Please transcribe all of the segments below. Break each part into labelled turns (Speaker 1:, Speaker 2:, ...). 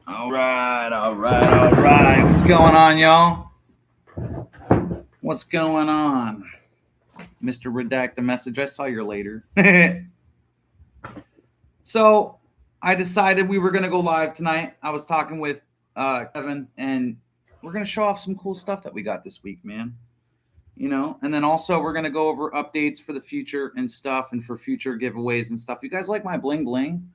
Speaker 1: All right. What's going on, y'all? What's going on? Mr. Redact a message. I saw you later. So I decided we were going to go live tonight. I was talking with Kevin, and we're going to show off some cool stuff that we got this week, man. You know, and then also we're going to go over updates for the future and stuff, and for future giveaways and stuff. You guys like my bling bling?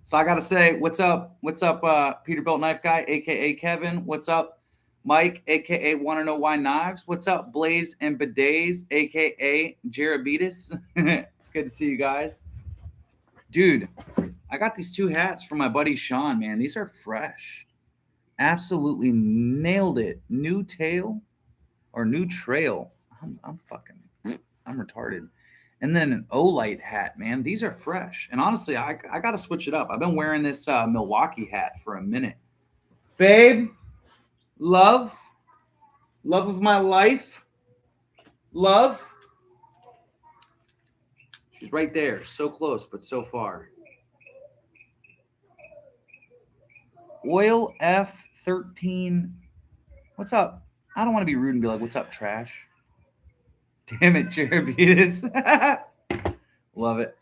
Speaker 1: So I got to say, what's up? What's up, Peterbilt Knife Guy, a.k.a. Kevin? What's up, Mike, a.k.a. Want to Know Why Knives? What's up, Blaze and Bidets, a.k.a. Jarabitas? It's good to see you guys. Dude, I got these two hats from my buddy Sean, man. These are fresh. Absolutely nailed it. New tail or new trail. I'm retarded. And then an Olight hat, man. These are fresh. And honestly, I got to switch it up. I've been wearing this Milwaukee hat for a minute. Babe, love of my life, love. She's right there. So close, but so far. Oil F13. What's up? I don't want to be rude and be like, what's up, trash? Damn it, Jarabitas. Love it.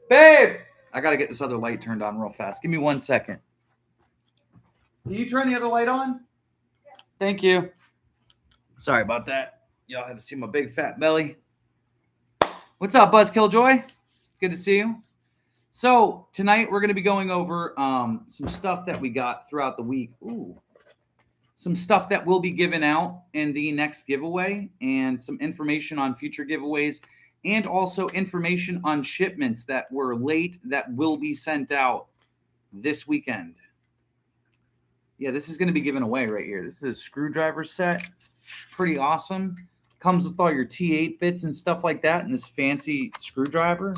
Speaker 1: Babe! I got to get this other light turned on real fast. Give me 1 second. Can you turn the other light on? Yeah. Thank you. Sorry about that. Y'all had to see my big fat belly. What's up, Buzz Killjoy? Good to see you. So tonight we're going to be going over some stuff that we got throughout the week. Ooh. Some stuff that will be given out in the next giveaway, and some information on future giveaways, and also information on shipments that were late that will be sent out this weekend. Yeah, this is going to be given away right here. This is a screwdriver set. Pretty awesome. Comes with all your T8 bits and stuff like that, and this fancy screwdriver.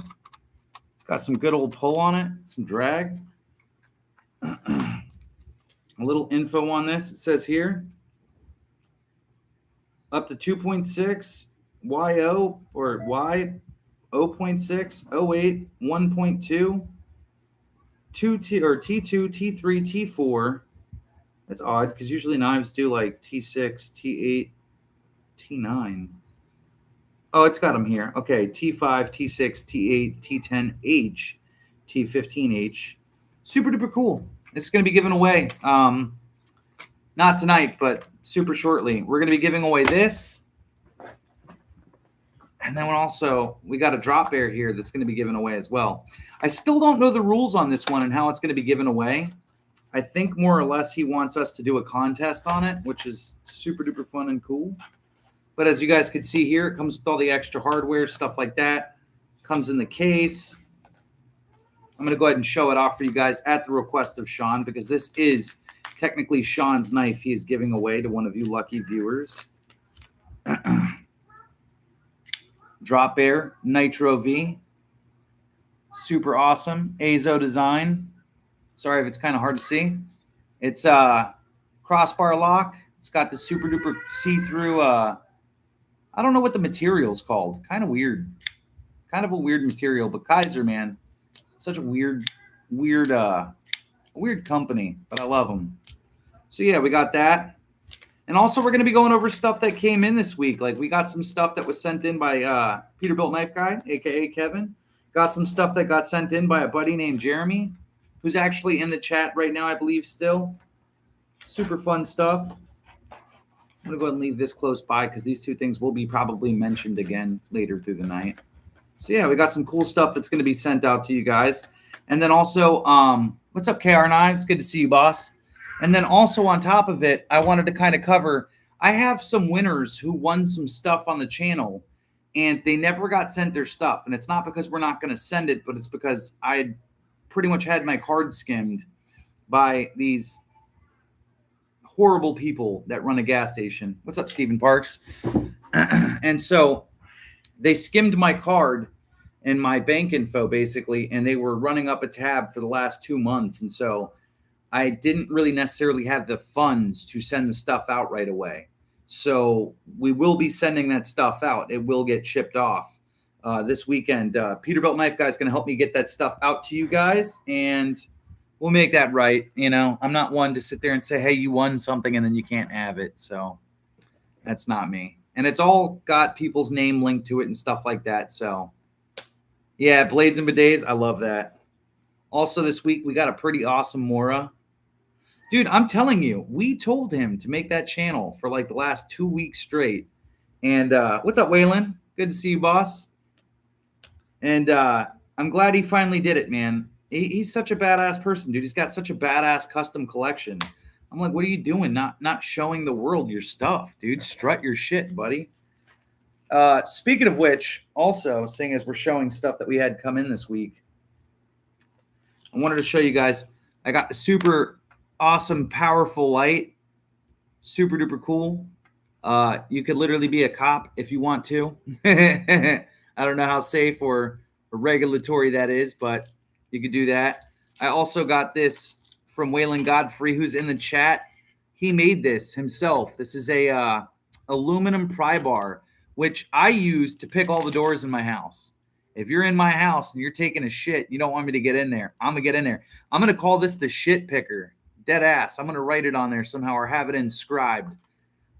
Speaker 1: It's got some good old pull on it, some drag. A little info on this. It says here, up to 2.6 YO or Y 0.6, 08, 1.2, 2T or T2, T3, T4. That's odd because usually knives do like T6, T8, T9. Oh, it's got them here. Okay, T5, T6, T8, T10H, T15H. Super duper cool. This is going to be given away. Not tonight, but super shortly. We're going to be giving away this. And then also, we got a drop bear here that's going to be given away as well. I still don't know the rules on this one and how it's going to be given away. I think more or less he wants us to do a contest on it, which is super duper fun and cool. But as you guys can see here, it comes with all the extra hardware, stuff like that. Comes in the case. I'm going to go ahead and show it off for you guys at the request of Sean, because this is technically Sean's knife he is giving away to one of you lucky viewers. Drop Bear Nitro V. Super awesome. Azo design. Sorry if it's kind of hard to see. It's crossbar lock. It's got the super duper see-through. I don't know what the material is called. Kind of weird. Kind of a weird material, but Kaiser, man. Such a weird company, but I love them. So yeah, we got that. And also we're going to be going over stuff that came in this week. Like we got some stuff that was sent in by Peterbilt Knife Guy, a.k.a. Kevin. Got some stuff that got sent in by a buddy named Jeremy, who's actually in the chat right now, I believe, still. Super fun stuff. I'm going to go ahead and leave this close by because these two things will be probably mentioned again later through the night. So yeah, we got some cool stuff that's going to be sent out to you guys. And then also, what's up, KR Knives? Good to see you, boss. And then also on top of it, I wanted to kind of cover, I have some winners who won some stuff on the channel, and they never got sent their stuff. And it's not because we're not going to send it, but it's because I pretty much had my card skimmed by these horrible people that run a gas station. What's up, Stephen Parks? And so they skimmed my card and my bank info, basically, and they were running up a tab for the last 2 months. And so I didn't really necessarily have the funds to send the stuff out right away. So we will be sending that stuff out. It will get shipped off this weekend. Peterbilt Knife Guy is going to help me get that stuff out to you guys. And We'll make that right. You know, I'm not one to sit there and say, hey, you won something and then you can't have it. So that's not me. And it's all got people's name linked to it and stuff like that. So yeah, blades and bidets. I love that. Also this week, we got a pretty awesome Mora. Dude, I'm telling you, we told him to make that channel for like the last 2 weeks straight. And what's up, Waylon? Good to see you, boss. And I'm glad he finally did it, man. He's such a badass person, dude. He's got such a badass custom collection. I'm like, what are you doing? Not showing the world your stuff, dude. Strut your shit, buddy. Speaking of which, also, seeing as we're showing stuff that we had come in this week, I wanted to show you guys. I got the super awesome, powerful light. Super duper cool. You could literally be a cop if you want to. I don't know how safe or regulatory that is, but you could do that. I also got this from Waylon Godfrey, who's in the chat. He made this himself. This is a aluminum pry bar, which I use to pick all the doors in my house. If you're in my house and you're taking a shit, you don't want me to get in there. I'm going to get in there. I'm going to call this the shit picker. Dead ass. I'm going to write it on there somehow or have it inscribed.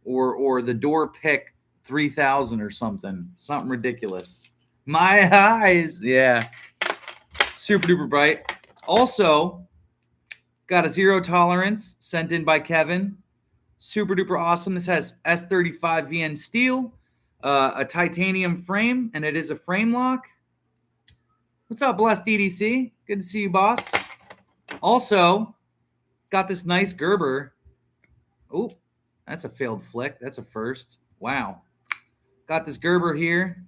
Speaker 1: Or the door pick 3000 or something ridiculous. My eyes. Yeah. Super duper bright. Also got a zero tolerance sent in by Kevin. Super duper awesome. This has S35 VN steel, a titanium frame, and it is a frame lock. What's up, Blessed DDC? Good to see you, boss. Also got this nice Gerber. Oh, that's a failed flick. That's a first. Wow. Got this Gerber here.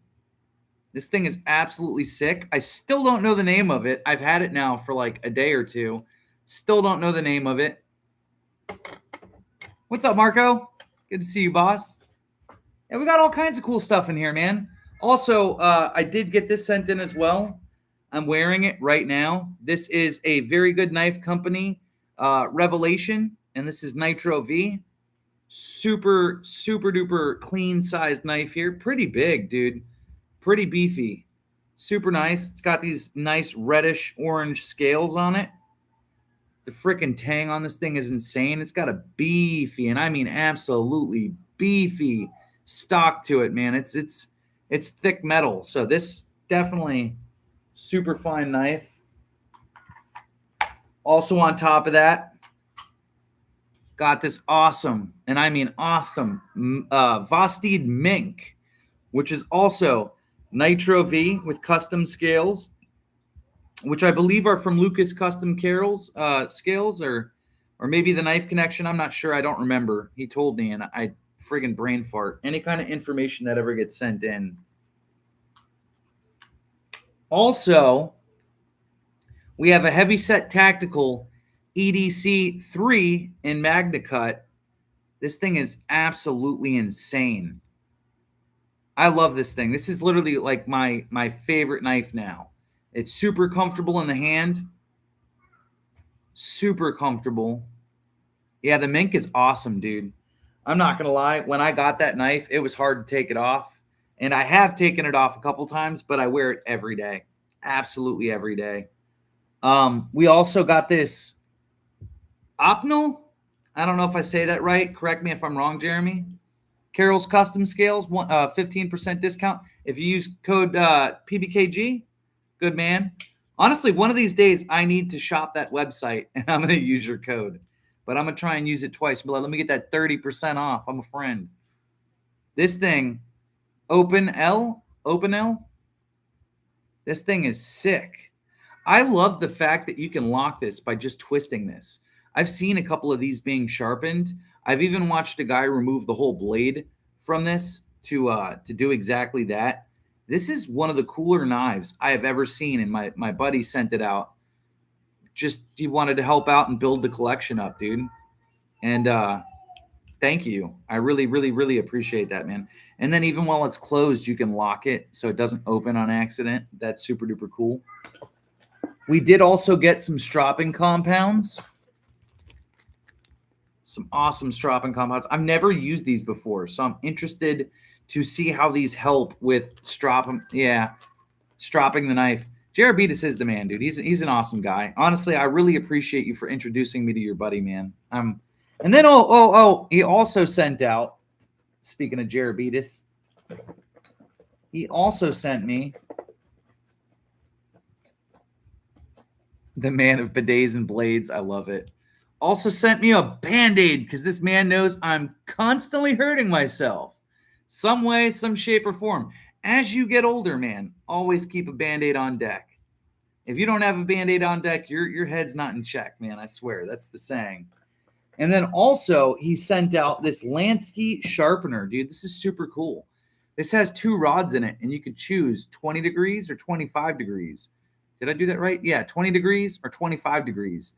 Speaker 1: This thing is absolutely sick. I still don't know the name of it. I've had it now for like a day or two. Still don't know the name of it. What's up, Marco? Good to see you, boss. Yeah, we got all kinds of cool stuff in here, man. Also, I did get this sent in as well. I'm wearing it right now. This is a Very Good Knife Company Revelation, and this is Nitro V. Super, super duper clean sized knife here. Pretty big, dude. Pretty beefy. Super nice. It's got these nice reddish orange scales on it. The freaking tang on this thing is insane. It's got a beefy, and I mean absolutely beefy stock to it, man. It's thick metal. So this definitely super fine knife. Also on top of that, got this awesome, and I mean awesome, Vosteed Mink, which is also Nitro V with custom scales, which I believe are from Lucas Custom Carroll's scales, or maybe the Knife Connection. I'm not sure. I don't remember. He told me, and I friggin' brain fart. Any kind of information that ever gets sent in. Also, we have a heavyset tactical EDC 3 in Magna Cut. This thing is absolutely insane. I love this thing. This is literally like my favorite knife now. It's super comfortable in the hand. Super comfortable. Yeah, the mink is awesome, dude. I'm not going to lie. When I got that knife, it was hard to take it off. And I have taken it off a couple times, but I wear it every day. Absolutely every day. We also got this Opnal. I don't know if I say that right. Correct me if I'm wrong, Jeremy. Carroll's Custom Scales, 15% discount. If you use code PBKG, good man. Honestly, one of these days, I need to shop that website, and I'm going to use your code. But I'm going to try and use it twice. But let me get that 30% off. I'm a friend. This thing, Open L. This thing is sick. I love the fact that you can lock this by just twisting this. I've seen a couple of these being sharpened. I've even watched a guy remove the whole blade from this to do exactly that. This is one of the cooler knives I have ever seen, and my buddy sent it out. Just he wanted to help out and build the collection up, dude. And thank you. I really, really, really appreciate that, man. And then even while it's closed, you can lock it so it doesn't open on accident. That's super duper cool. We did also get some stropping compounds. Some awesome stropping compounds. I've never used these before, so I'm interested to see how these help with stropping the knife. Jarabetis is the man, dude. He's an awesome guy. Honestly, I really appreciate you for introducing me to your buddy, man. And then he also sent out. Speaking of Jarabetis, he also sent me the man of bidets and blades. I love it. Also sent me a Band-Aid because this man knows I'm constantly hurting myself. Some way, some shape, or form. As you get older, man, always keep a Band-Aid on deck. If you don't have a Band-Aid on deck, your head's not in check, man. I swear. That's the saying. And then also, he sent out this Lansky sharpener, dude. This is super cool. This has 2 rods in it, and you could choose 20 degrees or 25 degrees. Did I do that right? Yeah, 20 degrees or 25 degrees.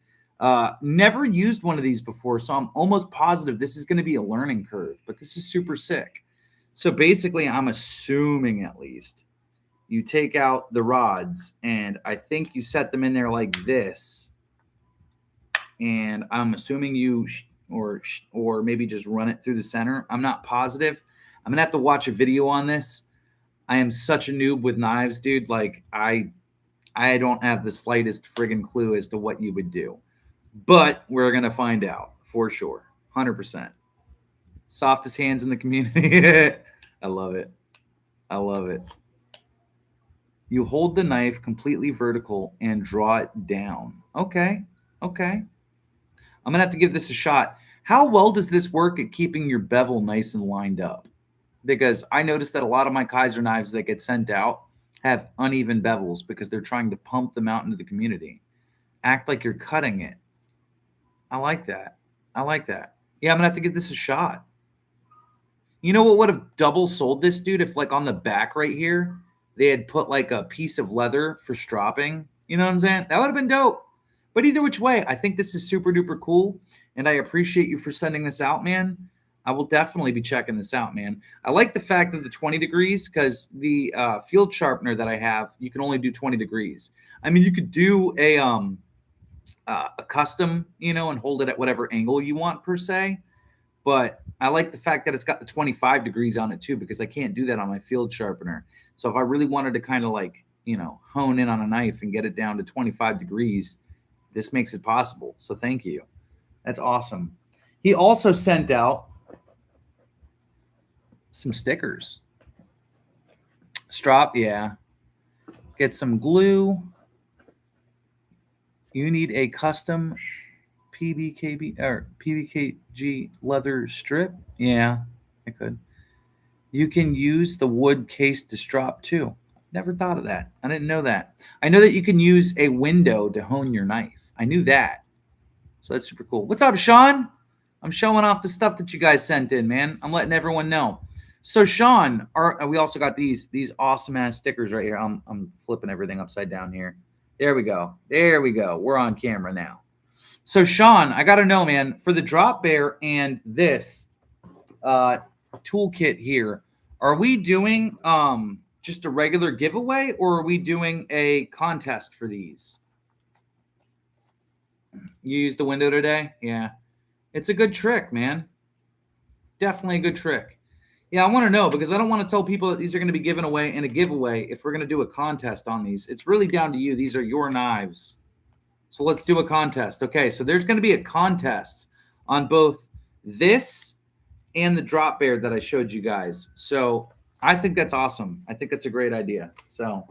Speaker 1: Never used one of these before, so I'm almost positive this is going to be a learning curve, but this is super sick. So basically, I'm assuming at least you take out the rods, and I think you set them in there like this. And I'm assuming you or maybe just run it through the center. I'm not positive. I'm gonna have to watch a video on this. I am such a noob with knives, dude. Like I don't have the slightest friggin' clue as to what you would do, but we're gonna find out for sure, 100%. Softest hands in the community. I love it. I love it. You hold the knife completely vertical and draw it down. Okay. Okay. I'm going to have to give this a shot. How well does this work at keeping your bevel nice and lined up? Because I noticed that a lot of my Kaiser knives that get sent out have uneven bevels because they're trying to pump them out into the community. Act like you're cutting it. I like that. I like that. Yeah, I'm going to have to give this a shot. You know what would have double sold this, dude? If like on the back right here, they had put like a piece of leather for stropping. You know what I'm saying? That would have been dope. But either which way, I think this is super duper cool. And I appreciate you for sending this out, man. I will definitely be checking this out, man. I like the fact of the 20 degrees because the field sharpener that I have, you can only do 20 degrees. I mean, you could do a custom, you know, and hold it at whatever angle you want per se. But I like the fact that it's got the 25 degrees on it too, because I can't do that on my field sharpener. So if I really wanted to kind of like, you know, hone in on a knife and get it down to 25 degrees, this makes it possible. So thank you. That's awesome. He also sent out some stickers. Strop, yeah. Get some glue. You need a custom PBKB or PBKG leather strip. Yeah, I could. You can use the wood case to strop too. Never thought of that. I didn't know that. I know that you can use a window to hone your knife. I knew that. So that's super cool. What's up, Sean? I'm showing off the stuff that you guys sent in, man. I'm letting everyone know. So Sean, we also got these awesome ass stickers right here. I'm flipping everything upside down here. There we go. There we go. We're on camera now. So Sean, I got to know, man, for the drop bear and this toolkit here, are we doing just a regular giveaway or are we doing a contest for these? You used the window today? Yeah. It's a good trick, man. Definitely a good trick. Yeah, I want to know because I don't want to tell people that these are going to be given away in a giveaway if we're going to do a contest on these. It's really down to you. These are your knives. So let's do a contest. Okay, so there's going to be a contest on both this and the drop bear that I showed you guys. So I think that's awesome. I think that's a great idea. So,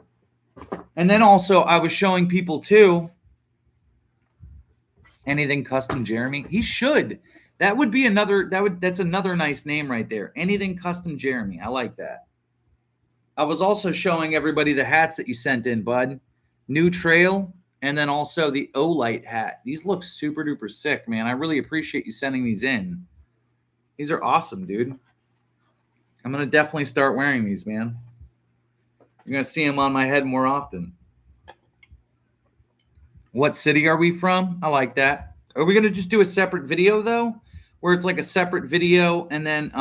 Speaker 1: and then also I was showing people too, anything custom Jeremy. He should. That would be that's another nice name right there. Anything custom Jeremy. I like that. I was also showing everybody the hats that you sent in, bud. New Trail, and then also the Olight hat. These look super duper sick, man. I really appreciate you sending these in. These are awesome, dude. I'm going to definitely start wearing these, man. You're going to see them on my head more often. What city are we from? I like that. Are we going to just do a separate video, though? Where it's like a separate video, and then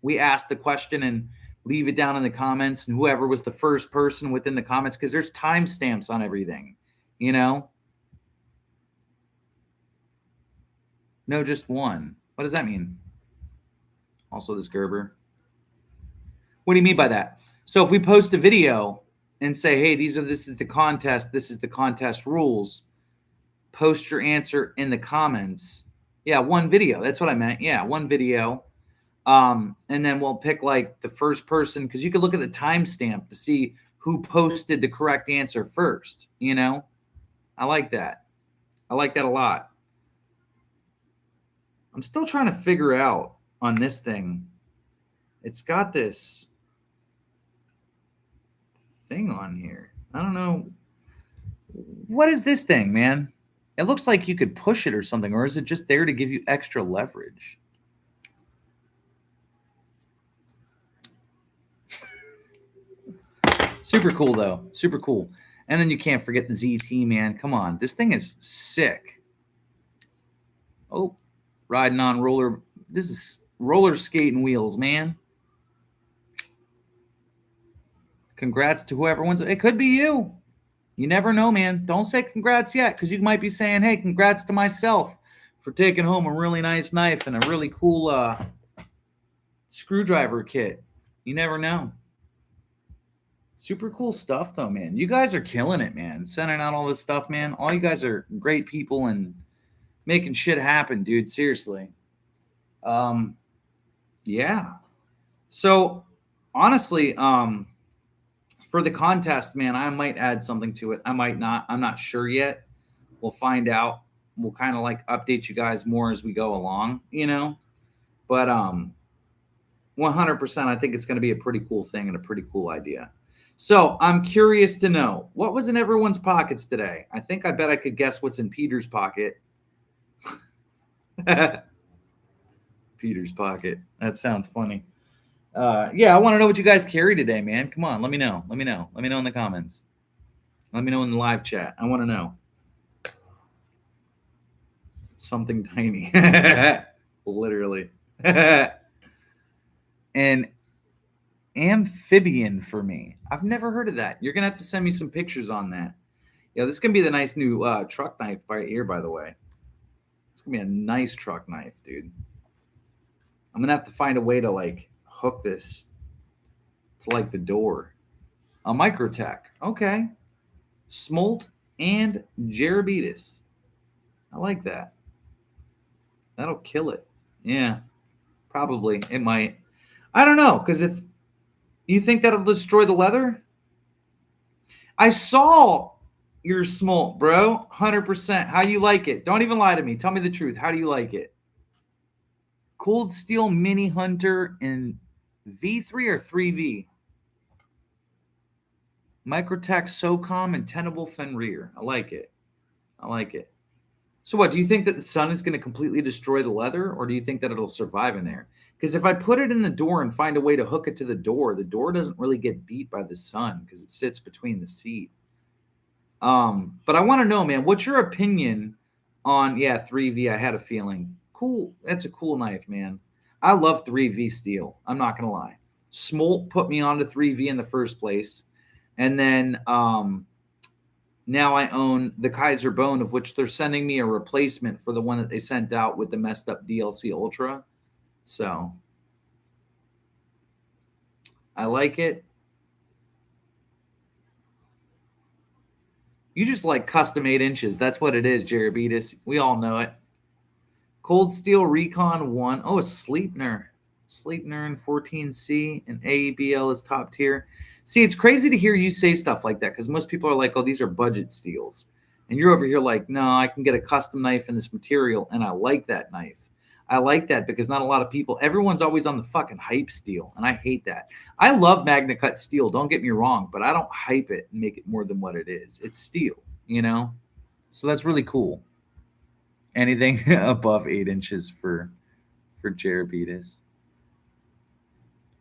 Speaker 1: we ask the question and leave it down in the comments, and whoever was the first person within the comments, because there's timestamps on everything, you know? No, just one. What does that mean? Also this Gerber. What do you mean by that? So if we post a video and say, hey, this is the contest. This is the contest rules. Post your answer in the comments. Yeah, one video. That's what I meant. Yeah, one video. And then we'll pick like the first person, because you could look at the timestamp to see who posted the correct answer first. You know, I like that. I like that a lot. I'm still trying to figure out on this thing. It's got this thing on here. I don't know. What is this thing, man? It looks like you could push it or something, or is it just there to give you extra leverage? Super cool, though. Super cool. And then you can't forget the ZT, man. Come on. This thing is sick. Oh, riding on roller. This is roller skating wheels, man. Congrats to whoever wins. It could be you. You never know, man. Don't say congrats yet, because you might be saying, hey, congrats to myself for taking home a really nice knife and a really cool screwdriver kit. You never know. Super cool stuff, though, man. You guys are killing it, man. Sending out all this stuff, man. All you guys are great people and making shit happen, dude. Seriously. Yeah. So, honestly, for the contest, man, I might add something to it. I might not. I'm not sure yet. We'll find out. We'll kind of like update you guys more as we go along, you know. But 100%, I think it's going to be a pretty cool thing and a pretty cool idea. So I'm curious to know, what was in everyone's pockets today? I bet I could guess what's in Peter's pocket. Peter's pocket. That sounds funny. Yeah, I want to know what you guys carry today, man. Come on, let me know. Let me know in the comments. Let me know in the live chat. I want to know. Something tiny. Literally. An amphibian for me. I've never heard of that. You're going to have to send me some pictures on that. Yeah, this is going to be the nice new truck knife right here, by the way. It's going to be a nice truck knife, dude. I'm going to have to find a way to, like, hook this to, like, the door. A Microtech. Okay. Smolt and Jerebitis. I like that. That'll kill it. Yeah, probably. It might. I don't know, because if you think that'll destroy the leather? I saw your smolt, bro. 100%. How you like it? Don't even lie to me. Tell me the truth. How do you like it? Cold Steel Mini Hunter in V3 or 3V? Microtech SOCOM and Tenable Fenrir. I like it. I like it. So what, do you think that the sun is going to completely destroy the leather, or do you think that it'll survive in there? Because if I put it in the door and find a way to hook it to the door doesn't really get beat by the sun because it sits between the seat. But I want to know, man, what's your opinion on, 3V? I had a feeling. Cool. That's a cool knife, man. I love 3V steel. I'm not going to lie. Smolt put me onto 3V in the first place. And then now I own the Kaiser Bone, of which they're sending me a replacement for the one that they sent out with the messed up DLC Ultra. So I like it. You just like custom 8 inches. That's what it is, Jerebitis. We all know it. Cold Steel Recon 1. Oh, a Sleipner. Sleipner in 14C and AEBL is top tier. See, it's crazy to hear you say stuff like that because most people are like, oh, these are budget steels. And you're over here like, no, I can get a custom knife in this material, and I like that knife. I like that because not a lot of people, everyone's always on the fucking hype steel, and I hate that. I love Magna Cut steel, don't get me wrong, but I don't hype it and make it more than what it is. It's steel, you know? So that's really cool. Anything above 8 inches for Jerebitis.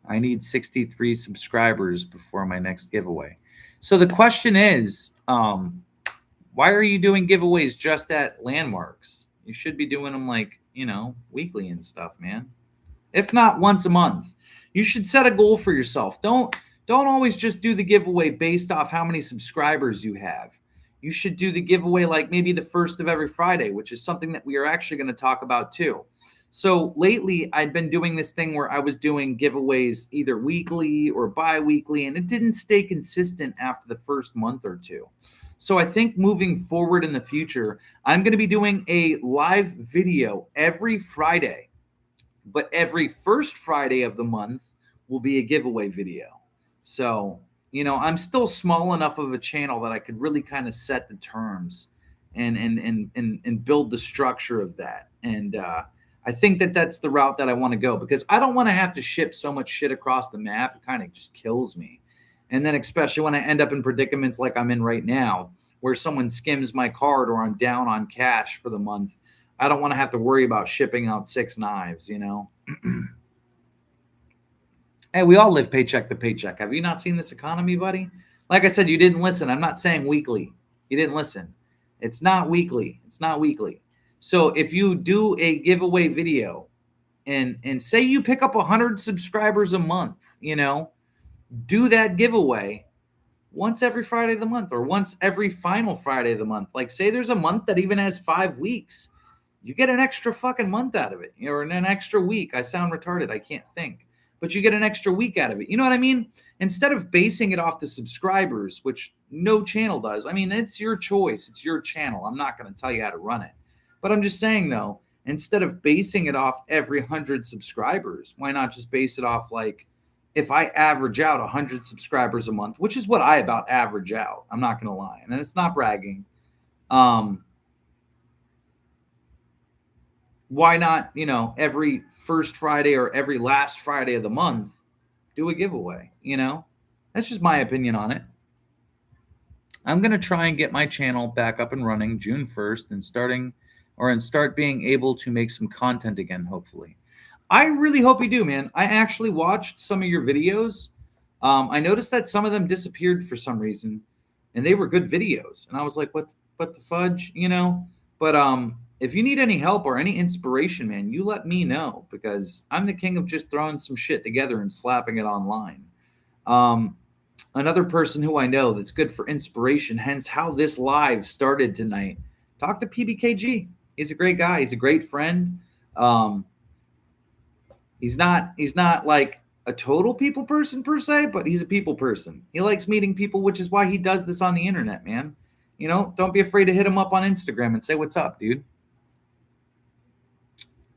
Speaker 1: I need 63 subscribers before my next giveaway. So the question is, why are you doing giveaways just at Landmarks? You should be doing them like, weekly and stuff, man. If not once a month. You should set a goal for yourself. Don't always just do the giveaway based off how many subscribers you have. You should do the giveaway like maybe the first of every Friday, which is something that we are actually going to talk about too. So lately, I'd been doing this thing where I was doing giveaways either weekly or bi-weekly, and it didn't stay consistent after the first month or two. So I think moving forward in the future, I'm going to be doing a live video every Friday, but every first Friday of the month will be a giveaway video. So, I'm still small enough of a channel that I could really kind of set the terms and build the structure of that. And I think that that's the route that I want to go, because I don't want to have to ship so much shit across the map. It kind of just kills me. And then especially when I end up in predicaments like I'm in right now, where someone skims my card or I'm down on cash for the month, I don't want to have to worry about shipping out 6 knives, Hey, we all live paycheck to paycheck. Have you not seen this economy, buddy? Like I said, you didn't listen. I'm not saying weekly. You didn't listen. It's not weekly. It's not weekly. So if you do a giveaway video and say you pick up 100 subscribers a month, do that giveaway once every Friday of the month or once every final Friday of the month. Like, say there's a month that even has 5 weeks. You get an extra fucking month out of it, or an extra week. I sound retarded. I can't think. But you get an extra week out of it. You know what I mean? Instead of basing it off the subscribers, which no channel does. I mean, it's your choice. It's your channel. I'm not going to tell you how to run it. But I'm just saying, though, instead of basing it off every 100 subscribers, why not just base it off, like, if I average out 100 subscribers a month, which is what I about average out. I'm not going to lie. And it's not bragging. Why not, every first Friday or every last Friday of the month, do a giveaway, That's just my opinion on it. I'm going to try and get my channel back up and running June 1st and start being able to make some content again, hopefully. I really hope you do, man. I actually watched some of your videos. I noticed that some of them disappeared for some reason, and they were good videos. And I was like, what the fudge, But if you need any help or any inspiration, man, you let me know, because I'm the king of just throwing some shit together and slapping it online. Another person who I know that's good for inspiration, hence how this live started tonight, talk to PBKG. He's a great guy. He's a great friend. He's not like a total people person per se, but he's a people person. He likes meeting people, which is why he does this on the internet, man. Don't be afraid to hit him up on Instagram and say, what's up, dude?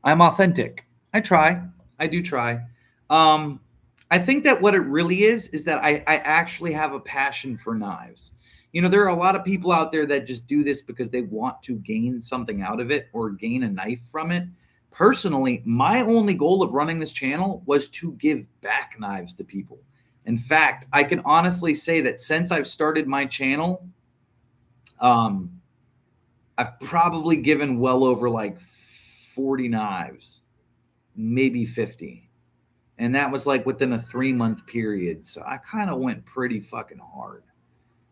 Speaker 1: I'm authentic. I try. I do try. I think that what it really is that I actually have a passion for knives. There are a lot of people out there that just do this because they want to gain something out of it or gain a knife from it. Personally, my only goal of running this channel was to give back knives to people. In fact, I can honestly say that since I've started my channel, I've probably given well over like 40 knives, maybe 50. And that was like within a 3-month period. So I kind of went pretty fucking hard.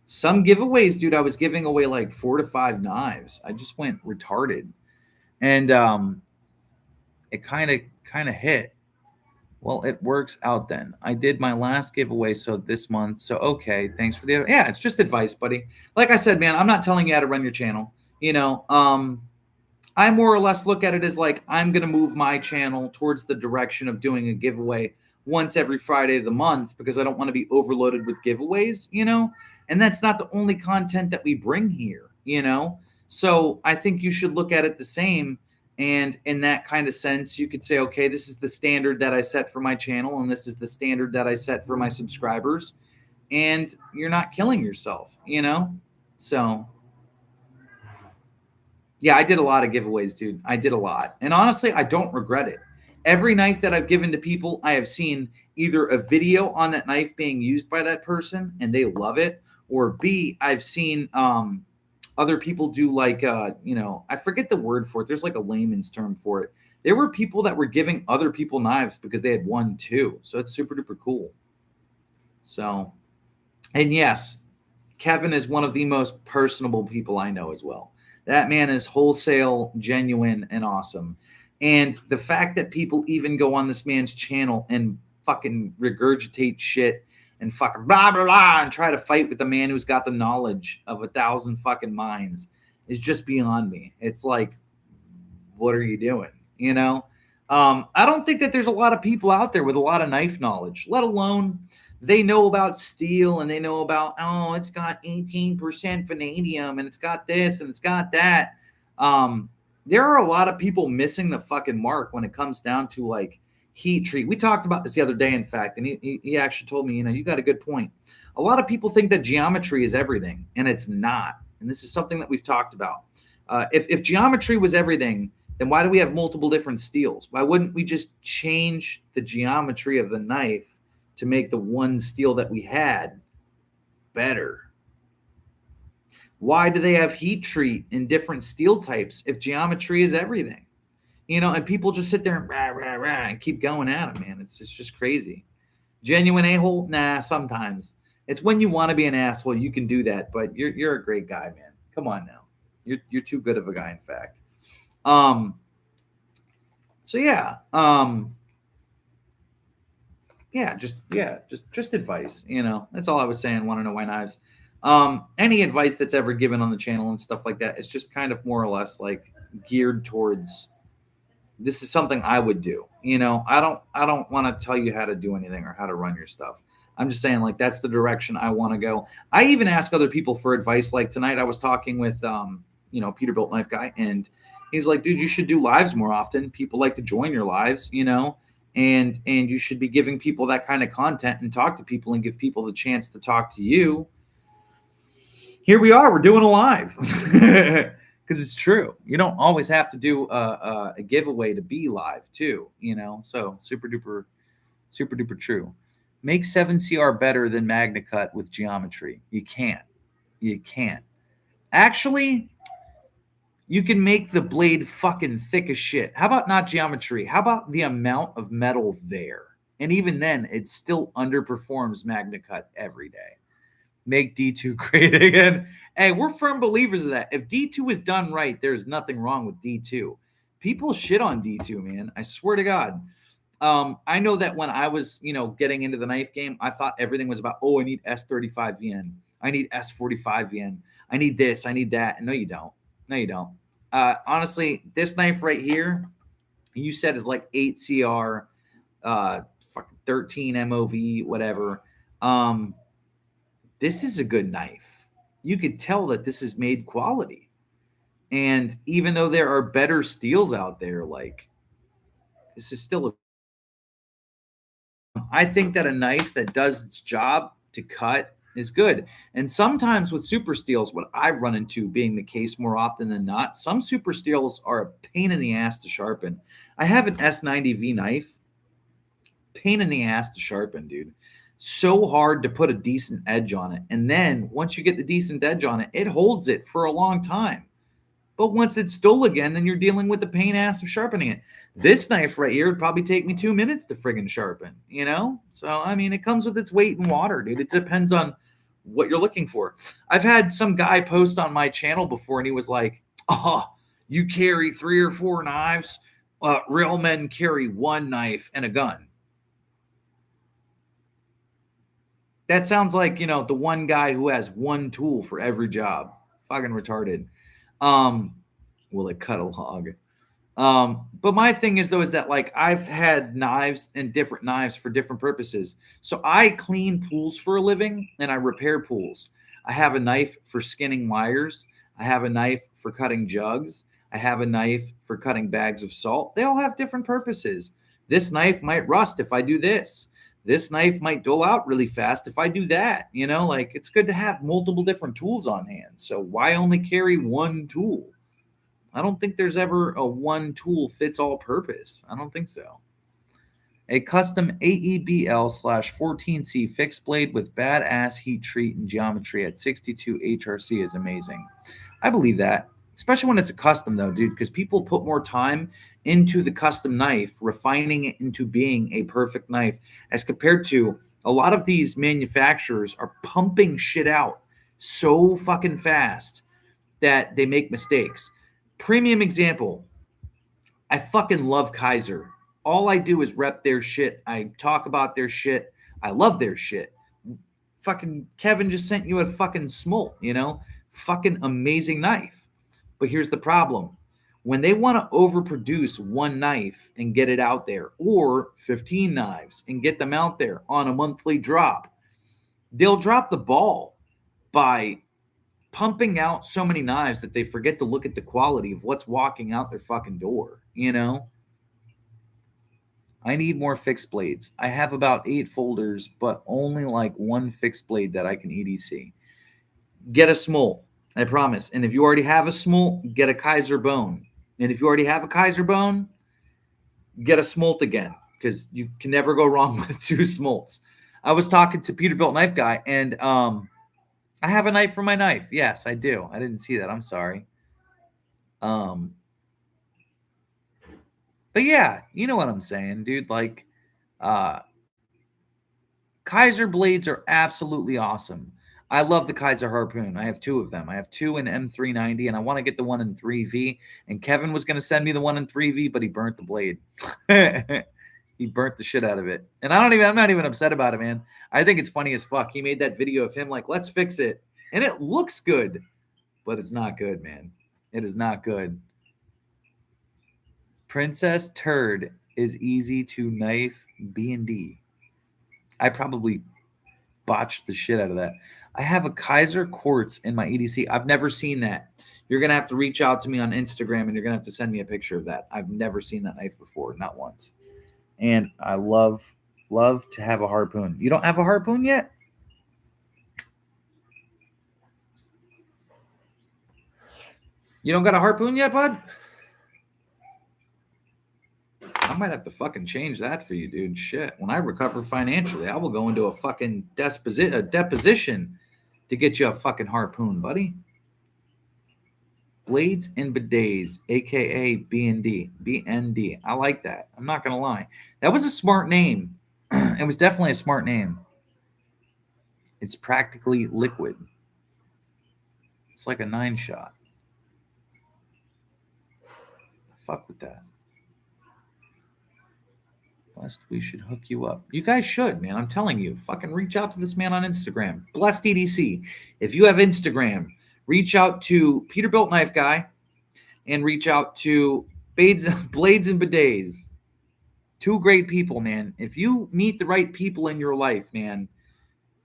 Speaker 1: Some giveaways, dude, I was giving away like 4 to 5 knives. I just went retarded. And it kind of hit. Well, it works out then. I did my last giveaway this month. So, okay, thanks for the... Yeah, it's just advice, buddy. Like I said, man, I'm not telling you how to run your channel. I more or less look at it as like, I'm going to move my channel towards the direction of doing a giveaway once every Friday of the month, because I don't want to be overloaded with giveaways, and that's not the only content that we bring here, So I think you should look at it the same. And in that kind of sense, you could say, okay, this is the standard that I set for my channel, and this is the standard that I set for my subscribers, and you're not killing yourself, So yeah, I did a lot of giveaways, dude. I did a lot. And honestly, I don't regret it. Every knife that I've given to people, I have seen either a video on that knife being used by that person and they love it, or B, I've seen other people do like, I forget the word for it. There's like a layman's term for it. There were people that were giving other people knives because they had won too. So it's super duper cool. So, and yes, Kevin is one of the most personable people I know as well. That man is wholesale, genuine, and awesome. And the fact that people even go on this man's channel and fucking regurgitate shit and fucking blah, blah, blah, and try to fight with the man who's got the knowledge of 1,000 fucking minds is just beyond me. It's like, what are you doing? I don't think that there's a lot of people out there with a lot of knife knowledge, let alone they know about steel and they know about, oh, it's got 18% vanadium and it's got this and it's got that. There are a lot of people missing the fucking mark when it comes down to like heat treat. We talked about this the other day, in fact, and he actually told me, you got a good point. A lot of people think that geometry is everything, and it's not. And this is something that we've talked about. If geometry was everything, then why do we have multiple different steels? Why wouldn't we just change the geometry of the knife to make the one steel that we had better? Why do they have heat treat in different steel types if geometry is everything? And people just sit there and rah, rah, rah, and keep going at them, man. It's just crazy. Genuine a-hole? Nah, sometimes. It's when you want to be an asshole, you can do that, but you're a great guy, man. Come on now. You're too good of a guy, in fact. So yeah. Just advice, That's all I was saying. Want to know why knives? Any advice that's ever given on the channel and stuff like that, it's just kind of more or less like geared towards this is something I would do. I don't want to tell you how to do anything or how to run your stuff. I'm just saying like that's the direction I want to go. I even ask other people for advice. Like tonight I was talking with Peterbilt Knife Guy, and he's like, dude, you should do lives more often. People like to join your lives, and you should be giving people that kind of content and talk to people and give people the chance to talk to you. Here we are. We're doing a live. Because it's true. You don't always have to do a giveaway to be live too, So super duper true. Make 7CR better than MagnaCut with geometry. You can't. Actually, you can make the blade fucking thick as shit. How about not geometry? How about the amount of metal there? And even then, it still underperforms MagnaCut every day. Make D2 great again. Hey, we're firm believers of that. If D2 is done right, there's nothing wrong with D2. People shit on D2, man. I swear to God. I know that when I was, getting into the knife game, I thought everything was about, I need S35 VN. I need S45 VN. I need this. I need that. And no, you don't. Honestly, this knife right here, you said is like 8CR, 13 MOV, whatever. This is a good knife. You could tell that this is made quality. And even though there are better steels out there, like this is still I think that a knife that does its job to cut is good. And sometimes with super steels, what I've run into being the case more often than not, some super steels are a pain in the ass to sharpen. I have an S90V knife. Pain in the ass to sharpen, dude. So hard to put a decent edge on it. And then once you get the decent edge on it, it holds it for a long time. But once it's dull again, then you're dealing with the pain ass of sharpening it. This knife right here would probably take me 2 minutes to friggin' sharpen, So, I mean, it comes with its weight in water, dude. It depends on what you're looking for. I've had some guy post on my channel before, and he was like, you carry 3 or 4 knives? Real men carry 1 knife and a gun. That sounds like, the one guy who has 1 tool for every job. Fucking retarded. Will it cut a log? But my thing is, though, is that like I've had knives and different knives for different purposes. So I clean pools for a living and I repair pools. I have a knife for skinning wires. I have a knife for cutting jugs. I have a knife for cutting bags of salt. They all have different purposes. This knife might rust if I do this. This knife might dull out really fast if I do that. Like it's good to have multiple different tools on hand. So why only carry 1 tool? I don't think there's ever a 1 tool fits all purpose. I don't think so. A custom AEBL/14C fixed blade with badass heat treat and geometry at 62 HRC is amazing. I believe that, especially when it's a custom though, dude, because people put more time into the custom knife, refining it into being a perfect knife, as compared to a lot of these manufacturers are pumping shit out so fucking fast that they make mistakes. Premium example, I fucking love Kaiser. All I do is rep their shit. I talk about their shit. I love their shit. Fucking Kevin just sent you a fucking smolt, Fucking amazing knife. But here's the problem. When they want to overproduce one knife and get it out there, or 15 knives and get them out there on a monthly drop, they'll drop the ball by pumping out so many knives that they forget to look at the quality of what's walking out their fucking door, you know? I need more fixed blades. I have about 8 folders, but only like one fixed blade that I can EDC. Get a smolt, I promise. And if you already have a smolt, get a Kaiser bone. And if you already have a Kaiser bone, get a smolt again, because you can never go wrong with 2 smolts. I was talking to Peterbilt Knife Guy, and I have a knife for my knife. Yes, I do. I didn't see that. I'm sorry. But yeah, you know what I'm saying, dude. Like, Kaiser blades are absolutely awesome. I love the Kaiser Harpoon. I have 2 of them. I have 2 in M390, and I want to get the one in 3V. And Kevin was going to send me the one in 3V, but he burnt the blade. He burnt the shit out of it. And I'm not even upset about it, man. I think it's funny as fuck. He made that video of him like, let's fix it. And it looks good, but it's not good, man. It is not good. Princess Turd is easy to knife B&D. I probably botched the shit out of that. I have a Kaiser quartz in my EDC. I've never seen that. You're going to have to reach out to me on Instagram, and you're going to have to send me a picture of that. I've never seen that knife before, not once. And I love to have a harpoon. You don't have a harpoon yet? You don't got a harpoon yet, bud? I might have to fucking change that for you, dude. Shit. When I recover financially, I will go into a fucking deposition to get you a fucking harpoon, buddy. Blades and Bidets, aka BND. BND. I like that. I'm not gonna lie. That was a smart name. It was definitely a smart name. It's practically liquid. It's like a 9-shot. Fuck with that. Blessed, we should hook you up. You guys should, man. I'm telling you. Fucking reach out to this man on Instagram. Blessed EDC. If you have Instagram, reach out to Peterbilt Knife Guy and reach out to Blades and Bidets. 2 great people, man. If you meet the right people in your life, man,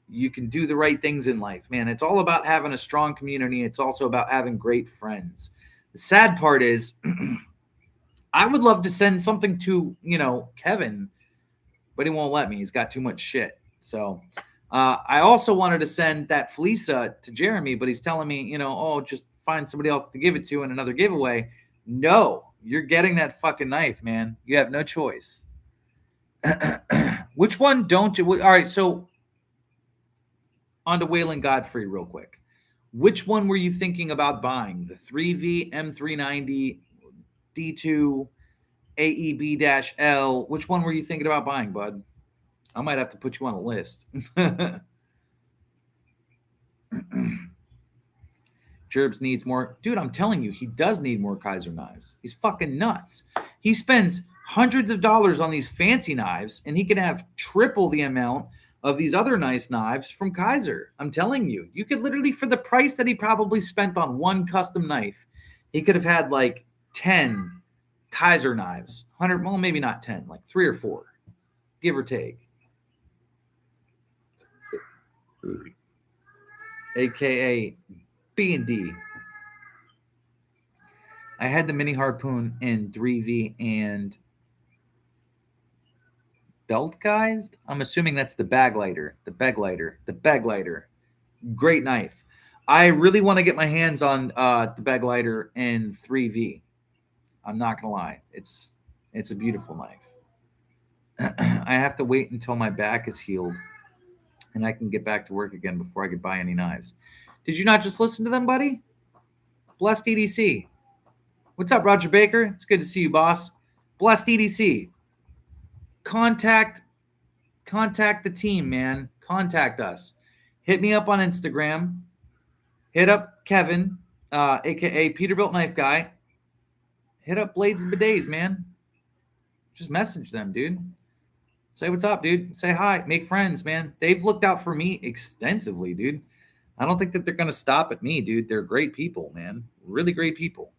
Speaker 1: you can do the right things in life, man. It's all about having a strong community. It's also about having great friends. The sad part is I would love to send something to, Kevin, but he won't let me. He's got too much shit. So I also wanted to send that Fleesa to Jeremy, but he's telling me, just find somebody else to give it to in another giveaway. No, you're getting that fucking knife, man. You have no choice. Which one don't you? All right, so on to Waylon Godfrey real quick. Which one were you thinking about buying? The 3V M390 D2 AEB-L. Which one were you thinking about buying, bud? I might have to put you on a list. Gerbs needs more. Dude, I'm telling you, he does need more Kaiser knives. He's fucking nuts. He spends hundreds of dollars on these fancy knives, and he can have triple the amount of these other nice knives from Kaiser. I'm telling you, you could literally, for the price that he probably spent on one custom knife, he could have had like 10 Kaiser knives. 100, well, maybe not 10, like 3 or 4, give or take. AKA B&D. I had the mini harpoon in 3V and belt guys. I'm assuming that's the bag lighter. The bag lighter. Great knife. I really want to get my hands on the bag lighter in 3V. I'm not gonna lie. It's a beautiful knife. I have to wait until my back is healed and I can get back to work again before I could buy any knives. Did you not just listen to them, buddy? Blessed EDC. What's up, Roger Baker? It's good to see you, boss. Blessed EDC. Contact the team, man. Contact us. Hit me up on Instagram. Hit up Kevin, aka Peterbilt Knife Guy. Hit up Blades and Bidets, man. Just message them, dude. Say what's up, dude. Say hi. Make friends, man. They've looked out for me extensively, dude. I don't think that they're going to stop at me, dude. They're great people, man. Really great people.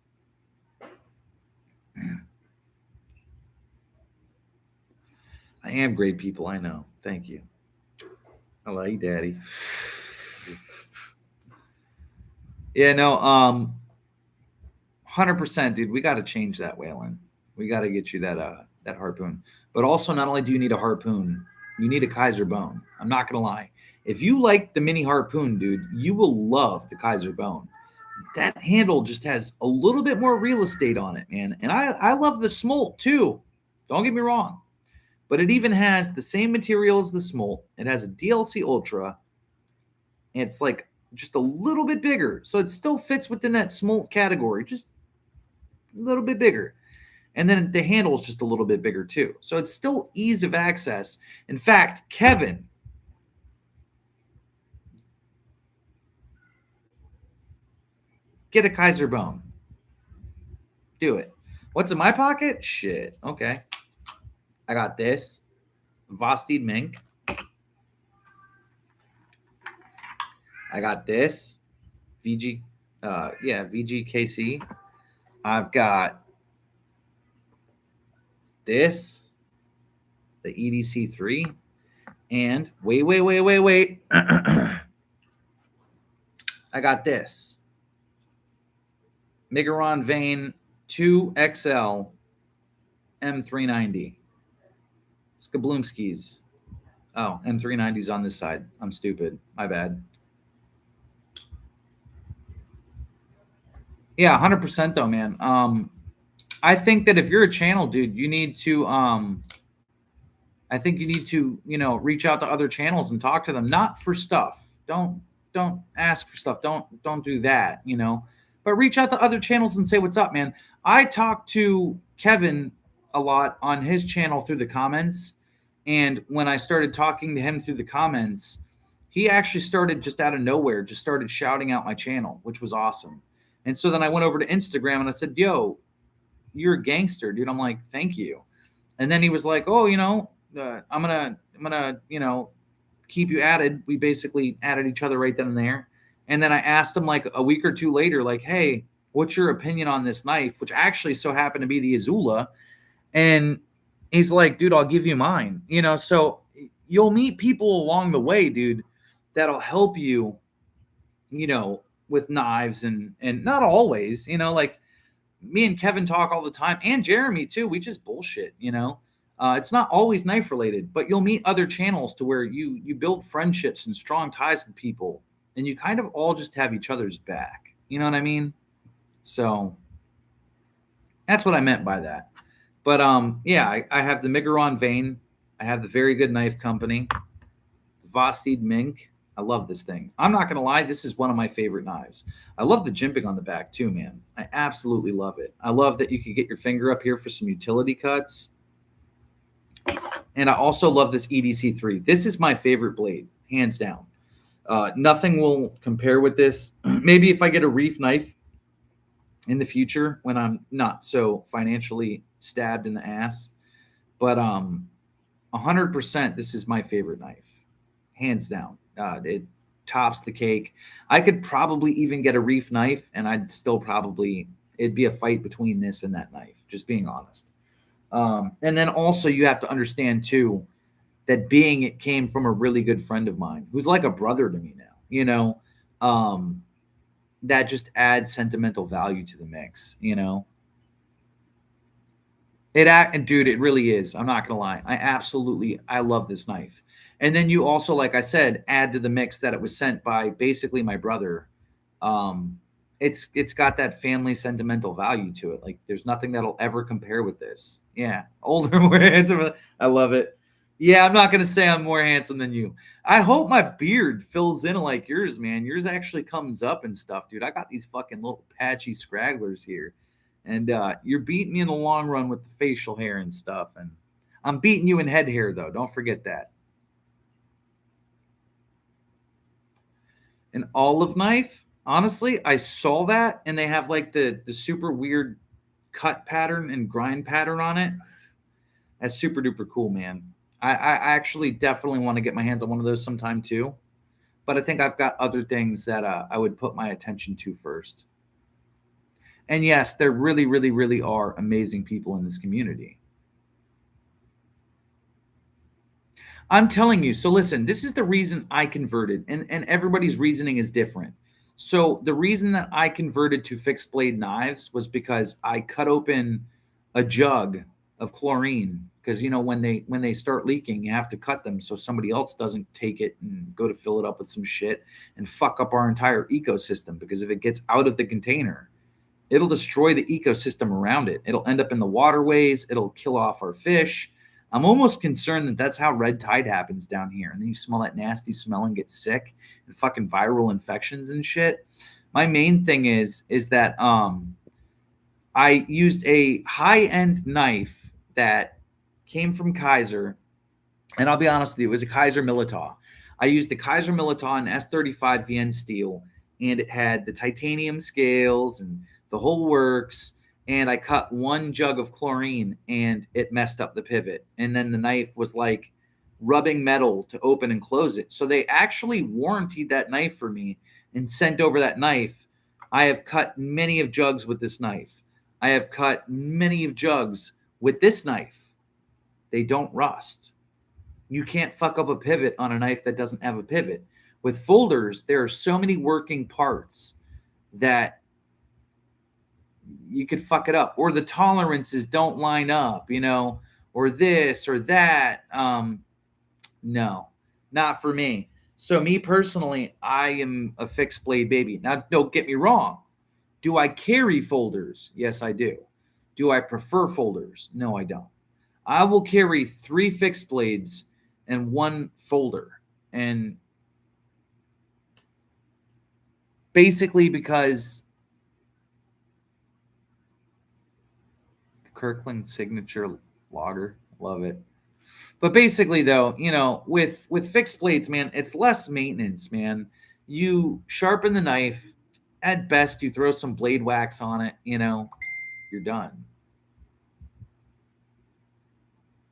Speaker 1: I am great people. I know. Thank you. I love you, Daddy. Yeah, no, 100%, dude. We got to change that, Waylon. We got to get you that harpoon. But also, not only do you need a harpoon, you need a Kaiser bone. I'm not gonna lie. If you like the mini harpoon, dude, you will love the Kaiser bone. That handle just has a little bit more real estate on it, man. And I love the smolt too. Don't get me wrong. But it even has the same material as the smolt. It has a DLC Ultra. And it's like just a little bit bigger. So it still fits within that smolt category, just a little bit bigger. And then the handle is just a little bit bigger too. So it's still ease of access. In fact, Kevin, get a Kaiser bone. Do it. What's in my pocket? Shit. Okay. I got this Vosteed mink. I got this VG, VGKC. I've got this, the EDC3, and wait. I got this Migaron Vein 2XL M390. Skabloomskis. Oh, M390's on this side. I'm stupid. My bad. Yeah, 100% though, man. I think that if you're a channel, dude, you need to I think you need to, reach out to other channels and talk to them, not for stuff. Don't ask for stuff. Don't do that, But reach out to other channels and say what's up, man. I talked to Kevin a lot on his channel through the comments, and when I started talking to him through the comments, he actually started just out of nowhere, just started shouting out my channel, which was awesome. And so then I went over to Instagram and I said, "Yo, you're a gangster, dude." I'm like, "Thank you." And then he was like, "Oh, I'm gonna keep you added." We basically added each other right then and there. And then I asked him like a week or two later, like, "Hey, what's your opinion on this knife?" Which actually so happened to be the Azula. And he's like, "Dude, I'll give you mine." So you'll meet people along the way, dude, that'll help you, with knives and not always, like me and Kevin talk all the time, and Jeremy too. We just bullshit. It's not always knife related, but you'll meet other channels to where you build friendships and strong ties with people, and you kind of all just have each other's back. You know what I mean? So that's what I meant by that. But yeah, I have the Migaron Vein. I have the Very Good Knife Company, Vosteed Mink. I love this thing. I'm not gonna lie, this is one of my favorite knives. I love the jimping on the back too, man. I absolutely love it. I love that you could get your finger up here for some utility cuts. And I also love this EDC3. This is my favorite blade, hands down. Nothing will compare with this. Maybe if I get a reef knife in the future when I'm not so financially stabbed in the ass. But 100%, this is my favorite knife, hands down. It tops the cake. I could probably even get a reef knife, and I'd still it'd be a fight between this and that knife, just being honest. And then also you have to understand too that being it came from a really good friend of mine who's like a brother to me now, that just adds sentimental value to the mix. Dude, it really is. I'm not gonna lie. I love this knife. And then you also, like I said, add to the mix that it was sent by basically my brother. It's got that family sentimental value to it. Like there's nothing that'll ever compare with this. Yeah, older, more handsome. I love it. Yeah, I'm not gonna say I'm more handsome than you. I hope my beard fills in like yours, man. Yours actually comes up and stuff, dude. I got these fucking little patchy scragglers here, and you're beating me in the long run with the facial hair and stuff. And I'm beating you in head hair, though. Don't forget that. An olive knife. Honestly, I saw that, and they have like the super weird cut pattern and grind pattern on it. That's super duper cool, man. I actually definitely want to get my hands on one of those sometime too. But I think I've got other things that I would put my attention to first. And yes, there really are amazing people in this community. I'm telling you. So listen, this is the reason I converted, and everybody's reasoning is different. So the reason that I converted to fixed blade knives was because I cut open a jug of chlorine, because when they start leaking, you have to cut them so somebody else doesn't take it and go to fill it up with some shit and fuck up our entire ecosystem, because if it gets out of the container, it'll destroy the ecosystem around it. It'll end up in the waterways. It'll kill off our fish. I'm almost concerned that that's how red tide happens down here. And then you smell that nasty smell and get sick and fucking viral infections and shit. My main thing is that I used a high-end knife that came from Kaiser, and I'll be honest with you, it was a Kaiser Militaw. I used the Kaiser Militaw and S35 VN steel, and it had the titanium scales and the whole works. And I cut one jug of chlorine, and it messed up the pivot. And then the knife was like rubbing metal to open and close it. So they actually warranted that knife for me and sent over that knife. I have cut many of jugs with this knife. I have cut many of jugs with this knife. They don't rust. You can't fuck up a pivot on a knife that doesn't have a pivot. With folders, there are so many working parts that you could fuck it up, or the tolerances don't line up, or this or that. No, not for me. So me personally, I am a fixed blade baby. Now, don't get me wrong. Do I carry folders? Yes, I do. Do I prefer folders? No, I don't. I will carry 3 fixed blades and 1 folder. And basically because the Kirkland signature logger, love it. But basically though, with fixed blades, man, it's less maintenance, man. You sharpen the knife, at best you throw some blade wax on it, you're done.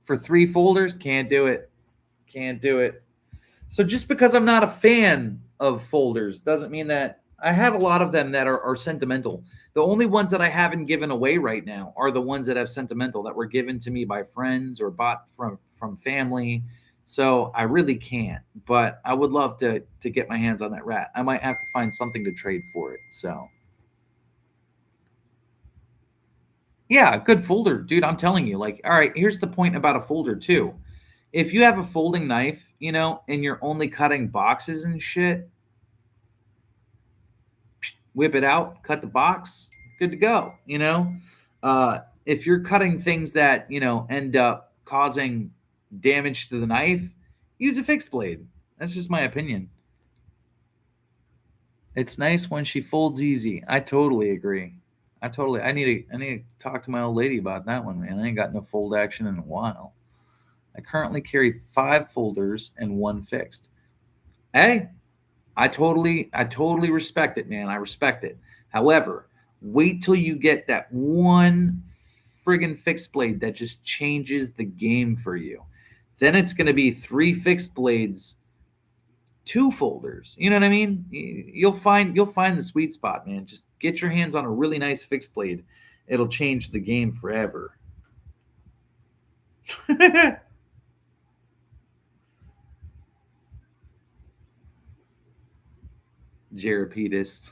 Speaker 1: For 3 folders, can't do it. Can't do it. So just because I'm not a fan of folders doesn't mean that I have a lot of them that are sentimental. The only ones that I haven't given away right now are the ones that have sentimental, that were given to me by friends or bought from family. So I really can't, but I would love to get my hands on that rat. I might have to find something to trade for it. So yeah, good folder, dude. I'm telling you, like, all right, here's the point about a folder too. If you have a folding knife, and you're only cutting boxes and shit, whip it out, cut the box, good to go. If you're cutting things that, end up causing damage to the knife, use a fixed blade. That's just my opinion. It's nice when she folds easy. I totally agree. I need to talk to my old lady about that one, man. I ain't got no fold action in a while. I currently carry 5 folders and 1 fixed. Hey, I totally respect it, man. I respect it. However, wait till you get that one friggin' fixed blade that just changes the game for you. Then it's going to be 3 fixed blades, 2 folders. You know what I mean? You'll find the sweet spot, man. Just get your hands on a really nice fixed blade. It'll change the game forever. Jarapetus.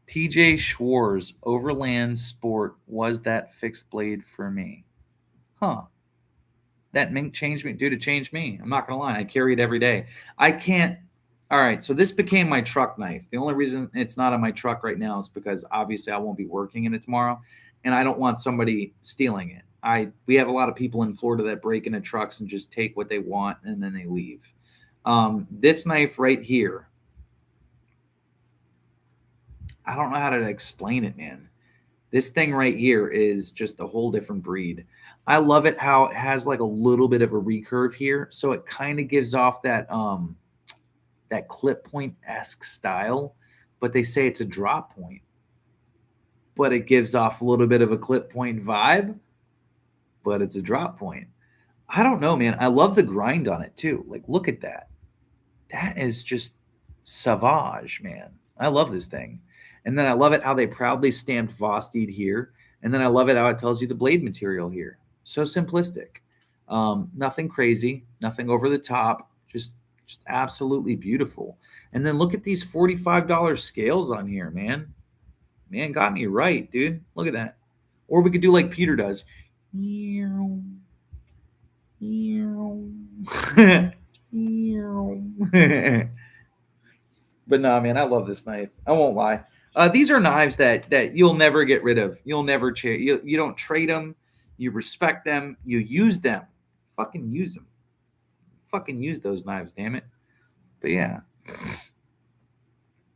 Speaker 1: TJ Schwartz, Overland Sport was that fixed blade for me. Huh. That changed me, dude. It changed me. I'm not going to lie. I carry it every day. I can't. All right. So this became my truck knife. The only reason it's not on my truck right now is because obviously I won't be working in it tomorrow, and I don't want somebody stealing it. We have a lot of people in Florida that break into trucks and just take what they want and then they leave. This knife right here, I don't know how to explain it, man. This thing right here is just a whole different breed. I love it how it has like a little bit of a recurve here, so it kind of gives off that clip point-esque style, but they say it's a drop point. But it gives off a little bit of a clip point vibe, but it's a drop point. I don't know, man. I love the grind on it too. Like, look at that. That is just savage, man. I love this thing. And then I love it how they proudly stamped Vosteed here. And then I love it how it tells you the blade material here. So simplistic. Nothing crazy, nothing over the top, just absolutely beautiful. And then look at these $45 scales on here, man. Man got me right, dude. Look at that. Or we could do like Peter does. But nah, man, I love this knife. I won't lie. These are knives that you'll never get rid of. You'll never you don't trade them. You respect them. You use them. Fucking use them. Fucking use those knives, damn it. But yeah.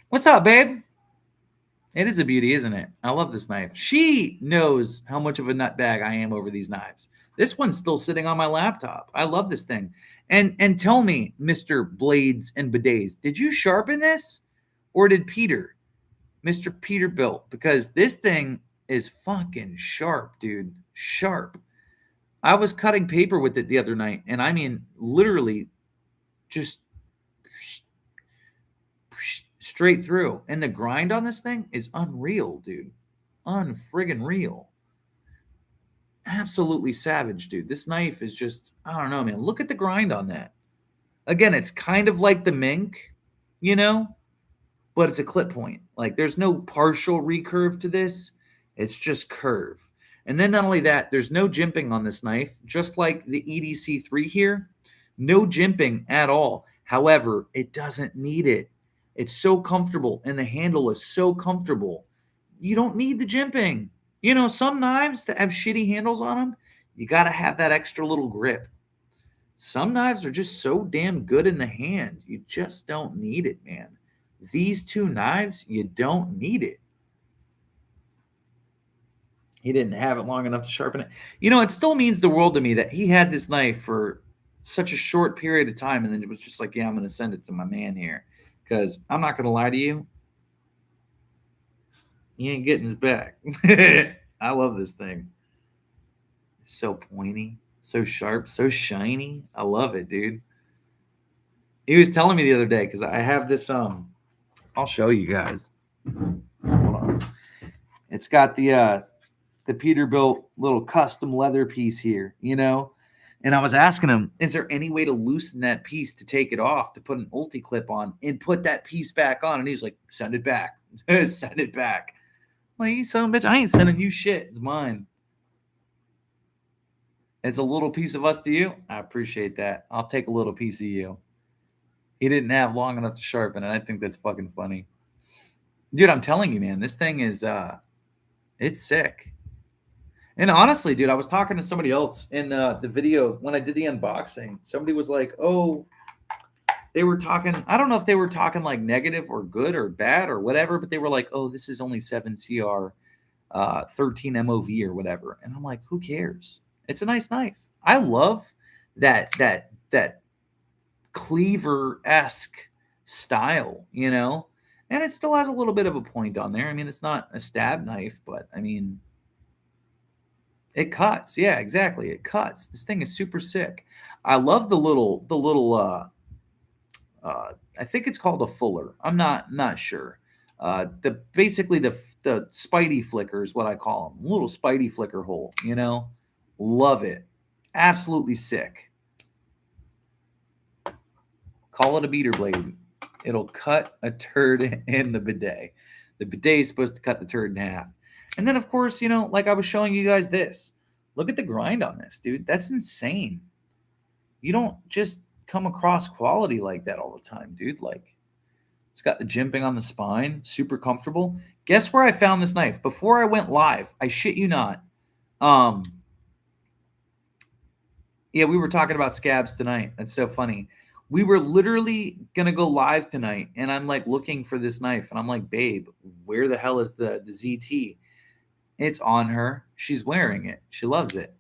Speaker 1: What's up, babe? It is a beauty, isn't it? I love this knife. She knows how much of a nutbag I am over these knives. This one's still sitting on my laptop. I love this thing. And tell me, Mr. Blades and Bidets, did you sharpen this? Or did Peter? Mr. Peterbilt? Because this thing is fucking sharp, dude. Sharp. I was cutting paper with it the other night, and I mean literally just straight through. And the grind on this thing is unreal, dude. Unfriggin' real. Absolutely savage, dude. This knife is just, I don't know, man. Look at the grind on that. Again, it's kind of like the mink, you know, but it's a clip point. Like there's no partial recurve to this. It's just curve. And then not only that, there's no jimping on this knife, just like the EDC3 here. No jimping at all. However, it doesn't need it. It's so comfortable, and the handle is so comfortable. You don't need the jimping. You know, some knives that have shitty handles on them, you got to have that extra little grip. Some knives are just so damn good in the hand. You just don't need it, man. These two knives, you don't need it. He didn't have it long enough to sharpen it. You know, it still means the world to me that he had this knife for such a short period of time, and then it was just like, yeah, I'm going to send it to my man here. Because I'm not going to lie to you, he ain't getting his back. I love this thing. It's so pointy, so sharp, so shiny. I love it, dude. He was telling me the other day, because I have this, I'll show you guys. Hold on. It's got the Peterbilt little custom leather piece here, you know? And I was asking him, is there any way to loosen that piece to take it off, to put an ulti clip on and put that piece back on? And he's like, send it back. Send it back. I'm like, you son of a bitch, I ain't sending you shit. It's mine. It's a little piece of us to you. I appreciate that. I'll take a little piece of you. He didn't have long enough to sharpen it. I think that's fucking funny. Dude, I'm telling you, man, this thing is, it's sick. And honestly, dude, I was talking to somebody else in the video when I did the unboxing. Somebody was like, oh, they were talking, I don't know if they were talking like negative or good or bad or whatever, but they were like, oh, this is only 7CR 13 MOV or whatever. And I'm like, who cares? It's a nice knife. I love that cleaver-esque style, you know? And it still has a little bit of a point on there. I mean, it's not a stab knife, but I mean, it cuts. Yeah, exactly. It cuts. This thing is super sick. I love the little I think it's called a fuller. I'm not sure. Basically the Spidey flicker is what I call them. Little Spidey flicker hole, you know? Love it. Absolutely sick. Call it a beater blade. It'll cut a turd in the bidet. The bidet is supposed to cut the turd in half. And then, of course, you know, like I was showing you guys this. Look at the grind on this, dude. That's insane. You don't just come across quality like that all the time, dude. Like, it's got the jimping on the spine. Super comfortable. Guess where I found this knife? Before I went live. I shit you not. Yeah, we were talking about scabs tonight. That's so funny. We were literally going to go live tonight, and I'm like looking for this knife. And I'm like, babe, where the hell is the ZT? It's on her. She's wearing it. She loves it.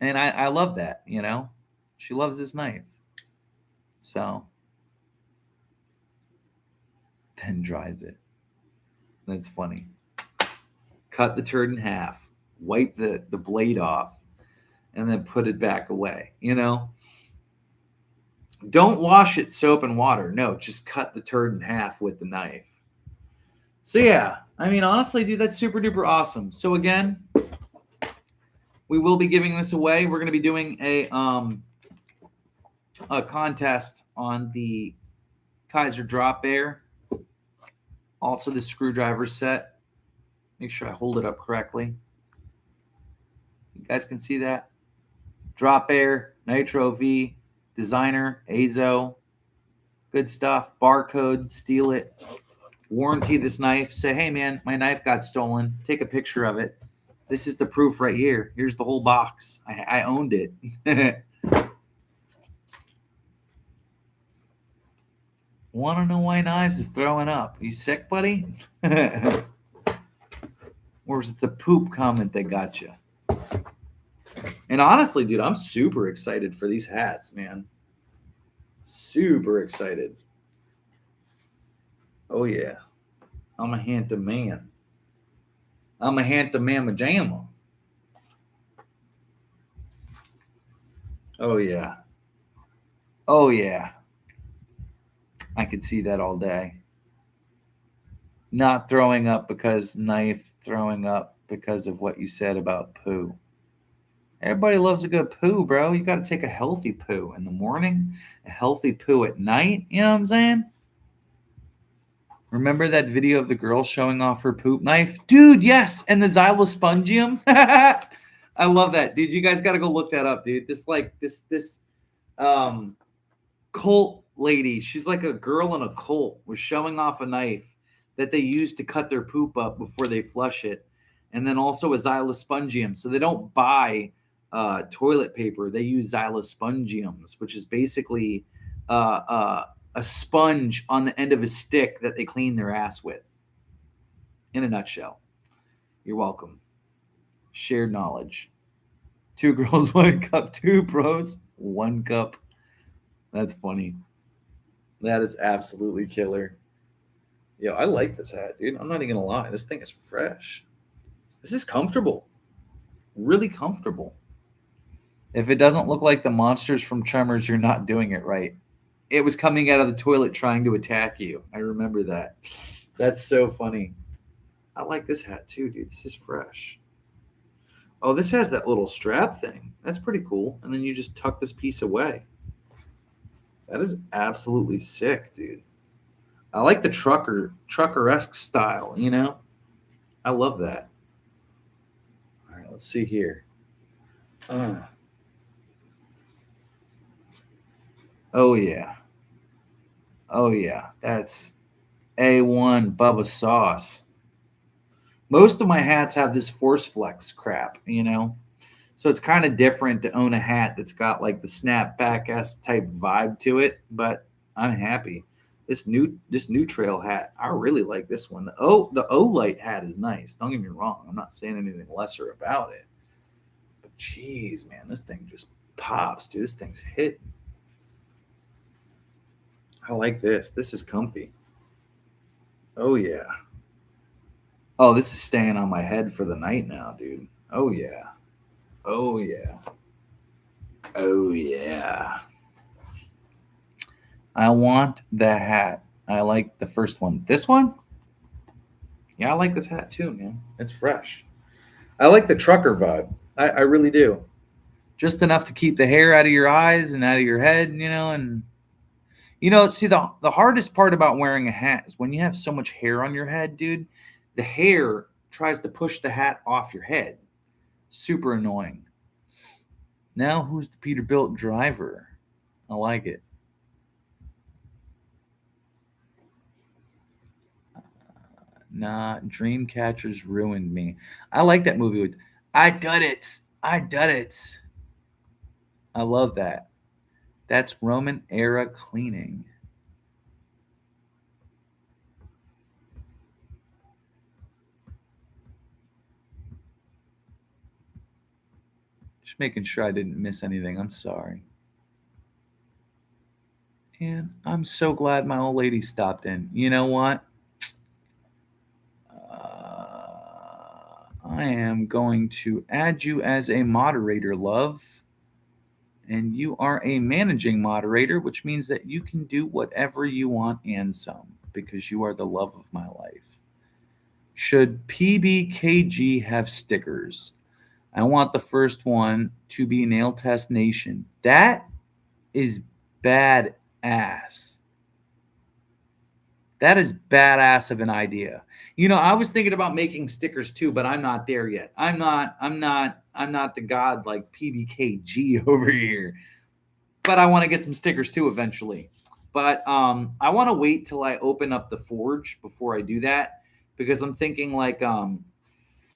Speaker 1: And I love that, you know? She loves this knife. So, then dries it. That's funny. Cut the turd in half. Wipe the blade off. And then put it back away, you know? Don't wash it soap and water. No, just cut the turd in half with the knife. So yeah, I mean, honestly, dude, that's super duper awesome. So again, We will be giving this away. We're going to be doing a contest on the Kaiser Drop Bear. Also the screwdriver set. Make sure I hold it up correctly. You guys can see that. Drop Bear, Nitro V, Designer, Azo. Good stuff. Barcode, steal it. Warranty this knife. Say, hey man, my knife got stolen. Take a picture of it. This is the proof right here. Here's the whole box. I owned it. Want to know why Knives is throwing up? Are you sick, buddy? Or is it the poop comment that got you? And honestly, dude, I'm super excited for these hats, man. Super excited. Oh, yeah. I'm a handsome man. I'm a handsome man pajama. Oh, yeah. Oh, yeah. I could see that all day. Not throwing up because knife, throwing up because of what you said about poo. Everybody loves a good poo, bro. You got to take a healthy poo in the morning, a healthy poo at night. You know what I'm saying? Remember that video of the girl showing off her poop knife? Dude, yes. And the xylospongium. I love that. Dude, you guys got to go look that up, dude. This cult lady, she's like a girl in a cult, was showing off a knife that they use to cut their poop up before they flush it. And then also a xylospongium. So they don't buy toilet paper. They use xylospongiums, which is basically a sponge on the end of a stick that they clean their ass with. In a nutshell. You're welcome. Shared knowledge. 2 girls, 1 cup. 2 bros, 1 cup. That's funny. That is absolutely killer. Yo, I like this hat, dude. I'm not even gonna lie. This thing is fresh. This is comfortable. Really comfortable. If it doesn't look like the monsters from Tremors, you're not doing it right. It was coming out of the toilet trying to attack you. I remember that. That's so funny. I like this hat too, dude. This is fresh. Oh, this has that little strap thing. That's pretty cool. And then you just tuck this piece away. That is absolutely sick, dude. I like the trucker-esque style, you know? I love that. All right, let's see here. Oh, yeah. Oh, yeah. That's A1 Bubba sauce. Most of my hats have this Force Flex crap, you know? So it's kind of different to own a hat that's got like the snapback-esque type vibe to it, but I'm happy. This new trail hat, I really like this one. The O-Light hat is nice. Don't get me wrong. I'm not saying anything lesser about it. But jeez, man, this thing just pops, dude. This thing's hitting. I like this. This is comfy. Oh, yeah. Oh, this is staying on my head for the night now, dude. Oh, yeah. Oh, yeah. Oh, yeah. I want the hat. I like the first one. This one? Yeah, I like this hat too, man. It's fresh. I like the trucker vibe. I really do. Just enough to keep the hair out of your eyes and out of your head, you know, and see the hardest part about wearing a hat is when you have so much hair on your head, dude, the hair tries to push the hat off your head. Super annoying. Now who's the Peterbilt driver? I like it. Nah, Dreamcatchers ruined me. I like that movie with I done it. I done it. I love that. That's Roman era cleaning. Just making sure I didn't miss anything. I'm sorry. And I'm so glad my old lady stopped in. You know what? I am going to add you as a moderator, love. And you are a managing moderator, which means that you can do whatever you want and some because you are the love of my life. Should PBKG have stickers? I want the first one to be Nail Test Nation. That is badass. That is badass of an idea. You know, I was thinking about making stickers too, but I'm not there yet. I'm not the god like PBKG over here. But I want to get some stickers too eventually. But I want to wait till I open up the forge before I do that, because I'm thinking like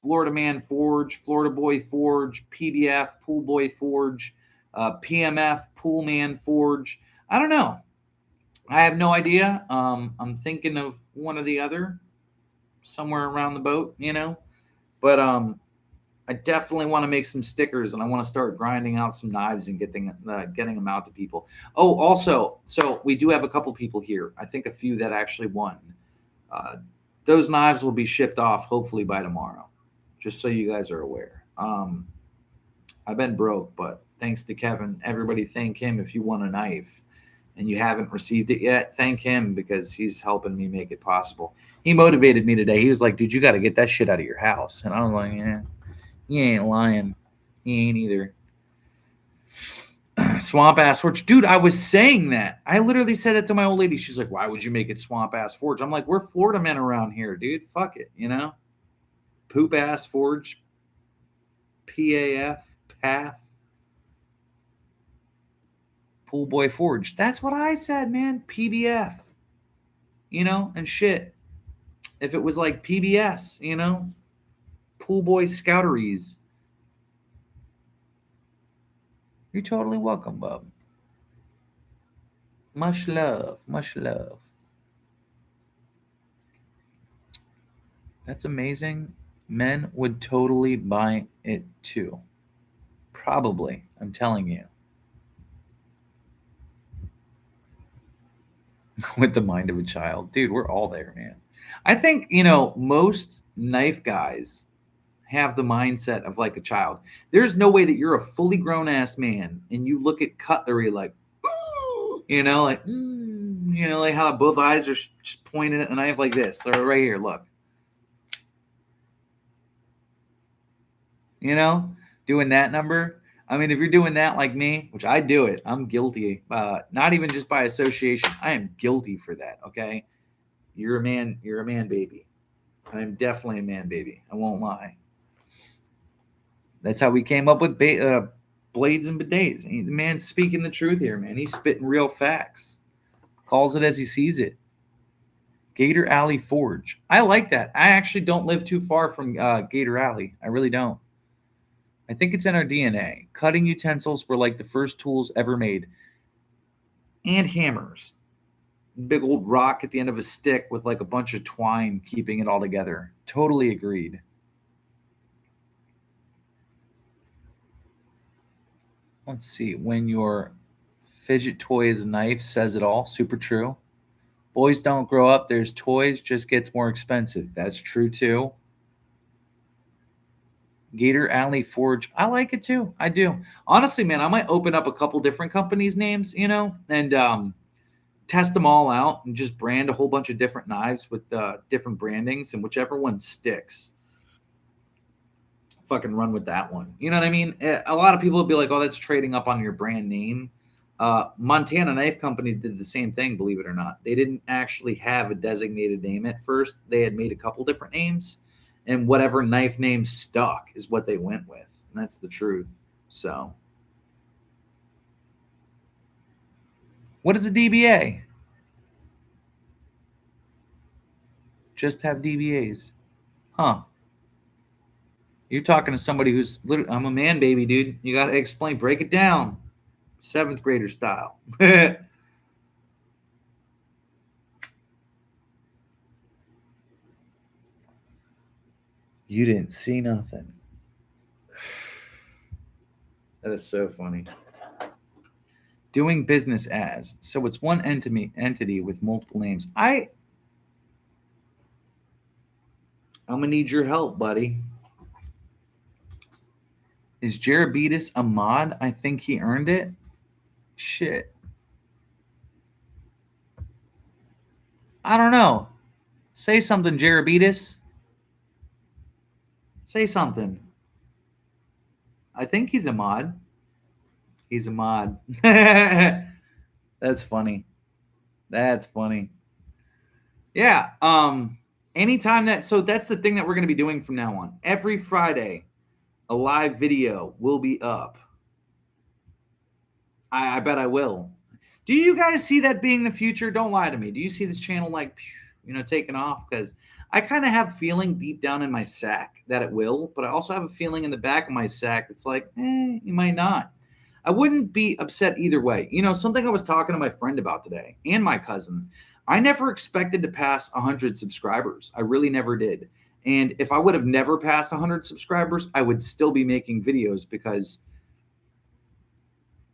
Speaker 1: Florida Man Forge, Florida Boy Forge, PBF Pool Boy Forge, PMF Pool Man Forge. I don't know. I have no idea. I'm thinking of one or the other, somewhere around the boat, you know. But I definitely want to make some stickers, and I want to start grinding out some knives and getting them out to people. Oh, also, so we do have a couple people here. I think a few that actually won. Uh, those knives will be shipped off hopefully by tomorrow, just so you guys are aware. I've been broke, but thanks to Kevin, everybody thank him if you won a knife and you haven't received it yet. Thank him because he's helping me make it possible. He motivated me today. He was like, "Dude, you got to get that shit out of your house," and I was like, "Yeah." He ain't lying. He ain't either. Swamp ass forge. Dude, I was saying that. I literally said that to my old lady. She's like, "Why would you make it swamp ass forge?" I'm like, "We're Florida men around here, dude. Fuck it, you know? Poop ass forge. PAF. Path. Pool boy forge." That's what I said, man. PBF. You know, and shit. If it was like PBS, you know? Pool boy scouteries. You're totally welcome, bub. Much love. Much love. That's amazing. Men would totally buy it too. Probably. I'm telling you. With the mind of a child. Dude, we're all there, man. I think, you know, most knife guys have the mindset of like a child. There's no way that you're a fully grown ass man and you look at cutlery like, ooh, you know, like, you know, like how both eyes are just pointing at the knife like this. Or right here, look. You know, doing that number. I mean, if you're doing that like me, which I do it, I'm guilty. Not even just by association. I am guilty for that. Okay. You're a man. You're a man, baby. I'm definitely a man, baby. I won't lie. That's how we came up with blades and bidets. The man's speaking the truth here, man. He's spitting real facts. Calls it as he sees it. Gator Alley Forge. I like that. I actually don't live too far from Gator Alley. I really don't. I think it's in our DNA. Cutting utensils were like the first tools ever made. And hammers. Big old rock at the end of a stick with like a bunch of twine keeping it all together. Totally agreed. Let's see. When your fidget toy is a knife, says it all. Super true. Boys don't grow up. There's toys, just gets more expensive. That's true too. Gator Alley Forge. I like it too. I do. Honestly, man, I might open up a couple different companies' names, you know, and test them all out and just brand a whole bunch of different knives with different brandings, and whichever one sticks, fucking run with that one. You know what I mean? A lot of people would be like, "Oh, that's trading up on your brand name." Montana Knife Company did the same thing, believe it or not. They didn't actually have a designated name at first. They had made a couple different names, and whatever knife name stuck is what they went with. And that's the truth. So, what is a DBA? Just have DBAs. Huh. You're talking to somebody who's literally, I'm a man, baby, dude. You got to explain, break it down. Seventh grader style. You didn't see nothing. That is so funny. Doing business as. So it's one entity with multiple names. I'm gonna need your help, buddy. Is Jerebetis a mod? I think he earned it. Shit. I don't know. Say something, Jerebetis. Say something. I think he's a mod. He's a mod. That's funny. That's funny. Yeah. Anytime so that's the thing that we're going to be doing from now on. Every Friday, a live video will be up. I bet I will. Do you guys see that being the future? Don't lie to me. Do you see this channel taking off? Because I kind of have a feeling deep down in my sack that it will, but I also have a feeling in the back of my sack it's like, you might not. I wouldn't be upset either way. Something I was talking to my friend about today and my cousin. I never expected to pass 100 subscribers. I really never did. And if I would have never passed 100 subscribers, I would still be making videos because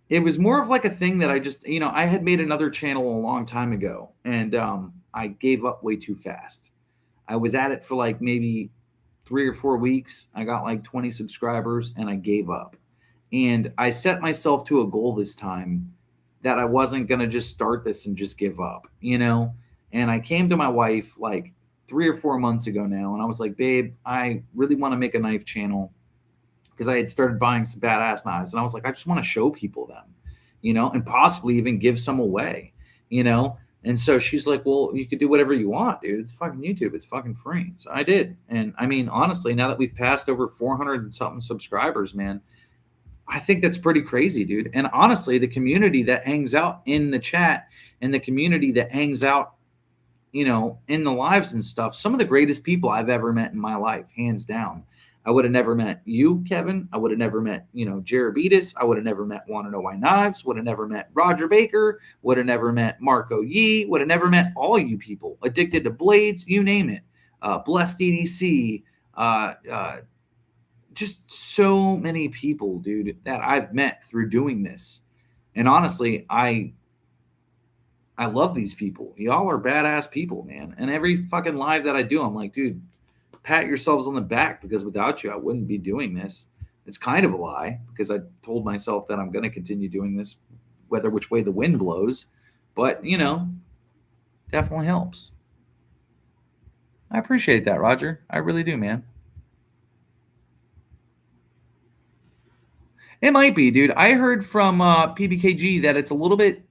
Speaker 1: it was more of like a thing that I just, I had made another channel a long time ago and I gave up way too fast. I was at it for like maybe 3 or 4 weeks. I got like 20 subscribers and I gave up. And I set myself to a goal this time that I wasn't going to just start this and just give up, And I came to my wife like 3 or 4 months ago now. And I was like, babe, I really want to make a knife channel because I had started buying some badass knives. And I was like, I just want to show people them, and possibly even give some away, And so she's like, well, you could do whatever you want, dude. It's fucking YouTube. It's fucking free. So I did. And I mean, honestly, now that we've passed over 400 and something subscribers, man, I think that's pretty crazy, dude. And honestly, the community that hangs out in the chat and the community that hangs out, in the lives and stuff, some of the greatest people I've ever met in my life, hands down. I would have never met you, Kevin. I would have never met, Jarabetus. I would have never met Wanna Know Why Knives. Would have never met Roger Baker. Would have never met Marco Yee. Would have never met all you people. Addicted to Blades, you name it. Blessed EDC. Just so many people, dude, that I've met through doing this. And honestly, I love these people. Y'all are badass people, man. And every fucking live that I do, I'm like, dude, pat yourselves on the back because without you, I wouldn't be doing this. It's kind of a lie because I told myself that I'm going to continue doing this, whether which way the wind blows. But, definitely helps. I appreciate that, Roger. I really do, man. It might be, dude. I heard from PBKG that it's a little bit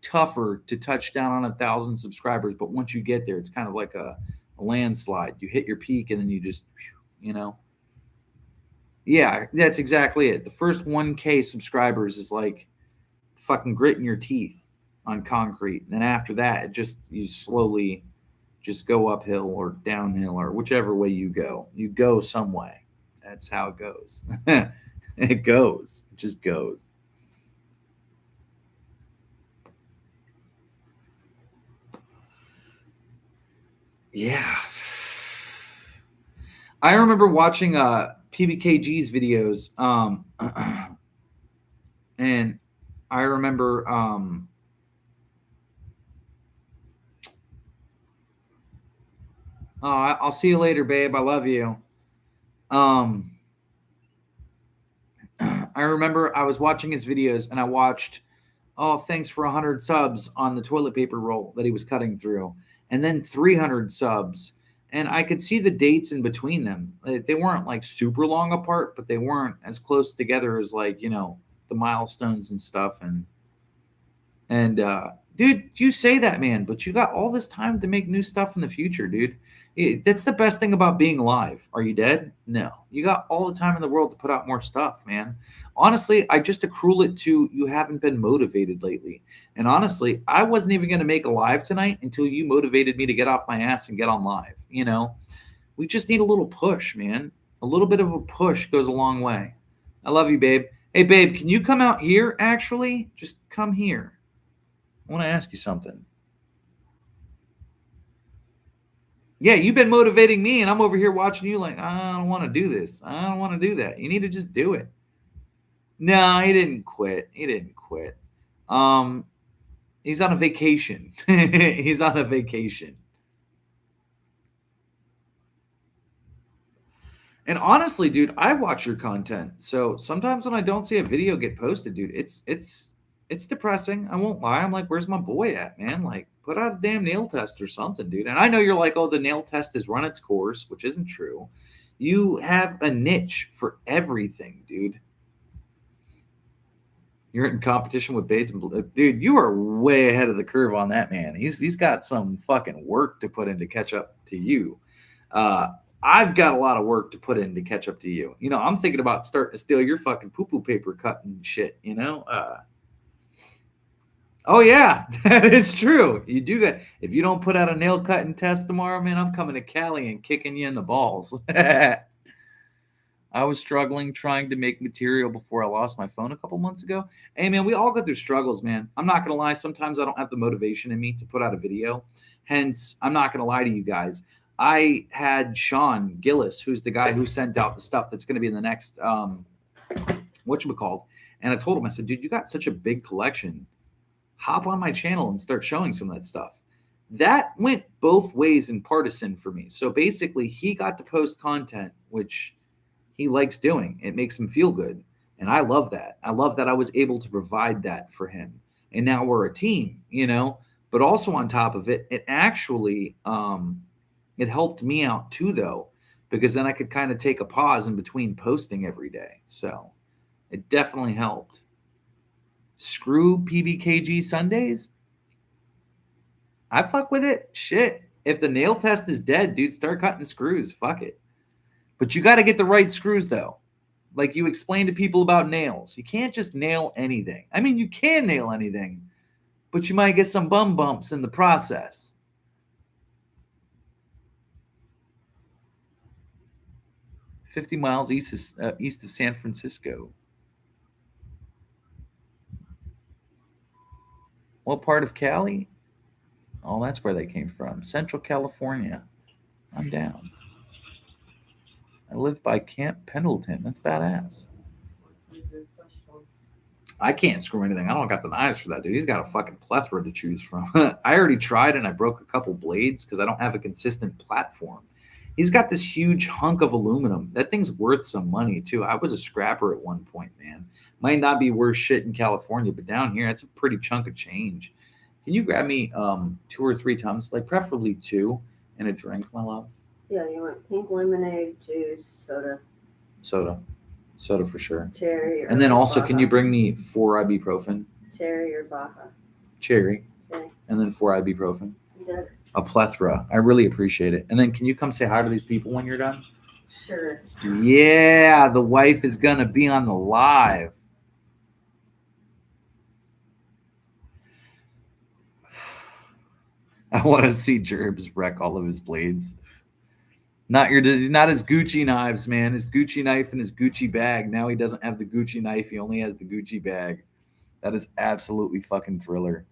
Speaker 1: tougher to touch down on 1,000 subscribers, but once you get there, it's kind of like a landslide. You hit your peak and then you just, Yeah, that's exactly it. The first 1K subscribers is like fucking gritting your teeth on concrete. And then after that, you slowly just go uphill or downhill or whichever way you go. You go some way. That's how it goes. It goes. It just goes. Yeah. I remember watching PBKG's videos, and I remember I'll see you later, babe. I love you. I remember I was watching his videos and I watched, thanks for 100 subs on the toilet paper roll that he was cutting through, and then 300 subs. And I could see the dates in between them. They weren't like super long apart, but they weren't as close together as like, the milestones and stuff. And dude, you say that, man, but you got all this time to make new stuff in the future, dude. That's the best thing about being alive. Are you dead? No. You got all the time in the world to put out more stuff, man. Honestly, I just accrue it to you haven't been motivated lately. And honestly, I wasn't even going to make a live tonight until you motivated me to get off my ass and get on live. We just need a little push, man. A little bit of a push goes a long way. I love you, babe. Hey, babe, can you come out here, actually? Just come here. I want to ask you something. Yeah, you've been motivating me, and I'm over here watching you like, I don't want to do this. I don't want to do that. You need to just do it. No, he didn't quit. He's on a vacation. He's on a vacation. And honestly, dude, I watch your content. So sometimes when I don't see a video get posted, dude, it's depressing. I won't lie. I'm like, where's my boy at, man? Like, put out a damn nail test or something, dude. And I know you're like, oh, the nail test has run its course, which isn't true. You have a niche for everything, dude. You're in competition with Bates and dude. You are way ahead of the curve on that, man. He's got some fucking work to put in to catch up to you. Uh, I've got a lot of work to put in to catch up to you. You know, I'm thinking about starting to steal your fucking poo poo paper cutting shit. You know. Oh yeah, that is true. You do that. If you don't put out a nail cutting test tomorrow, man, I'm coming to Cali and kicking you in the balls. I was struggling trying to make material before I lost my phone a couple months ago. Hey, man, we all go through struggles, man. I'm not going to lie. Sometimes I don't have the motivation in me to put out a video. Hence, I'm not going to lie to you guys. I had Sean Gillis, who's the guy who sent out the stuff that's going to be in the next, whatchamacallit. And I told him, I said, dude, you got such a big collection. Hop on my channel and start showing some of that stuff. That went both ways in partisan for me. So basically, he got to post content, which he likes doing. It makes him feel good. And I love that. I love that I was able to provide that for him. And now we're a team, you know. But also on top of it, it actually it helped me out too, though, because then I could kind of take a pause in between posting every day. So it definitely helped. Screw PBKG Sundays. I fuck with it. Shit. If the nail test is dead, dude, start cutting screws. Fuck it. But you got to get the right screws, though. Like you explain to people about nails. You can't just nail anything. I mean, you can nail anything, but you might get some bum bumps in the process. "50 miles east of San Francisco." What part of Cali? Oh, that's where they came from. Central California. I'm down. I live by Camp Pendleton. That's badass. I can't screw anything. I don't got the knives for that, dude. He's got a fucking plethora to choose from. I already tried and I broke a couple blades because I don't have a consistent platform. He's got this huge hunk of aluminum. That thing's worth some money too. I was a scrapper at one point, man. Might not be worth shit in California, but down here, it's a pretty chunk of change. Can you grab me 2 or 3 tums, like preferably two, and a drink, my love?
Speaker 2: Yeah, you want pink lemonade, juice, soda,
Speaker 1: Soda for sure.
Speaker 2: cherry, or
Speaker 1: And then also,
Speaker 2: Baja.
Speaker 1: can you bring me 4 ibuprofen?
Speaker 2: Cherry or Baja?
Speaker 1: Cherry.
Speaker 2: Cherry.
Speaker 1: And then 4 ibuprofen.
Speaker 2: Yeah.
Speaker 1: A plethora. I really appreciate it. And then can you come say hi to these people when you're done?
Speaker 2: Sure.
Speaker 1: Yeah, the wife is going to be on the live. I want to see Jerbs wreck all of his blades. Not his Gucci knives, man. His Gucci knife and his Gucci bag. Now he doesn't have the Gucci knife. He only has the Gucci bag. That is absolutely fucking thriller.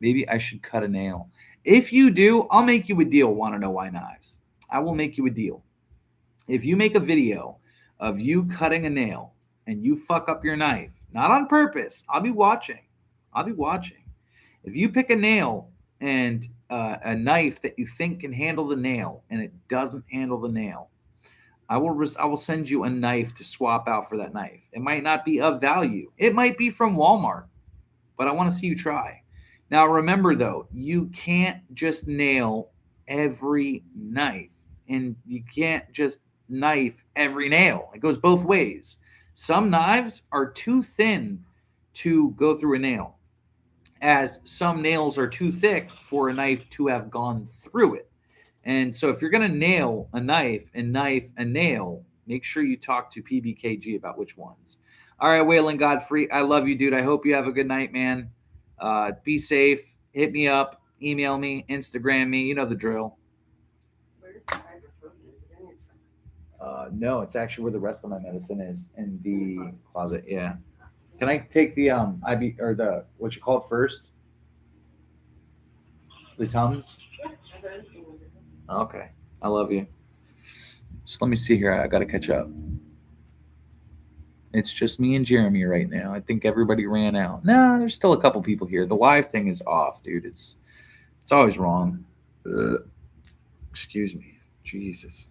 Speaker 1: Maybe I should cut a nail. If you do, I'll make you a deal. Want to know why knives? I will make you a deal. If you make a video of you cutting a nail and you fuck up your knife, not on purpose, I'll be watching. I'll be watching. If you pick a nail and a knife that you think can handle the nail and it doesn't handle the nail, I will send you a knife to swap out for that knife. It might not be of value. It might be from Walmart, but I want to see you try. Now remember though, you can't just nail every knife and you can't just knife every nail. It goes both ways. Some knives are too thin to go through a nail, as some nails are too thick for a knife to have gone through it. And so if you're going to nail a knife and knife a nail, make sure you talk to PBKG about which ones. All right, Waylon Godfrey, I love you, dude. I hope you have a good night, man. Be safe. Hit me up. Email me. Instagram me. You know the drill.
Speaker 2: Where's the ibuprofen? Is it in your trunk?
Speaker 1: No, it's actually where the rest of my medicine is, in the closet. Yeah. Can I take the IB or the what you call it first? The Tums.
Speaker 2: Yeah, I got everything under here.
Speaker 1: Okay. I love you. Just let me see here. I got to catch up. It's just me and Jeremy right now. I think everybody ran out. Nah, there's still a couple people here. The live thing is off, dude. It's always wrong. Ugh. Excuse me. Jesus.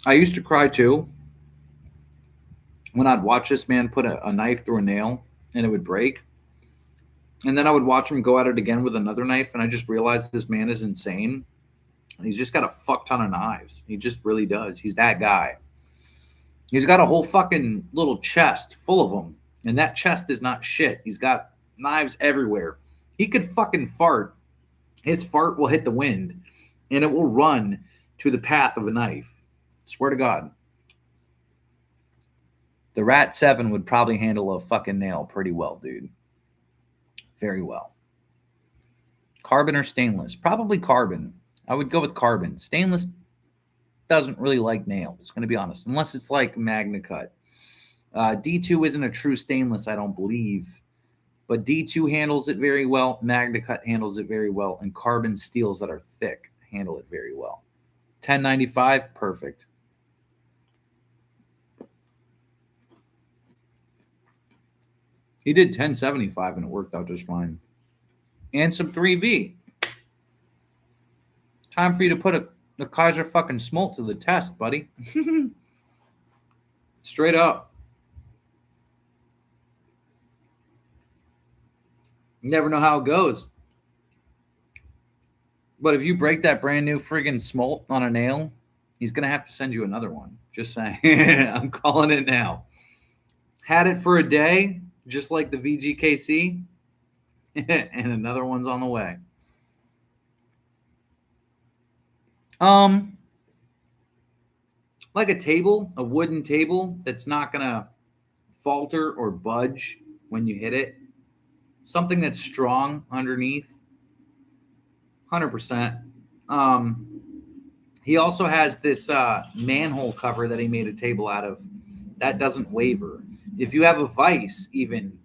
Speaker 1: I used to cry too when I'd watch this man put a knife through a nail and it would break. And then I would watch him go at it again with another knife, and I just realized this man is insane. He's just got a fuck ton of knives. He just really does. He's that guy. He's got a whole fucking little chest full of them, and that chest is not shit. He's got knives everywhere. He could fucking fart. His fart will hit the wind, and it will run to the path of a knife. Swear to God. The Rat 7 would probably handle a fucking nail pretty well, dude. Very well. Carbon or stainless? Probably carbon. I would go with carbon. Stainless doesn't really like nails, going to be honest, unless it's like Magna Cut. D2 isn't a true stainless, I don't believe, but D2 handles it very well. Magna Cut handles it very well, and carbon steels that are thick handle it very well. 1095, perfect. He did 1075 and it worked out just fine. And some 3V. Time for you to put a Kaiser fucking smolt to the test, buddy. Straight up. You never know how it goes. But if you break that brand new friggin' smolt on a nail, he's going to have to send you another one. Just saying. I'm calling it now. Had it for a day, just like the VGKC, and another one's on the way. Like a table, a wooden table that's not going to falter or budge when you hit it. Something that's strong underneath. 100%. He also has this manhole cover that he made a table out of that doesn't waver. If you have a vise, even,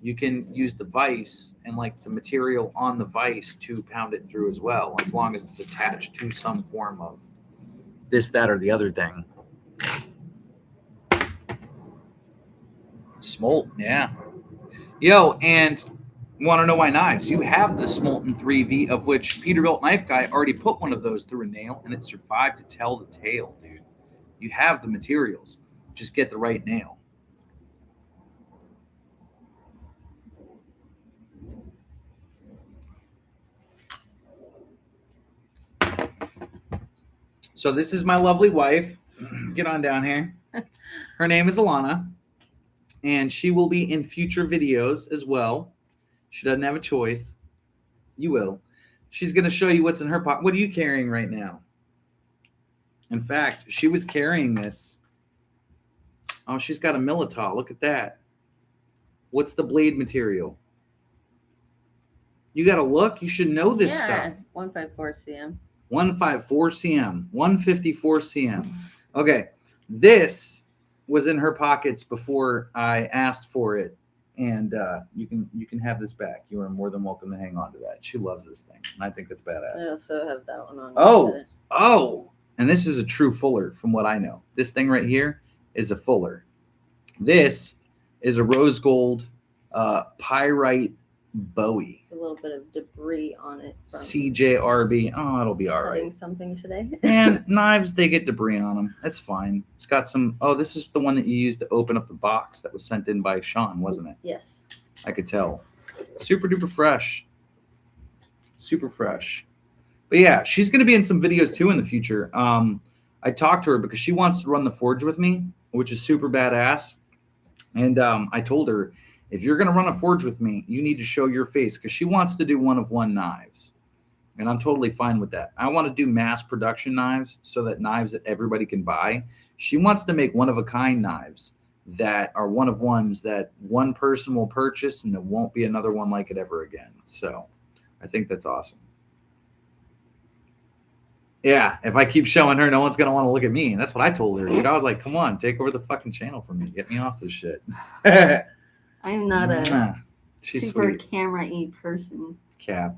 Speaker 1: you can use the vise and like the material on the vise to pound it through as well, as long as it's attached to some form of this, that, or the other thing. Smolt, yeah. Yo, and want to know why knives? You have the Smolten 3V, of which Peterbilt Knife Guy already put one of those through a nail, and it survived to tell the tale, dude. You have the materials. Just get the right nail. So this is my lovely wife. Get on down here. Her name is Alana, and she will be in future videos as well. She doesn't have a choice. You will. She's going to show you what's in her pocket. What are you carrying right now? In fact, she was carrying this. Oh, she's got a Militol. Look at that. What's the blade material? You got to look. You should know this stuff.
Speaker 2: 154 cm.
Speaker 1: 154 cm. 154 cm. Okay. This was in her pockets before I asked for it. And you can have this back. You are more than welcome to hang on to that. She loves this thing, and I think that's badass.
Speaker 2: I also have that one on.
Speaker 1: Oh, and this is a true fuller from what I know. This thing right here is a fuller. This is a rose gold pyrite Bowie.
Speaker 2: There's a little bit of debris on it. From
Speaker 1: CJRB. Oh, it'll be all right.
Speaker 2: Something today.
Speaker 1: And knives, they get debris on them. That's fine. It's got some. Oh, this is the one that you used to open up the box that was sent in by Sean, wasn't it?
Speaker 2: Yes.
Speaker 1: I could tell. Super duper fresh. Super fresh. But yeah, she's going to be in some videos too in the future. I talked to her because she wants to run the forge with me, which is super badass. And I told her, if you're going to run a forge with me, you need to show your face, because she wants to do one-of-one knives. And I'm totally fine with that. I want to do mass production knives, so that knives that everybody can buy. She wants to make one-of-a-kind knives that are one-of-ones that one person will purchase, and there won't be another one like it ever again. So I think that's awesome. Yeah, if I keep showing her, no one's going to want to look at me. And that's what I told her. Dude, I was like, come on, take over the fucking channel for me. Get me off this shit.
Speaker 2: I'm not a
Speaker 1: She's
Speaker 2: super
Speaker 1: sweet.
Speaker 2: camera-y person.
Speaker 1: Cap.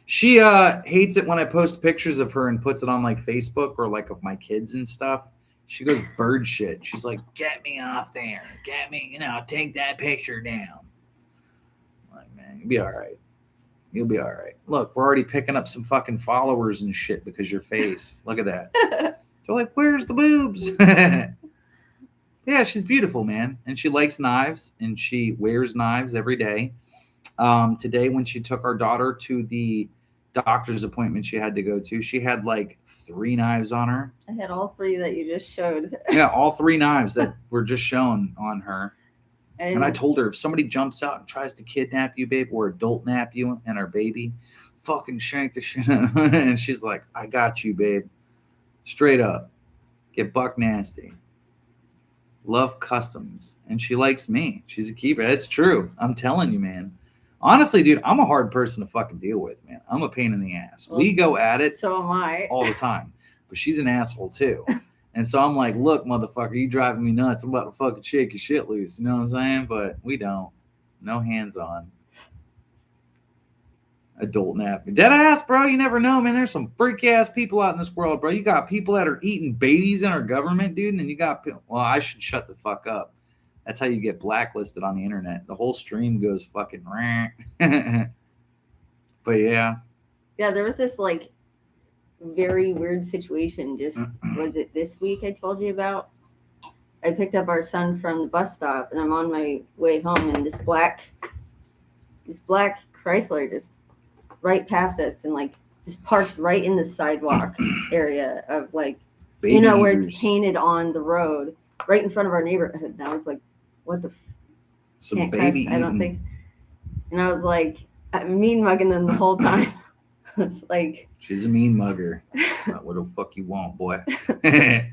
Speaker 1: She hates it when I post pictures of her and puts it on like Facebook or like of my kids and stuff. She goes bird shit. She's like, get me off there. Get me, take that picture down. I'm like, man, you'll be all right. You'll be all right. Look, we're already picking up some fucking followers and shit because your face. Look at that. They're like, where's the boobs? Yeah, she's beautiful, man. And she likes knives, and she wears knives every day. today when she took our daughter to the doctor's appointment she had to go to, she had like 3 knives on her.
Speaker 2: I had all 3 that you just showed.
Speaker 1: Yeah, all 3 knives that were just shown on her. And I told her, if somebody jumps out and tries to kidnap you, babe, or adult nap you and our baby, fucking shank the shit out of her. And she's like, I got you, babe. Straight up. Get buck nasty. Love customs. And she likes me. She's a keeper. That's true. I'm telling you, man. Honestly, dude, I'm a hard person to fucking deal with, man. I'm a pain in the ass.
Speaker 2: Well,
Speaker 1: we go at it
Speaker 2: so am I.
Speaker 1: all the time. But she's an asshole, too. And so I'm like, look, motherfucker, you driving me nuts. I'm about to fucking shake your shit loose. You know what I'm saying? But we don't. No hands on. Adult nap. Dead ass, bro. You never know, man. There's some freaky ass people out in this world, bro. You got people that are eating babies in our government, dude. And then you got people. Well, I should shut the fuck up. That's how you get blacklisted on the internet. The whole stream goes fucking rant. But yeah.
Speaker 2: Yeah, there was this like very weird situation. Just was it this week I told you about? I picked up our son from the bus stop, and I'm on my way home, and this black Chrysler just right past us, and like just parks right in the sidewalk area of like
Speaker 1: Baby
Speaker 2: you know where
Speaker 1: eaters.
Speaker 2: it's painted on the road, right in front of our neighborhood. And I was like, "What the?
Speaker 1: Some
Speaker 2: Can't
Speaker 1: baby
Speaker 2: cuss, I don't
Speaker 1: eating.
Speaker 2: think." And I was like, I'm mean mugging them the whole time. It's like,
Speaker 1: She's a mean mugger. What the fuck you want, boy?
Speaker 2: and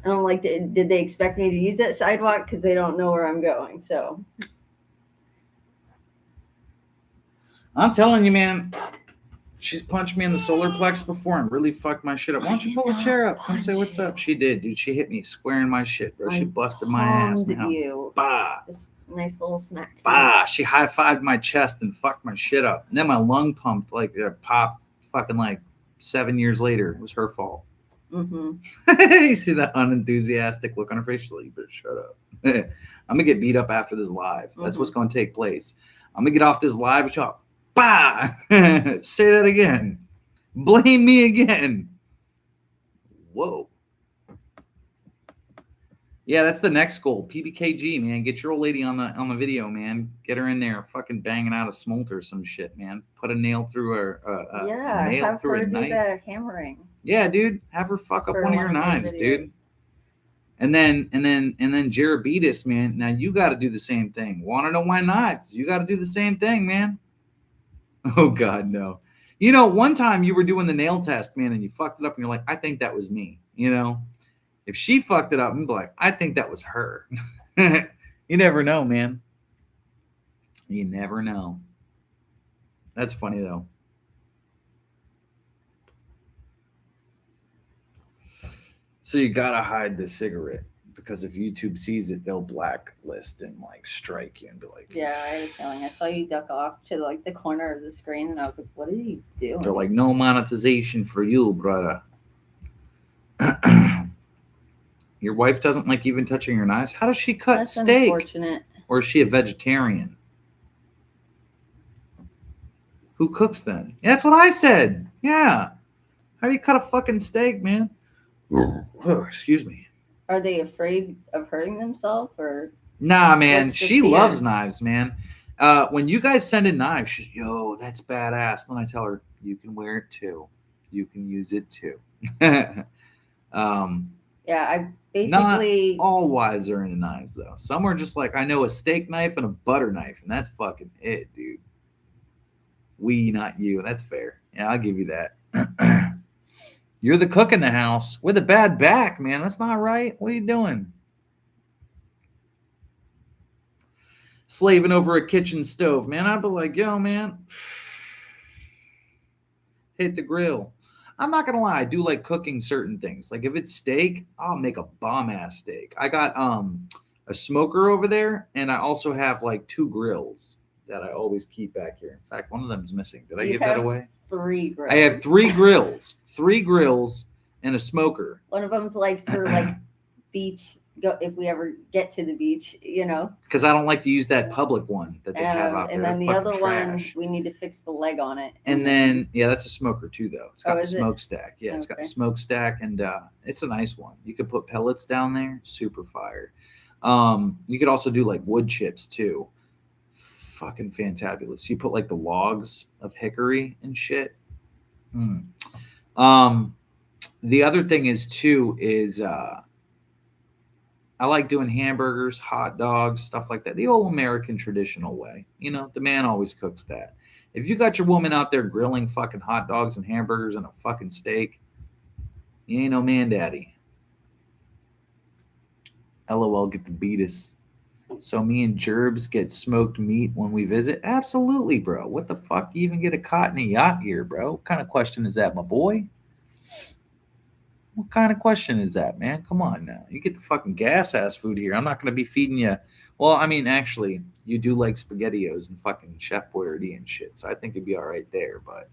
Speaker 2: I'm like, did they expect me to use that sidewalk? Because they don't know where I'm going. So
Speaker 1: I'm telling you, man. She's punched me in the solar plex before and really fucked my shit up. Why don't you pull a chair up? Come say what's up. She did, dude. She hit me square in my shit, bro. She busted my ass,
Speaker 2: palmed
Speaker 1: man.
Speaker 2: you.
Speaker 1: Bah.
Speaker 2: Just a nice little smack.
Speaker 1: Bah. She high-fived my chest and fucked my shit up. And then my lung pumped, like, popped fucking, like, 7 years later. It was her fault.
Speaker 2: Mm-hmm.
Speaker 1: You see that unenthusiastic look on her face? She's like, you better shut up. I'm going to get beat up after this live. That's what's going to take place. I'm going to get off this live and shop. Bah! Say that again. Blame me again. Whoa. Yeah, that's the next goal. PBKG, man. Get your old lady on the video, man. Get her in there, fucking banging out a smolt or some shit, man. Put a nail through a nail
Speaker 2: have
Speaker 1: through
Speaker 2: her
Speaker 1: a
Speaker 2: do
Speaker 1: knife.
Speaker 2: that hammering.
Speaker 1: Yeah, dude. Have her fuck up
Speaker 2: for
Speaker 1: one of your
Speaker 2: my
Speaker 1: knives,
Speaker 2: videos.
Speaker 1: dude. And then Jerebetis, man. Now you got to do the same thing. Want to know my knives? You got to do the same thing, man. Oh God, no. You know, one time you were doing the nail test, man, and you fucked it up, and you're like, I think that was me. You know, if she fucked it up, I'm like, I think that was her. You never know, man. You never know. That's funny though. So you gotta hide the cigarette, because if YouTube sees it, they'll blacklist and like strike you and be like,
Speaker 2: Yeah, I had a feeling. I saw you duck off to like the corner of the screen, and I was like, "What is he doing?"
Speaker 1: they're like, no monetization for you, brother. Your wife doesn't like even touching your knives? How does she cut
Speaker 2: That's
Speaker 1: steak?
Speaker 2: unfortunate.
Speaker 1: Or is she a vegetarian? Who cooks then? Yeah, that's what I said. Yeah. How do you cut a fucking steak, man? Oh, excuse me.
Speaker 2: Are they afraid of hurting themselves, or
Speaker 1: Nah, man.
Speaker 2: What's the
Speaker 1: She
Speaker 2: fear?
Speaker 1: loves knives, man. When you guys send in knives, she's, yo, that's badass. Then I tell her, you can wear it too. You can use it too.
Speaker 2: yeah? I
Speaker 1: Not
Speaker 2: basically
Speaker 1: all wives are into knives, though. Some are just like, I know a steak knife and a butter knife, and that's fucking it, dude. We, not you. That's fair. Yeah, I'll give you that. You're the cook in the house with a bad back, man. That's not right. What are you doing? Slaving over a kitchen stove, man. I'd be like, yo, man, hit the grill. I'm not gonna lie, I do like cooking certain things. Like if it's steak, I'll make a bomb ass steak. I got a smoker over there, and I also have like 2 grills that I always keep back here. In fact, one of them is missing. Did I
Speaker 2: You
Speaker 1: give that
Speaker 2: have
Speaker 1: away?
Speaker 2: 3 grills.
Speaker 1: I have 3 grills, 3 grills, and a smoker.
Speaker 2: One of them's like for like beach. Go if we ever get to the beach, you know.
Speaker 1: Because I don't like to use that public one that they have out there.
Speaker 2: And then the
Speaker 1: They're
Speaker 2: other
Speaker 1: fucking
Speaker 2: one,
Speaker 1: trash.
Speaker 2: we need to fix the leg on it.
Speaker 1: And then, yeah, that's a smoker too, though. It's got
Speaker 2: Oh,
Speaker 1: a
Speaker 2: is it?
Speaker 1: smokestack. Yeah, it's got a
Speaker 2: Okay.
Speaker 1: smokestack, and it's a nice one. You could put pellets down there, super fire. You could also do like wood chips too. fucking fantabulous. You put like the logs of hickory and shit. The other thing is too is I like doing hamburgers, hot dogs, stuff like that. The old American traditional way. The man always cooks that. If you got your woman out there grilling fucking hot dogs and hamburgers and a fucking steak, you ain't no man daddy. LOL, get the beatus. So me and Gerbs get smoked meat when we visit? Absolutely, bro. What the fuck? You even get a cot in a yacht here, bro? What kind of question is that, my boy? What kind of question is that, man? Come on now. You get the fucking gas-ass food here. I'm not going to be feeding you. Well, I mean, actually, you do like SpaghettiOs and fucking Chef Boyardee and shit, so I think it'd be all right there, but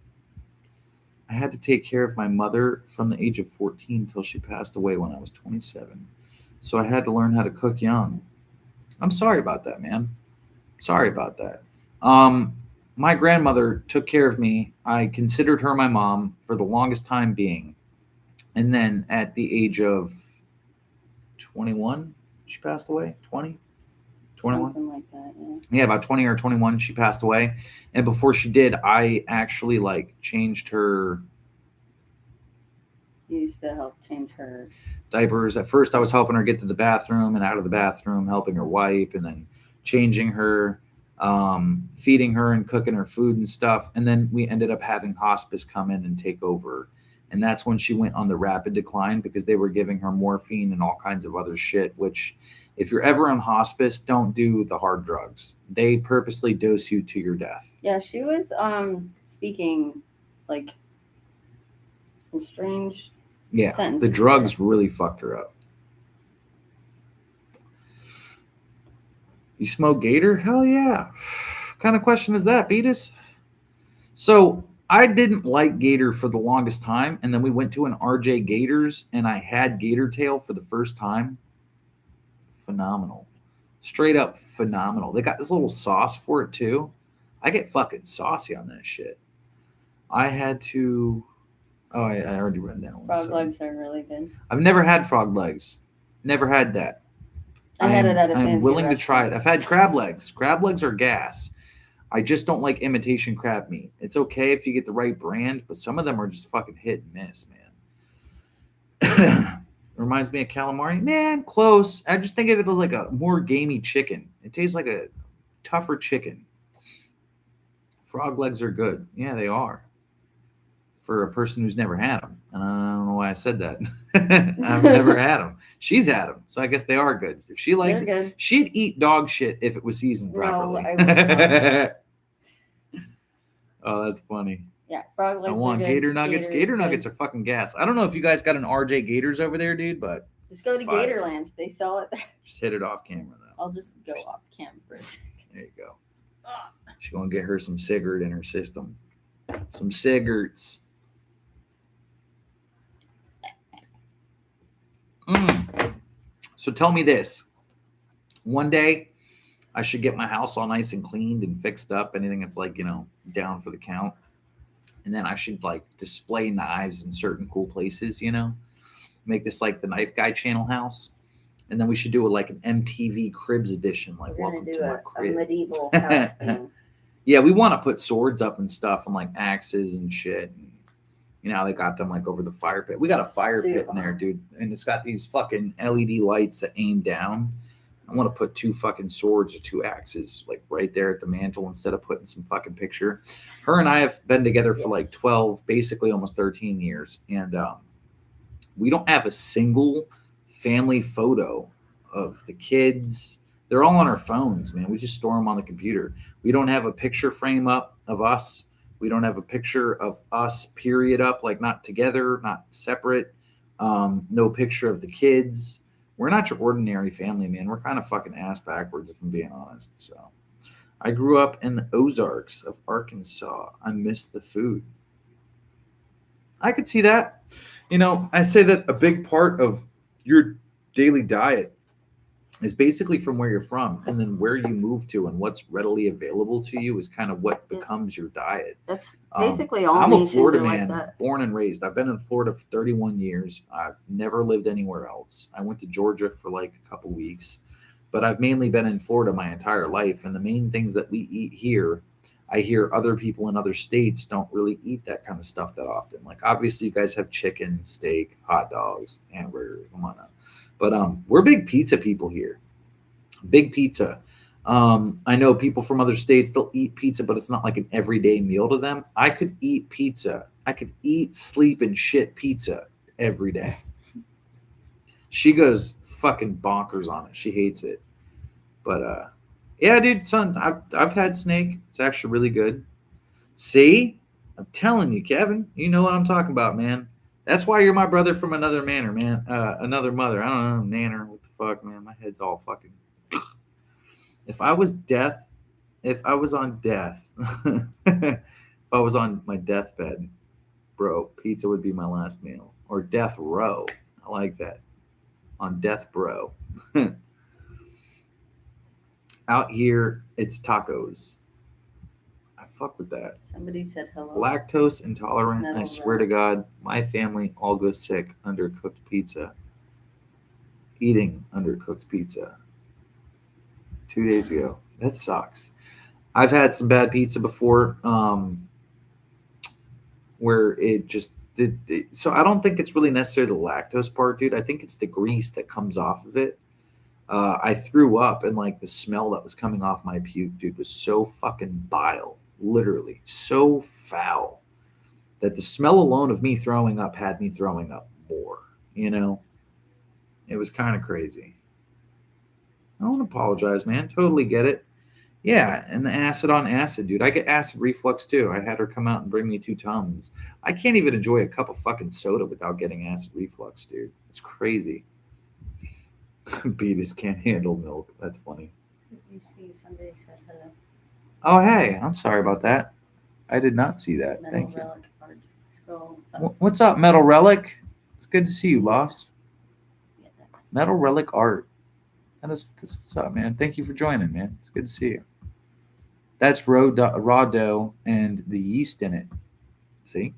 Speaker 1: I had to take care of my mother from the age of 14 till she passed away when I was 27. So I had to learn how to cook young. I'm sorry about that, man. Sorry about that. My grandmother took care of me. I considered her my mom for the longest time being. And then at the age of 21, she passed away. 20? 21?
Speaker 2: Something like that, yeah.
Speaker 1: Yeah, about 20 or 21, she passed away. And before she did, I actually changed her.
Speaker 2: You used to help change her
Speaker 1: diapers. At first, I was helping her get to the bathroom and out of the bathroom, helping her wipe, and then changing her, feeding her and cooking her food and stuff. And then we ended up having hospice come in and take over. And that's when she went on the rapid decline because they were giving her morphine and all kinds of other shit, which if you're ever on hospice, don't do the hard drugs. They purposely dose you to your death.
Speaker 2: Yeah, she was speaking some strange sentences.
Speaker 1: The drugs really fucked her up. You smoke Gator? Hell yeah. What kind of question is that, Beatus? So I didn't like Gator for the longest time, and then we went to an RJ Gators, and I had Gator tail for the first time. Phenomenal. Straight up phenomenal. They got this little sauce for it, too. I get fucking saucy on that shit. I had to... Oh, I already read that one.
Speaker 2: Frog legs are really good.
Speaker 1: I've never had frog legs. Never had that.
Speaker 2: I had it at a fancy
Speaker 1: I'm willing
Speaker 2: restaurant.
Speaker 1: to try it. I've had crab legs. Crab legs are gas. I just don't like imitation crab meat. It's okay if you get the right brand, but some of them are just fucking hit and miss, man. Reminds me of calamari. Man, close. I just think of it as like a more gamey chicken. It tastes like a tougher chicken. Frog legs are good. Yeah, they are. For a person who's never had them. And I don't know why I said that. I've never had them. She's had them, so I guess they are good. If she likes it, she'd eat dog shit if it was seasoned properly.
Speaker 2: No, I would not.
Speaker 1: Oh, that's funny.
Speaker 2: Yeah, frog legs.
Speaker 1: I want Gator Nuggets. Gator Nuggets are fucking gas. I don't know if you guys got an RJ Gators over there, dude, but
Speaker 2: just go to Gatorland. They sell it there.
Speaker 1: Just hit it off camera, though.
Speaker 2: I'll just go off camera for a second.
Speaker 1: There you go. She's gonna get her some cigarette in her system. Some cigarettes. So tell me this. One day, I should get my house all nice and cleaned and fixed up. Anything that's down for the count. And then I should display knives in certain cool places, Make this like the Knife Guy channel house. And then we should do an MTV Cribs edition.
Speaker 2: We're
Speaker 1: welcome
Speaker 2: gonna do
Speaker 1: to our
Speaker 2: a
Speaker 1: crib.
Speaker 2: medieval house thing.
Speaker 1: Yeah, we want to put swords up and stuff and axes and shit. And, they got them over the fire pit. We got a fire pit in there, dude. And it's got these fucking LED lights that aim down. I want to put 2 fucking swords or 2 axes right there at the mantle instead of putting some fucking picture. Her and I have been together for 12, basically almost 13 years. And we don't have a single family photo of the kids. They're all on our phones, man. We just store them on the computer. We don't have a picture frame up of us. We don't have a picture of us, period, up, not together, not separate. No picture of the kids. We're not your ordinary family, man. We're kind of fucking ass backwards, if I'm being honest. So I grew up in the Ozarks of Arkansas. I miss the food. I could see that. I say that a big part of your daily diet is basically from where you're from, and then where you move to and what's readily available to you is kind of what becomes your diet.
Speaker 2: That's basically all.
Speaker 1: I'm a Florida
Speaker 2: man,
Speaker 1: born and raised. I've been in Florida for 31 years. I've never lived anywhere else. I went to Georgia for a couple weeks. but I've mainly been in Florida my entire life, and the main things that we eat here, I hear other people in other states don't really eat that kind of stuff that often. Like obviously you guys have chicken, steak, hot dogs, hamburgers, come on up. But we're big pizza people here. Big pizza. I know people from other states, they'll eat pizza, but it's not like an everyday meal to them. I could eat pizza. I could eat, sleep, and shit pizza every day. She goes fucking bonkers on it. She hates it. But yeah, dude, son, I've had snake. It's actually really good. See, I'm telling you, Kevin, you know what I'm talking about, man. That's why you're my brother from another manner, man. Another mother. I don't know, nanner. What the fuck, man? My head's all fucking. If I was death, if I was on death, if I was on my deathbed, bro, pizza would be my last meal. Or death row. I like that. On death, bro. Out here, it's tacos. I fuck with that.
Speaker 2: Somebody said hello.
Speaker 1: Lactose intolerant.
Speaker 2: Metal
Speaker 1: I swear to God, my family all goes sick undercooked pizza. Eating undercooked pizza. 2 days ago. That sucks. I've had some bad pizza before, where it just so I don't think it's really necessarily the lactose part, dude. I think it's the grease that comes off of it. I threw up, and like the smell that was coming off my puke, dude, was so fucking bile, literally so foul that the smell alone of me throwing up had me throwing up more. You know, it was kind of crazy. I don't apologize, man. Totally get it. Yeah, and the acid on acid, dude. I get acid reflux too. I had her come out and bring me 2 Tums. I can't even enjoy a cup of fucking soda without getting acid reflux, dude. It's crazy. Beatus can't handle milk. That's funny.
Speaker 2: You see, somebody said hello.
Speaker 1: Oh, hey, I'm sorry about that. I did not see that.
Speaker 2: Metal
Speaker 1: Thank you.
Speaker 2: relic art. Scroll up.
Speaker 1: What's up, Metal Relic? It's good to see you, boss.
Speaker 2: Yeah, that-
Speaker 1: Metal Relic Art. That's what's up, man. Thank you for joining, man. It's good to see you. That's raw dough and the yeast in it. See?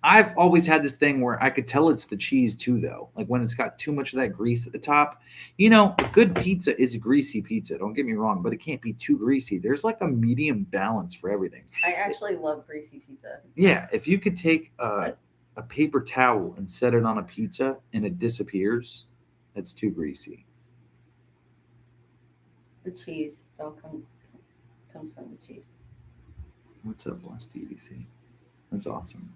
Speaker 1: I've always had this thing where I could tell it's the cheese too, though. Like when it's got too much of that grease at the top. You know, a good pizza is a greasy pizza. Don't get me wrong, but it can't be too greasy. There's like a medium balance for everything.
Speaker 2: I actually love greasy pizza.
Speaker 1: Yeah, if you could take a paper towel and set it on a pizza and it disappears, that's too greasy.
Speaker 2: It's the cheese. It's all comes from the cheese.
Speaker 1: What's up, Blast DVC? That's awesome.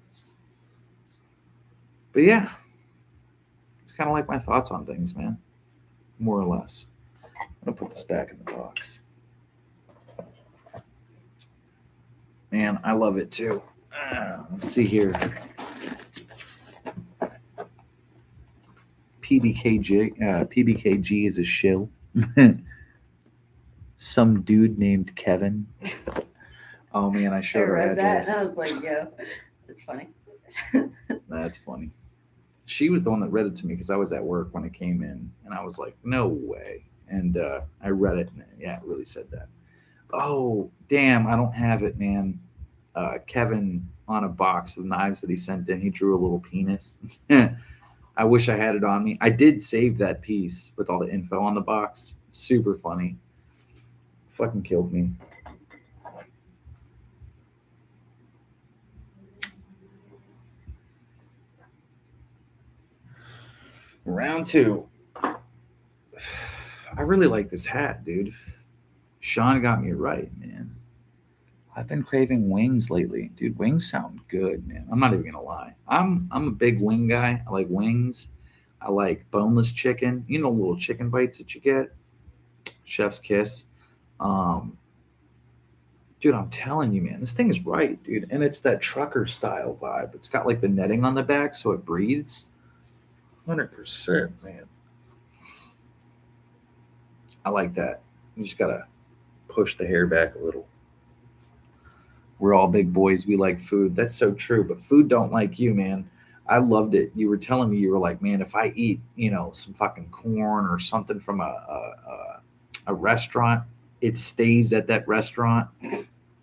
Speaker 1: But yeah, it's kind of like my thoughts on things, man. More or less. I'm going to put this back in the box. Man, I love it too. Let's see here. PBKG is a shill. Some dude named Kevin. Oh man, I
Speaker 2: I
Speaker 1: showed her
Speaker 2: read that
Speaker 1: address.
Speaker 2: and I was like, yeah, it's funny.
Speaker 1: That's funny. She was the one that read it to me because I was at work when it came in, and I was like, "No way!" And I read it, and yeah, it really said that. Oh, damn! I don't have it, man. Kevin on a box of knives that he sent in, he drew a little penis. I wish I had it on me. I did save that piece with all the info on the box. Super funny. Fucking killed me. Round 2. I really like this hat, dude. Sean got me right, man. I've been craving wings lately. Dude, wings sound good, man. I'm not even gonna lie. I'm a big wing guy. I like wings. I like boneless chicken. You know, little chicken bites that you get. Chef's kiss. Dude, I'm telling you, man, this thing is right, dude. And it's that trucker style vibe. It's got like the netting on the back so it breathes. 100%, man. I like that. You just gotta push the hair back a little. We're all big boys. We like food. That's so true. But food don't like you, man. I loved it. You were telling me, you were like, man, if I eat, some fucking corn or something from a restaurant, it stays at that restaurant.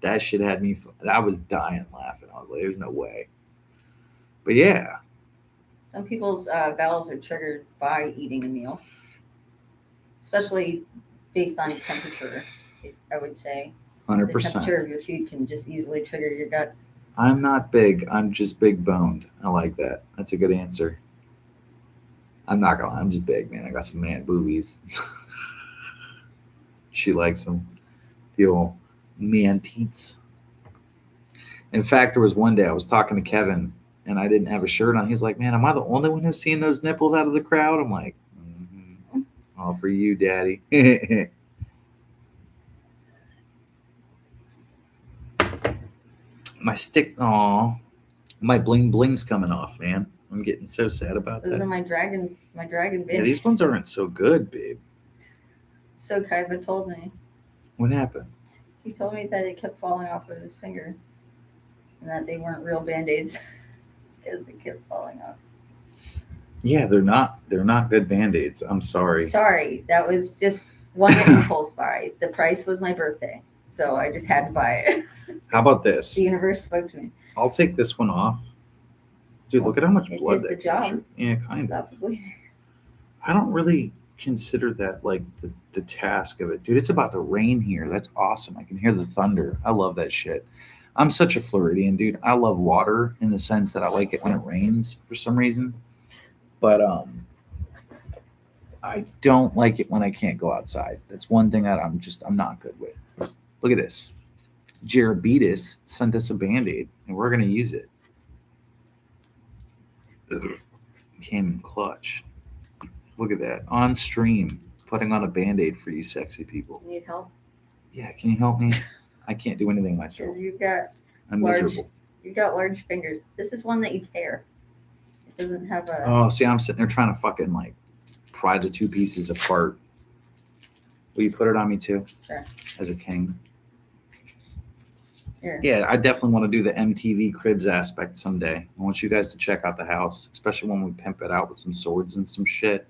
Speaker 1: That shit had me. I was dying laughing. I was like, there's no way. But yeah,
Speaker 2: Some people's bowels are triggered by eating a meal. especially based on temperature. I would say
Speaker 1: 100%.
Speaker 2: the temperature of your food can just easily trigger your gut.
Speaker 1: I'm not big. I'm just big boned. I like that. That's a good answer. I'm not gonna lie. I'm just big, man. I got some man boobies. She likes them. The old man teats. In fact, there was one day I was talking to Kevin and I didn't have a shirt on. He's like, "Man, am I the only one who's seeing those nipples out of the crowd?" I'm like, "All for you, Daddy." My stick, my bling bling's coming off, man. I'm getting so sad about
Speaker 2: Those
Speaker 1: that.
Speaker 2: are my dragon
Speaker 1: Yeah, these ones aren't so good, babe.
Speaker 2: So Kaiba told me.
Speaker 1: What happened?
Speaker 2: He told me that it kept falling off of his finger, and that they weren't real band-aids because they kept falling off.
Speaker 1: Yeah, they're not good band-aids. I'm sorry.
Speaker 2: Sorry, that was just one impulse buy. The price was my birthday, so I just had to buy it.
Speaker 1: How about this?
Speaker 2: The universe spoke to me.
Speaker 1: I'll take this one off. Dude, look at how much
Speaker 2: It
Speaker 1: blood
Speaker 2: did
Speaker 1: that
Speaker 2: the job.
Speaker 1: captured. Yeah, kind of.
Speaker 2: Stop bleeding.
Speaker 1: I don't really consider that like the task of it. Dude, it's about to rain here. That's awesome. I can hear the thunder. I love that shit. I'm such a Floridian, dude. I love water in the sense that I like it when it rains for some reason. But I don't like it when I can't go outside. That's one thing that I'm not good with. Look at this. Jarabetus sent us a Band-Aid and we're gonna use it. Came in clutch. Look at that. On stream, putting on a Band-Aid for you sexy people.
Speaker 2: Need help?
Speaker 1: Yeah, can you help me? I can't do anything myself.
Speaker 2: You've got
Speaker 1: I'm
Speaker 2: large.
Speaker 1: miserable.
Speaker 2: You've got large fingers. This is one that you tear. It doesn't have a.
Speaker 1: Oh, see, I'm sitting there trying to fucking like pry the two pieces apart. Will you put it on me too?
Speaker 2: Sure.
Speaker 1: As a king.
Speaker 2: Here.
Speaker 1: Yeah, I definitely want to do the MTV Cribs aspect someday. I want you guys to check out the house, especially when we pimp it out with some swords and some shit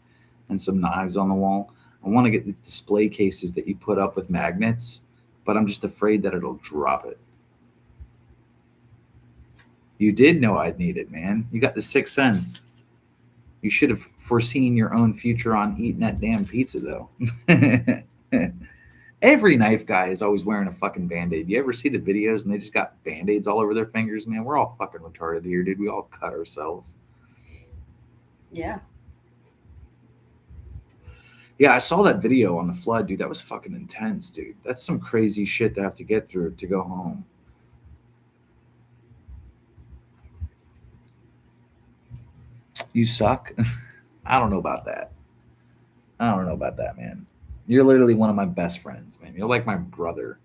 Speaker 1: and some knives on the wall. I want to get these display cases that you put up with magnets, but I'm just afraid that it'll drop it. You did know I'd need it, man. You got the sixth sense. You should have foreseen your own future on eating that damn pizza, though. Every knife guy is always wearing a fucking Band-Aid. You ever see the videos and they just got Band-Aids all over their fingers? Man, we're all fucking retarded here, dude. We all cut ourselves.
Speaker 2: Yeah.
Speaker 1: Yeah, I saw that video on the flood, dude. That was fucking intense, dude. That's some crazy shit to have to get through to go home. You suck? I don't know about that. I don't know about that, man. You're literally one of my best friends, man. You're like my brother.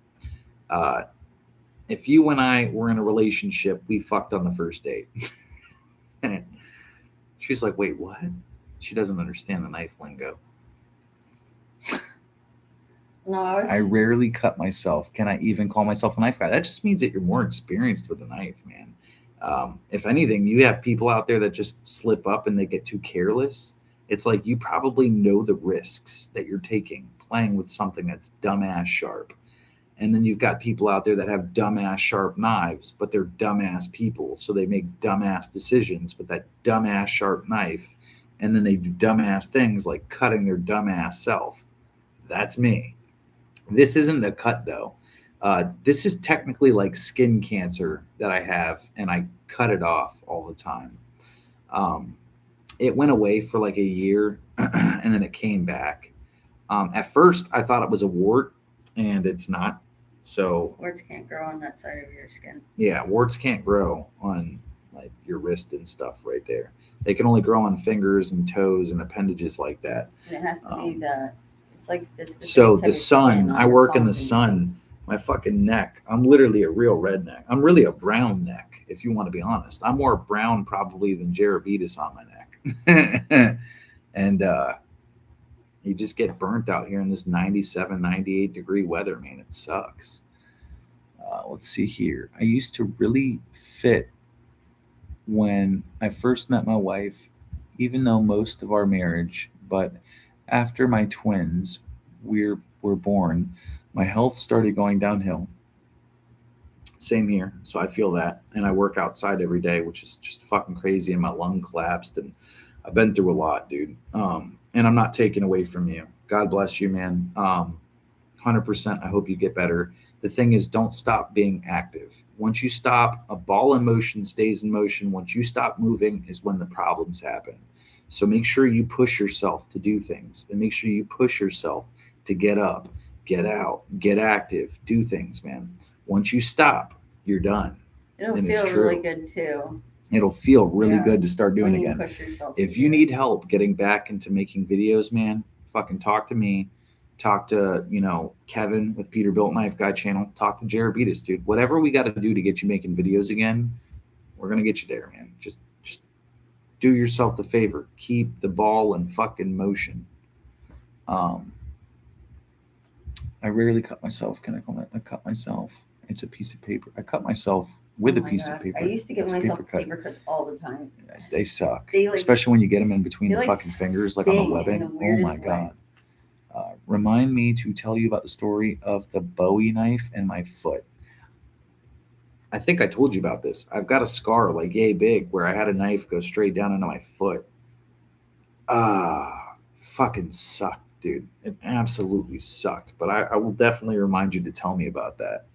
Speaker 1: If you and I were in a relationship, we fucked on the first date. She's like, wait, what? She doesn't understand the knife lingo.
Speaker 2: No,
Speaker 1: I rarely cut myself. Can I even call myself a knife guy? That just means that you're more experienced with a knife, man. If anything, you have people out there that just slip up and they get too careless. It's like you probably know the risks that you're taking playing with something that's dumbass sharp. And then you've got people out there that have dumbass sharp knives, but they're dumbass people. So they make dumbass decisions with that dumbass sharp knife. And then they do dumbass things like cutting their dumbass self. That's me. This isn't a cut, though. This is technically like skin cancer that I have, and I cut it off all the time. It went away for like a year, and then it came back. At first, I thought it was a wart, and it's not. So
Speaker 2: warts can't grow on that side of your skin.
Speaker 1: Yeah, warts can't grow on like your wrist and stuff right there. They can only grow on fingers and toes and appendages like that.
Speaker 2: And it has to be it's like this.
Speaker 1: So the sun, I work in the sun. My fucking neck, I'm literally a real redneck. I'm really a brown neck, if you want to be honest. I'm more brown probably than Jarabetus on my neck. And you just get burnt out here in this 97, 98 degree weather, man. It sucks. Let's see here. I used to really fit when I first met my wife, even though most of our marriage, but after my twins were born, my health started going downhill. Same here. So I feel that. And I work outside every day, which is just fucking crazy. And my lung collapsed. And I've been through a lot, dude. And I'm not taking away from you. God bless you, man. 100%. I hope you get better. The thing is, don't stop being active. Once you stop, a ball in motion stays in motion. Once you stop moving is when the problems happen. So make sure you push yourself to do things, and make sure you push yourself to get up, get out, get active, do things, man. Once you stop, you're done.
Speaker 2: It'll
Speaker 1: And
Speaker 2: feel
Speaker 1: it's true.
Speaker 2: really good too.
Speaker 1: It'll feel really
Speaker 2: Yeah.
Speaker 1: good to start doing
Speaker 2: When you
Speaker 1: again.
Speaker 2: push yourself
Speaker 1: If
Speaker 2: to
Speaker 1: you
Speaker 2: do
Speaker 1: need
Speaker 2: it.
Speaker 1: help getting back into making videos, man, fucking talk to me. Talk to, Kevin with Peterbilt Knife Guy channel. Talk to Jarabetus, dude. Whatever we got to do to get you making videos again, we're gonna get you there, man. Just do yourself the favor. Keep the ball in fucking motion. I rarely cut myself. Can I call it? I cut myself. It's a piece of paper. I cut myself with
Speaker 2: Oh
Speaker 1: a
Speaker 2: my
Speaker 1: piece
Speaker 2: God.
Speaker 1: of paper.
Speaker 2: I used to give
Speaker 1: It's a
Speaker 2: myself
Speaker 1: paper cut.
Speaker 2: paper cuts all the time.
Speaker 1: They suck,
Speaker 2: They, like-
Speaker 1: especially when you get them in between
Speaker 2: they,
Speaker 1: the
Speaker 2: like,
Speaker 1: fucking fingers, like on the
Speaker 2: sting in
Speaker 1: webbing.
Speaker 2: the
Speaker 1: Oh my
Speaker 2: weirdest way.
Speaker 1: god! Remind me to tell you about the story of the Bowie knife in my foot. I think I told you about this. I've got a scar like yay big where I had a knife go straight down into my foot. Fucking sucked, dude. It absolutely sucked. But I will definitely remind you to tell me about that.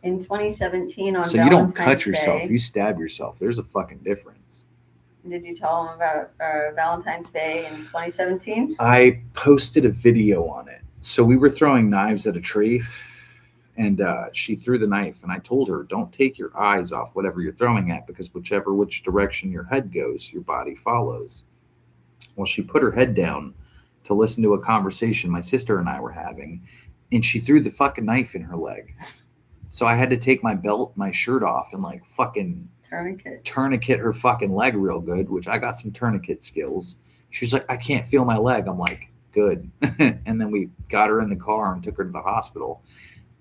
Speaker 2: In 2017 on
Speaker 1: So you don't cut
Speaker 2: Valentine's
Speaker 1: yourself,
Speaker 2: Day,
Speaker 1: you stab yourself. There's a fucking difference.
Speaker 2: did you tell them about Valentine's Day in 2017?
Speaker 1: I posted a video on it. So we were throwing knives at a tree, and she threw the knife, and I told her, don't take your eyes off whatever you're throwing at, because which direction your head goes, your body follows. Well, she put her head down to listen to a conversation my sister and I were having, and she threw the fucking knife in her leg. So I had to take my belt, my shirt off, and like fucking tourniquet her fucking leg real good, which I got some tourniquet skills. She's like, I can't feel my leg. I'm like, good. And then we got her in the car and took her to the hospital.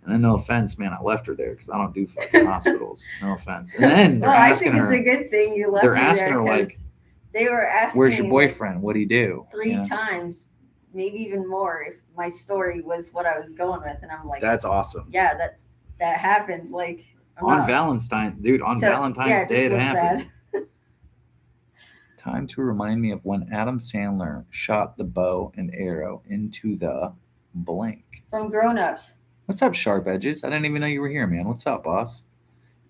Speaker 1: And then, no offense, man, I left her there because I don't do fucking hospitals. No offense. And then they're
Speaker 2: Well, I
Speaker 1: asking
Speaker 2: think it's
Speaker 1: her,
Speaker 2: a good thing you left
Speaker 1: they're
Speaker 2: me
Speaker 1: asking
Speaker 2: there,
Speaker 1: her, like,
Speaker 2: 'cause they were asking
Speaker 1: where's your
Speaker 2: me,
Speaker 1: boyfriend? What do you do?
Speaker 2: like, three
Speaker 1: You know?
Speaker 2: times, maybe even more, if my story was what I was going with. And I'm like,
Speaker 1: That's awesome.
Speaker 2: yeah, that happened. Like,
Speaker 1: On Valentine's Day, it happened. Time to remind me of when Adam Sandler shot the bow and arrow into the blank.
Speaker 2: From Grown Ups.
Speaker 1: What's up, Sharp Edges? I didn't even know you were here, man. What's up, boss?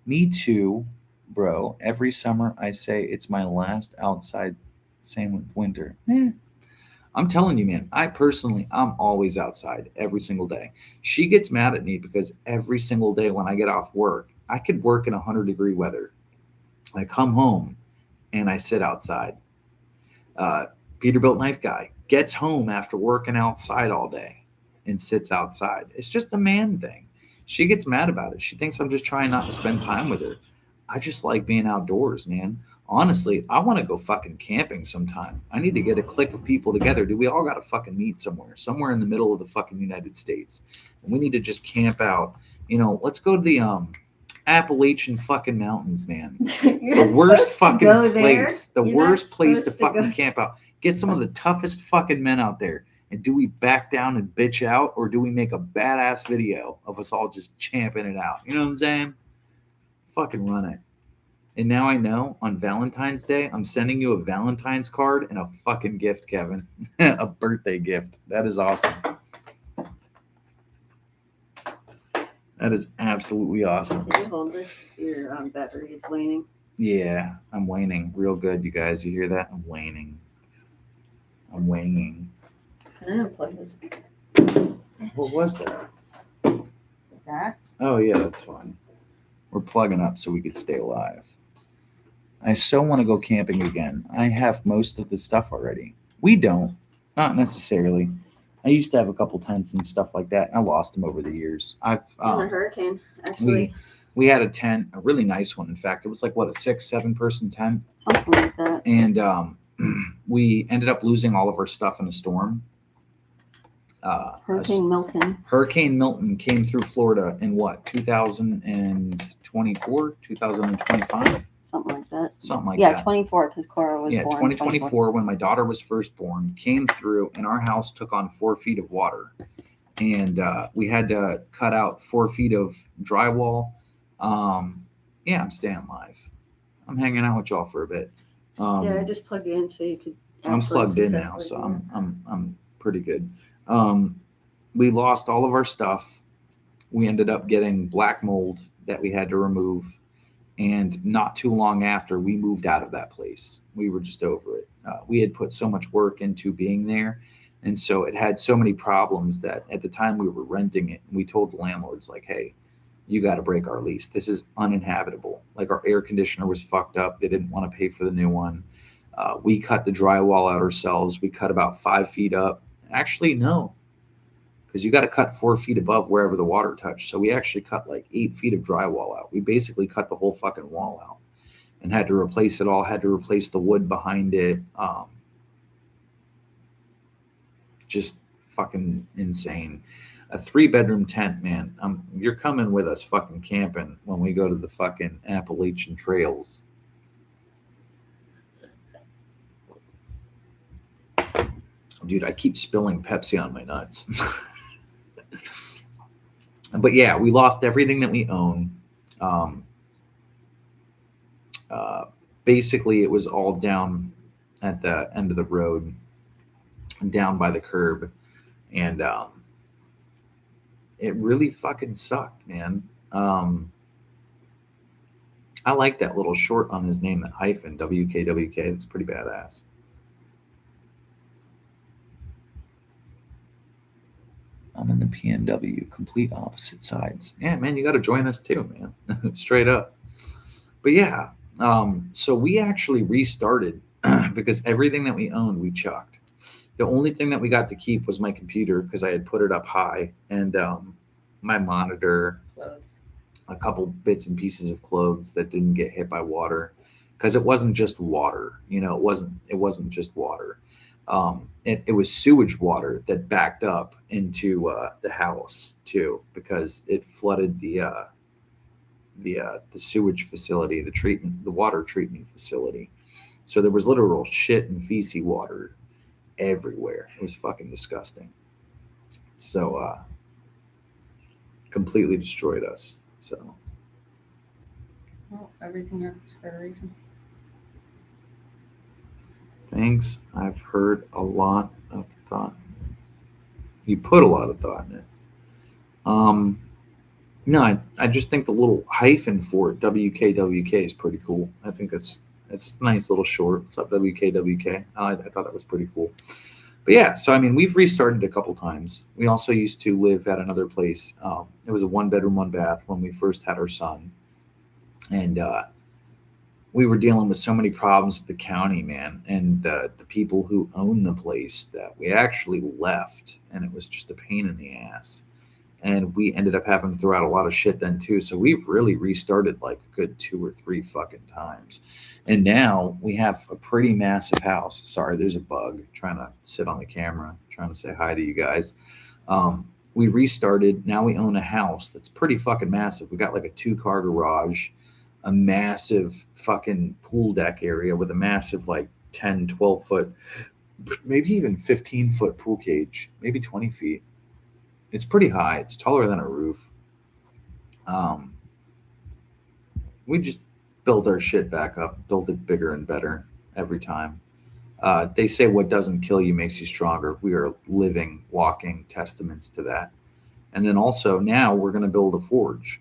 Speaker 1: Me too, bro. Every summer I say it's my last outside. Same with winter. I'm telling you, man, I'm always outside every single day. She gets mad at me because every single day when I get off work, I could work in 100-degree weather. I come home and I sit outside. Peterbilt Knife Guy gets home after working outside all day and sits outside. It's just a man thing. She gets mad about it. She thinks I'm just trying not to spend time with her. I just like being outdoors, man. Honestly, I want to go fucking camping sometime. I need to get a clique of people together. Dude, we all got to fucking meet somewhere in the middle of the fucking United States. And we need to just camp out. Let's go to the Appalachian fucking mountains, man. The worst fucking place. The worst place to fucking camp out. Get some of the toughest fucking men out there. And do we back down and bitch out, or do we make a badass video of us all just champing it out? You know what I'm saying? Fucking run it. And now I know on Valentine's Day, I'm sending you a Valentine's card and a fucking gift, Kevin. A birthday gift. That is awesome. That is absolutely awesome.
Speaker 2: Can you hold this? Your battery is waning.
Speaker 1: Yeah, I'm waning real good, you guys. You hear that? I'm waning. I'm waning.
Speaker 2: Can I unplug this?
Speaker 1: What was that?
Speaker 2: That?
Speaker 1: Oh, yeah, that's fine. We're plugging up so we could stay alive. I so want to go camping again. I have most of the stuff already. We don't. Not necessarily. I used to have a couple tents and stuff like that. I lost them over the years.
Speaker 2: In the hurricane, actually.
Speaker 1: We had a tent, a really nice one. In fact, it was like, what, a 6-7 person tent?
Speaker 2: Something like that.
Speaker 1: And we ended up losing all of our stuff in a storm.
Speaker 2: Hurricane Milton.
Speaker 1: Hurricane Milton came through Florida in what, 2024, 2025?
Speaker 2: Something like that.
Speaker 1: Something like
Speaker 2: that.
Speaker 1: that.
Speaker 2: 24, because Cora was born.
Speaker 1: 2024, when my daughter was first born, came through, and our house took on 4 feet of water. And we had to cut out 4 feet of drywall. I'm staying live. I'm hanging out with y'all for a bit.
Speaker 2: I just plugged you in so you could.
Speaker 1: I'm plugged in now, so I'm pretty good. We lost all of our stuff. We ended up getting black mold that we had to remove. And not too long after, we moved out of that place. We were just over it. We had put so much work into being there. And so it had so many problems that at the time we were renting it, we told the landlords, like, hey, you got to break our lease. This is uninhabitable. Like, our air conditioner was fucked up. They didn't want to pay for the new one. We cut the drywall out ourselves. We cut about 5 feet up. Actually, no, because you got to cut 4 feet above wherever the water touched. So we actually cut like 8 feet of drywall out. We basically cut the whole fucking wall out and had to replace it all, had to replace the wood behind it. Just fucking insane. A 3-bedroom tent, man. You're coming with us fucking camping when we go to the fucking Appalachian trails. Dude, I keep spilling Pepsi on my nuts. But yeah, we lost everything that we own. Basically, it was all down at the end of the road, down by the curb. And it really fucking sucked, man. I like that little short on his name, that hyphen, WKWK. It's pretty badass. I'm in the PNW, complete opposite sides. Yeah, man, you got to join us too, man. Straight up. But yeah, so we actually restarted because everything that we owned, we chucked. The only thing that we got to keep was my computer because I had put it up high, and my monitor,
Speaker 2: Clothes.
Speaker 1: a couple bits and pieces of clothes that didn't get hit by water, because it wasn't just water. You know, it wasn't just water. It was sewage water that backed up into the house too, because it flooded the sewage facility, the water treatment facility. So there was literal shit and feces water everywhere. It was fucking disgusting. So completely destroyed us. So
Speaker 2: Well, everything happens for a reason.
Speaker 1: thanks. I've heard a lot of thought. You put a lot of thought in it. No, I just think the little hyphen for it, WKWK, is pretty cool. I think it's a nice little short. What's up, WKWK? I thought that was pretty cool. But yeah, so I mean, we've restarted a couple times. We also used to live at another place. It was a 1-bedroom, 1-bath when we first had our son, and we were dealing with so many problems with the county, man, and the people who own the place that we actually left, and it was just a pain in the ass. And we ended up having to throw out a lot of shit then too. So we've really restarted like a good 2 or 3 fucking times. And now we have a pretty massive house. Sorry, there's a bug trying to sit on the camera, trying to say hi to you guys. We restarted. Now we own a house that's pretty fucking massive. We got like a 2-car garage, a massive fucking pool deck area with a massive like 10, 12 foot, maybe even 15-foot pool cage, maybe 20 feet. It's pretty high. It's taller than a roof. We just built our shit back up, built it bigger and better every time. They say what doesn't kill you makes you stronger. We are living, walking testaments to that. And then also now we're going to build a forge.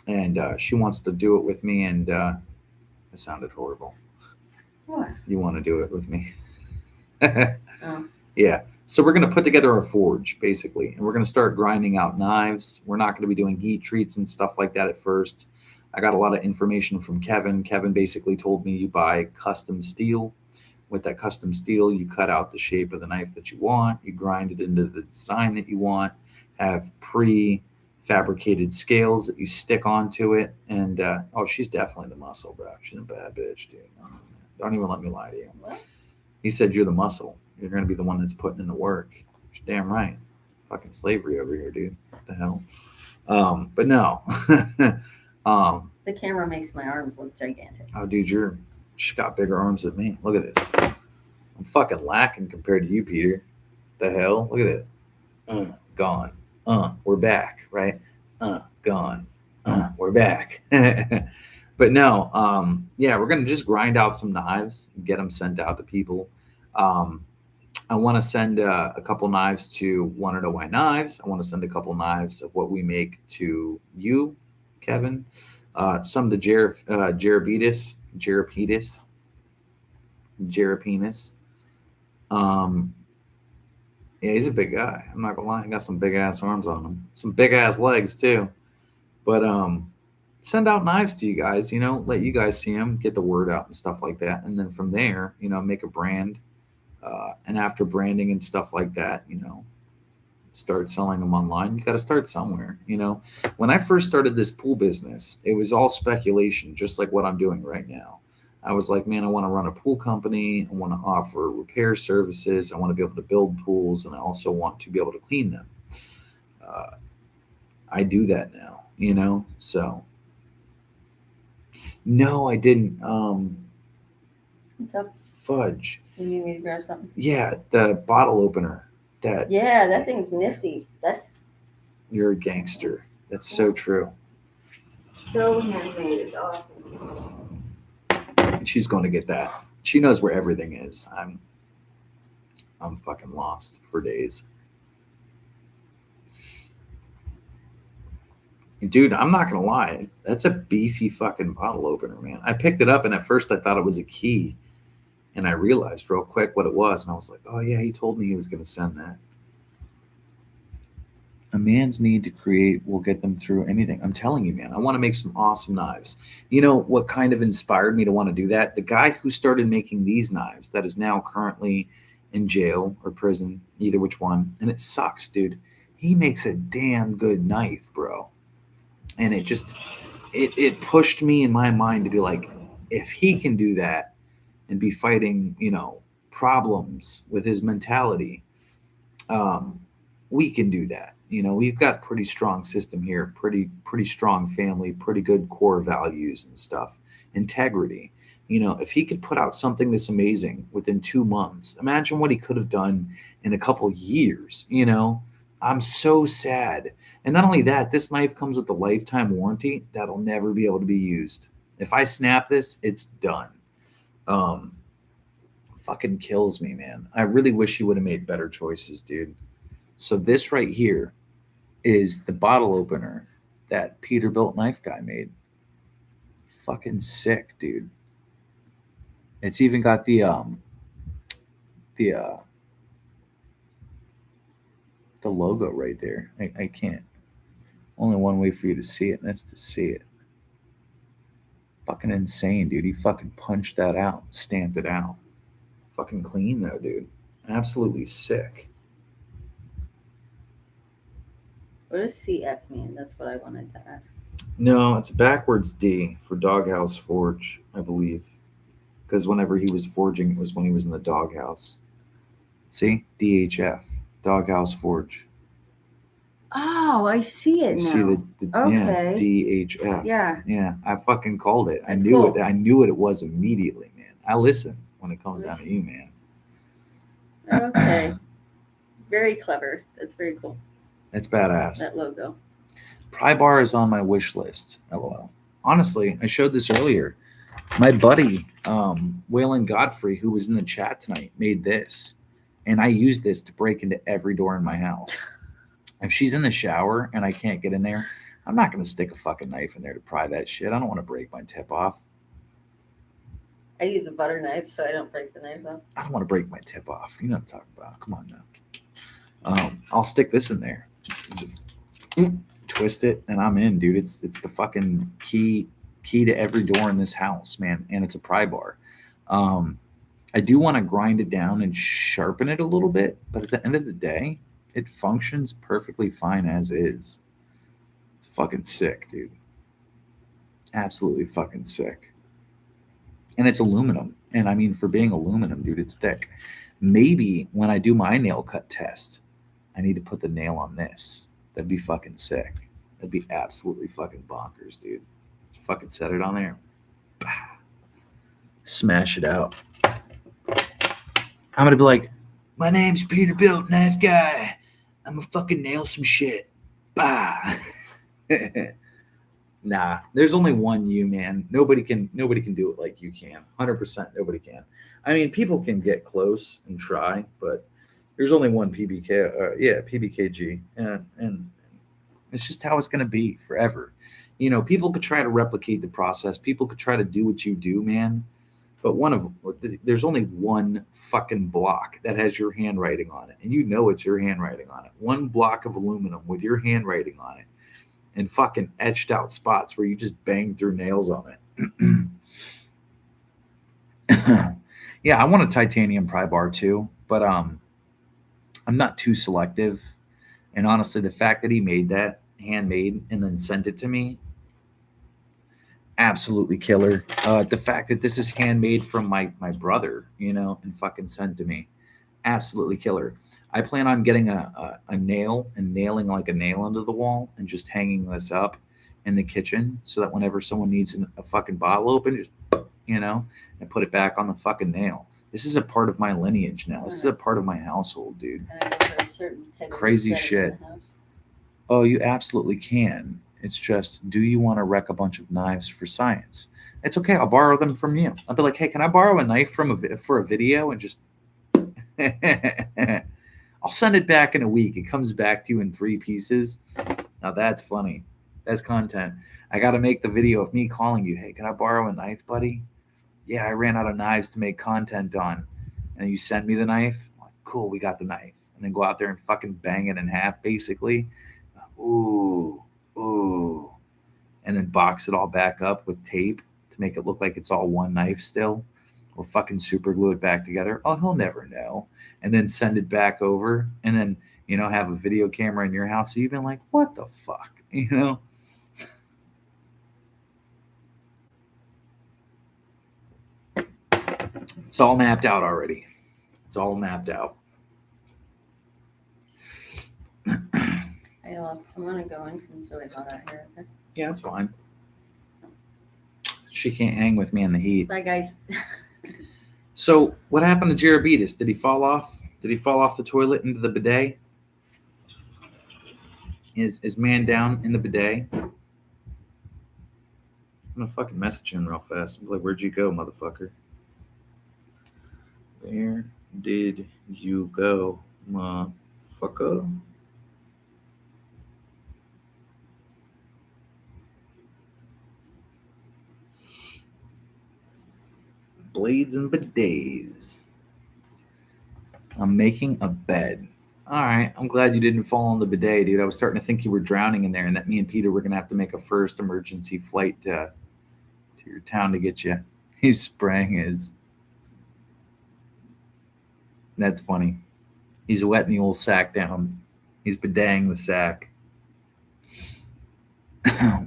Speaker 1: And she wants to do it with me. And it sounded horrible.
Speaker 2: What?
Speaker 1: You want to do it with me?
Speaker 2: Oh.
Speaker 1: Yeah. So we're going to put together a forge, basically, and we're going to start grinding out knives. We're not going to be doing heat treats and stuff like that at first. I got a lot of information from Kevin. Kevin basically told me you buy custom steel. With that custom steel, you cut out the shape of the knife that you want. You grind it into the design that you want. Have pre-fabricated scales that you stick onto it. And, oh, she's definitely the muscle, bro. She's a bad bitch, dude. Don't even let me lie to you.
Speaker 2: What?
Speaker 1: He said you're the muscle. You're going to be the one that's putting in the work. You're damn right. Fucking slavery over here, dude. What the hell? But no.
Speaker 2: The camera makes my arms look gigantic.
Speaker 1: Oh, dude, she's got bigger arms than me. Look at this. I'm fucking lacking compared to you, Peter. The hell? Look at it. Gone. We're back, right? Gone. We're back. But no, yeah, we're going to just grind out some knives and get them sent out to people. I want to send a couple knives to Want to Know Why Knives. I want to send a couple knives of what we make to you, Kevin. Some to Jerapenis. Yeah, he's a big guy. I'm not gonna lie. He got some big ass arms on him, some big ass legs too. But send out knives to you guys. Let you guys see them, get the word out and stuff like that, and then from there, make a brand. And after branding and stuff like that, start selling them online. You got to start somewhere. When I first started this pool business, it was all speculation, just like what I'm doing right now. I was like, man, I want to run a pool company. I want to offer repair services. I want to be able to build pools, and I also want to be able to clean them. I do that now, So, no, I didn't.
Speaker 2: What's up?
Speaker 1: Fudge.
Speaker 2: You need me to grab something?
Speaker 1: Yeah, the bottle opener.
Speaker 2: Yeah, that thing's nifty.
Speaker 1: You're a gangster. That's so true.
Speaker 2: So handmade. It's awesome.
Speaker 1: And she's going to get that. She knows where everything is. I'm fucking lost for days. Dude, I'm not gonna lie. That's a beefy fucking bottle opener, man. I picked it up, and at first I thought it was a key, and I realized real quick what it was, and I was like, oh yeah, he told me he was gonna send that. A man's need to create will get them through anything. I'm telling you, man, I want to make some awesome knives. You know what kind of inspired me to want to do that? The guy who started making these knives that is now currently in jail or prison, either which one, and it sucks, dude. He makes a damn good knife, bro. And it pushed me in my mind to be like, if he can do that and be fighting, problems with his mentality, we can do that. We've got pretty strong system here, pretty strong family, pretty good core values and stuff, integrity. If he could put out something this amazing within 2 months, imagine what he could have done in a couple years. I'm so sad. And not only that, this knife comes with a lifetime warranty that'll never be able to be used. If I snap this, it's done. Fucking kills me, man. I really wish he would have made better choices, dude. So this right here is the bottle opener that Peterbilt knife guy made. Fucking sick, dude. It's even got the logo right there. I can't. Only one way for you to see it, and that's to see it. Fucking insane, dude. He fucking punched that out, stamped it out. Fucking clean though, dude. Absolutely sick.
Speaker 2: What does CF mean? That's what I wanted to ask.
Speaker 1: No, it's backwards D for Doghouse Forge, I believe. Because whenever he was forging, it was when he was in the doghouse. See? DHF. Doghouse Forge.
Speaker 2: Oh, I see it
Speaker 1: You
Speaker 2: now.
Speaker 1: see
Speaker 2: Okay.
Speaker 1: Yeah, DHF.
Speaker 2: Yeah.
Speaker 1: Yeah, I fucking called it.
Speaker 2: That's
Speaker 1: I knew
Speaker 2: cool.
Speaker 1: it. I knew what it was immediately, man. I listen when it comes down to you, man.
Speaker 2: Okay. Very clever. That's very cool.
Speaker 1: That's badass.
Speaker 2: That logo.
Speaker 1: Pry bar is on my wish list. LOL. Honestly, I showed this earlier. My buddy, Waylon Godfrey, who was in the chat tonight, made this. And I use this to break into every door in my house. If she's in the shower and I can't get in there, I'm not going to stick a fucking knife in there to pry that shit. I don't want to break my tip off.
Speaker 2: I use a butter knife so I don't break the knives off.
Speaker 1: I don't want to break my tip off. You know what I'm talking about. Come on now. I'll stick this in there. Just twist it and I'm in, dude. It's the fucking key to every door in this house, man. And it's a pry bar. I do want to grind it down and sharpen it a little bit, but at the end of the day, it functions perfectly fine as is. It's fucking sick, dude. Absolutely fucking sick. And it's aluminum. And I mean, for being aluminum, dude, it's thick. Maybe when I do my nail cut test, I need to put the nail on this. That'd be fucking sick. That'd be absolutely fucking bonkers, dude. Just fucking set it on there. Bah. Smash it out. I'm going to be like, my name's Peterbilt Knife Guy. I'm going to fucking nail some shit. Bah. Nah, there's only one you, man. Nobody can do it like you can. 100% nobody can. I mean, people can get close and try, but there's only one PBK. PBKG, and it's just how it's going to be forever. People could try to replicate the process. People could try to do what you do, man. But there's only one fucking block that has your handwriting on it, and it's your handwriting on it. One block of aluminum with your handwriting on it, and fucking etched out spots where you just bang through nails on it. Yeah, I want a titanium pry bar too, but I'm not too selective. And honestly, the fact that he made that handmade and then sent it to me, absolutely killer. The fact that this is handmade from my brother, and fucking sent to me, absolutely killer. I plan on getting a nail and nailing like a nail into the wall and just hanging this up in the kitchen so that whenever someone needs a fucking bottle open, just and put it back on the fucking nail. This is a part of my lineage now. This is a part of my household, dude. Crazy shit. Oh, you absolutely can. It's just, do you want to wreck a bunch of knives for science? It's okay. I'll borrow them from you. I'll be like, hey, can I borrow a knife for a video and just I'll send it back in a week. It comes back to you in 3 pieces. Now that's funny. That's content. I got to make the video of me calling you. Hey, can I borrow a knife, buddy? Yeah, I ran out of knives to make content on. And you send me the knife. I'm like, cool, we got the knife. And then go out there and fucking bang it in half, basically. Ooh, ooh. And then box it all back up with tape to make it look like it's all one knife still. Or fucking super glue it back together. Oh, he'll never know. And then send it back over. And then, have a video camera in your house. So you've been like, what the fuck? It's all mapped out already. It's all mapped out.
Speaker 2: Hey, love, I'm gonna go in because it's really hot out here. Okay?
Speaker 1: Yeah, it's fine. She can't hang with me in the heat.
Speaker 2: Bye, guys.
Speaker 1: So, what happened to Jerebetus? Did he fall off? Did he fall off the toilet into the bidet? Is man down in the bidet? I'm gonna fucking message him real fast. I'm like, where'd you go, motherfucker? Where did you go, motherfucker? Blades and bidets. I'm making a bed. All right. I'm glad you didn't fall on the bidet, dude. I was starting to think you were drowning in there and that me and Peter were going to have to make a first emergency flight to your town to get you. He's spraying his. That's funny. He's wetting the old sack down. He's bideting the sack.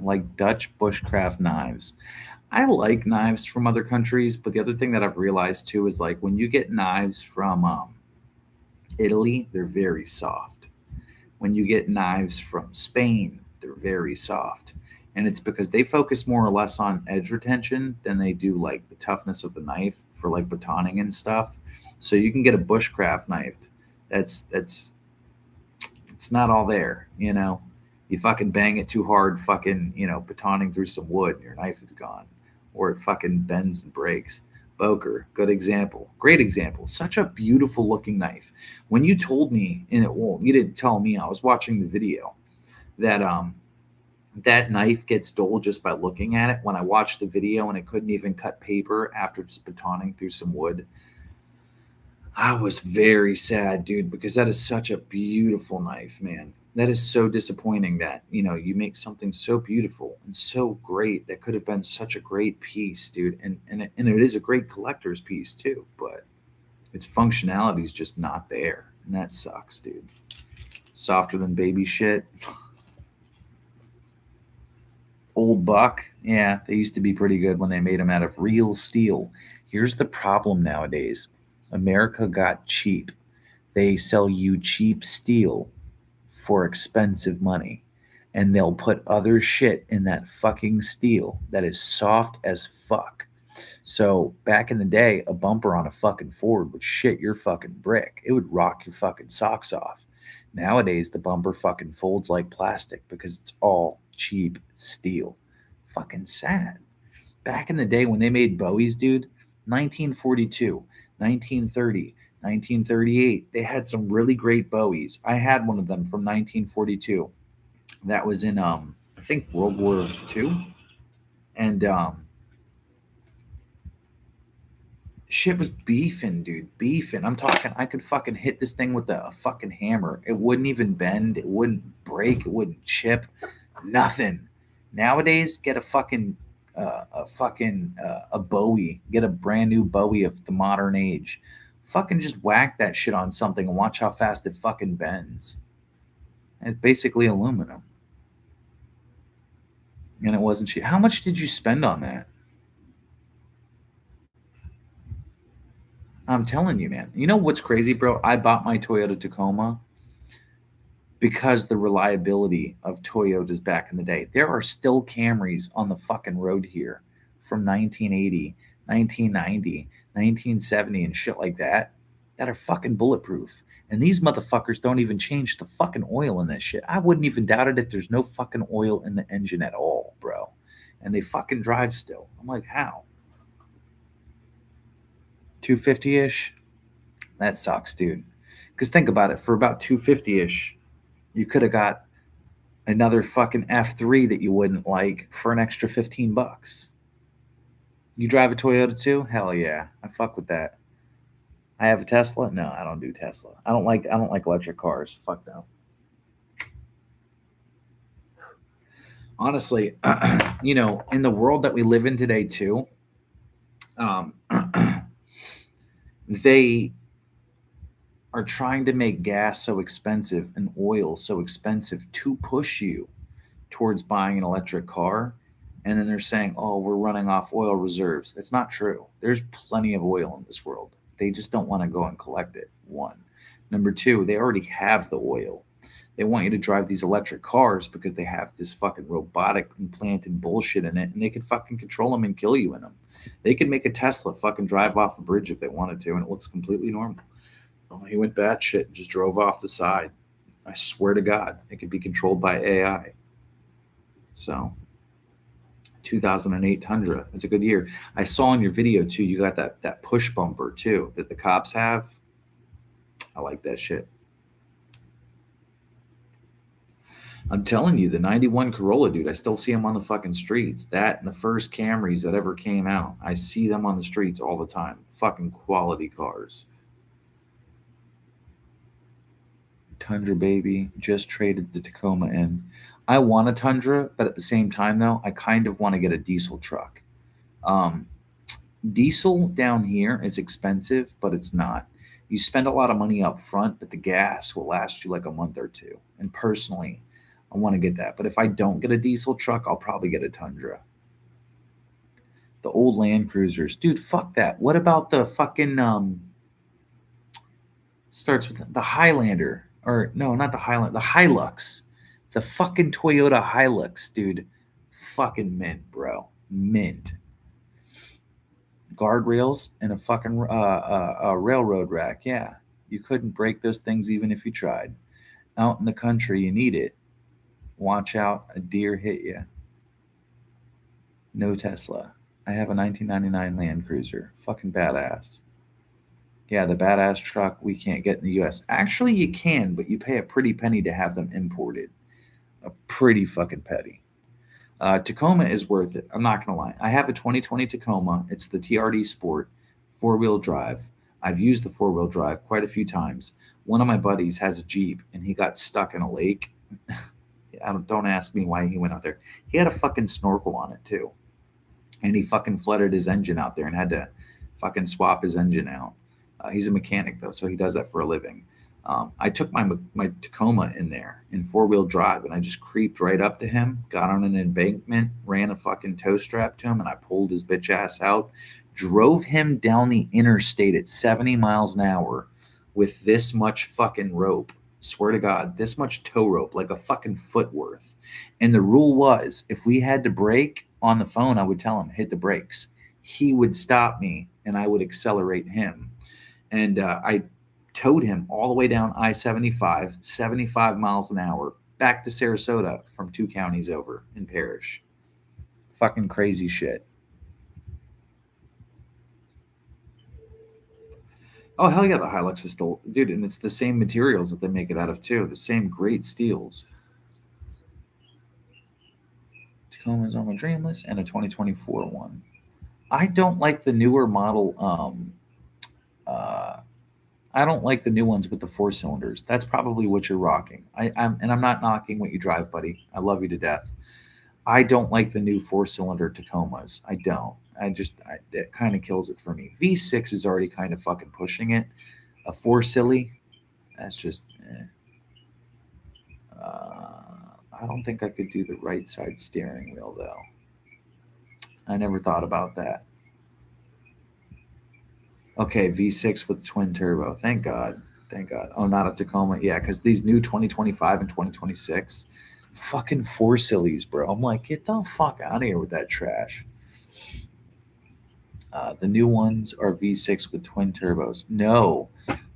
Speaker 1: Like Dutch bushcraft knives. I like knives from other countries, but the other thing that I've realized too is like when you get knives from Italy, they're very soft. When you get knives from Spain, they're very soft. And it's because they focus more or less on edge retention than they do like the toughness of the knife for like batoning and stuff. So you can get a bushcraft knife that's it's not all there, You fucking bang it too hard, fucking, batoning through some wood and your knife is gone. Or it fucking bends and breaks. Boker, good example. Great example. Such a beautiful looking knife. When you told me, you didn't tell me, I was watching the video, that that knife gets dull just by looking at it. When I watched the video and it couldn't even cut paper after just batoning through some wood, I was very sad, dude, because that is such a beautiful knife, man. That is so disappointing that, you make something so beautiful and so great that could have been such a great piece, dude. And it is a great collector's piece too, but its functionality is just not there. And that sucks, dude. Softer than baby shit. Old buck. Yeah, they used to be pretty good when they made them out of real steel. Here's the problem nowadays. America got cheap. They sell you cheap steel for expensive money. And they'll put other shit in that fucking steel that is soft as fuck. So back in the day, a bumper on a fucking Ford would shit your fucking brick. It would rock your fucking socks off. Nowadays, the bumper fucking folds like plastic because it's all cheap steel. Fucking sad. Back in the day when they made Bowies, dude, 1942, 1930, 1938, they had some really great Bowies. I had one of them from 1942. That was in I think World War II. And shit was beefing, dude. Beefing. I'm talking, I could fucking hit this thing with a fucking hammer. It wouldn't even bend. It wouldn't break. It wouldn't chip. Nothing. Nowadays, get a Bowie. Get a brand new Bowie of the modern age. Fucking just whack that shit on something and watch how fast it fucking bends. And it's basically aluminum. And it wasn't cheap. How much did you spend on that? I'm telling you, man. You know what's crazy, bro? I bought my Toyota Tacoma because the reliability of Toyotas back in the day. There are still Camrys on the fucking road here from 1980, 1990, 1970, and shit like that are fucking bulletproof. And these motherfuckers don't even change the fucking oil in that shit. I wouldn't even doubt it if there's no fucking oil in the engine at all, bro. And they fucking drive still. I'm like, how? 250 ish? That sucks, dude. Because think about it, for about 250 ish, you could have got another fucking F3 that you wouldn't like for an extra $15. You drive a Toyota too? Hell yeah. I fuck with that. I have a Tesla? No, I don't do Tesla. I don't like electric cars. Fuck no. Honestly, in the world that we live in today too, they are trying to make gas so expensive and oil so expensive to push you towards buying an electric car. And then they're saying, oh, we're running off oil reserves. That's not true. There's plenty of oil in this world. They just don't want to go and collect it. One. Number two, they already have the oil. They want you to drive these electric cars because they have this fucking robotic implanted bullshit in it, and they can fucking control them and kill you in them. They could make a Tesla fucking drive off a bridge if they wanted to, and it looks completely normal. Oh, he went batshit and just drove off the side. I swear to God, it could be controlled by AI. So, 2008 Tundra. It's a good year. I saw in your video too, you got that push bumper too that the cops have. I like that shit. I'm telling you, the 91 Corolla, dude, I still see them on the fucking streets. That and the first Camrys that ever came out. I see them on the streets all the time. Fucking quality cars. Tundra, baby. Just traded the Tacoma in. I want a Tundra, but at the same time, though, I kind of want to get a diesel truck. Diesel down here is expensive, but it's not. You spend a lot of money up front, but the gas will last you like a month or two. And personally, I want to get that. But if I don't get a diesel truck, I'll probably get a Tundra. The old Land Cruisers. Dude, fuck that. What about the fucking, starts with the Highlander? Or, no, not the Highlander. The Hilux. The fucking Toyota Hilux, dude. Fucking mint, bro. Mint. Guardrails and a fucking railroad rack. Yeah. You couldn't break those things even if you tried. Out in the country, you need it. Watch out, a deer hit you. No Tesla. I have a 1999 Land Cruiser. Fucking badass. Yeah, the badass truck we can't get in the US. Actually, you can, but you pay a pretty penny to have them imported. A pretty fucking penny. Tacoma is worth it. I'm not going to lie. I have a 2020 Tacoma. It's the TRD Sport, 4-wheel drive. I've used the 4-wheel drive quite a few times. One of my buddies has a Jeep, and he got stuck in a lake. Don't ask me why he went out there. He had a fucking snorkel on it, too. And he fucking flooded his engine out there and had to fucking swap his engine out. He's a mechanic, though, so he does that for a living. I took my Tacoma in there in 4-wheel drive, and I just creeped right up to him, got on an embankment, ran a fucking tow strap to him, and I pulled his bitch ass out, drove him down the interstate at 70 miles an hour with this much fucking rope. Swear to God, this much tow rope, like a fucking foot worth. And the rule was, if we had to brake on the phone, I would tell him, hit the brakes. He would stop me, and I would accelerate him. And I towed him all the way down I-75, 75 miles an hour, back to Sarasota from 2 counties over in Parrish. Fucking crazy shit. Oh, hell yeah, the Hilux is still... Dude, and it's the same materials that they make it out of, too. The same great steels. Tacoma's on my dream list, and a 2024 one. I don't like the newer model. I don't like the new ones with the 4 cylinders. That's probably what you're rocking. I'm not knocking what you drive, buddy. I love you to death. I don't like the new 4 cylinder Tacomas. I don't. It kind of kills it for me. V6 is already kind of fucking pushing it. A 4 silly, that's just. I don't think I could do the right side steering wheel though. I never thought about that. Okay, V6 with twin turbo. Thank God. Thank God. Oh, not a Tacoma. Yeah, because these new 2025 and 2026, fucking 4 sillies, bro. I'm like, get the fuck out of here with that trash. The new ones are V6 with twin turbos. No,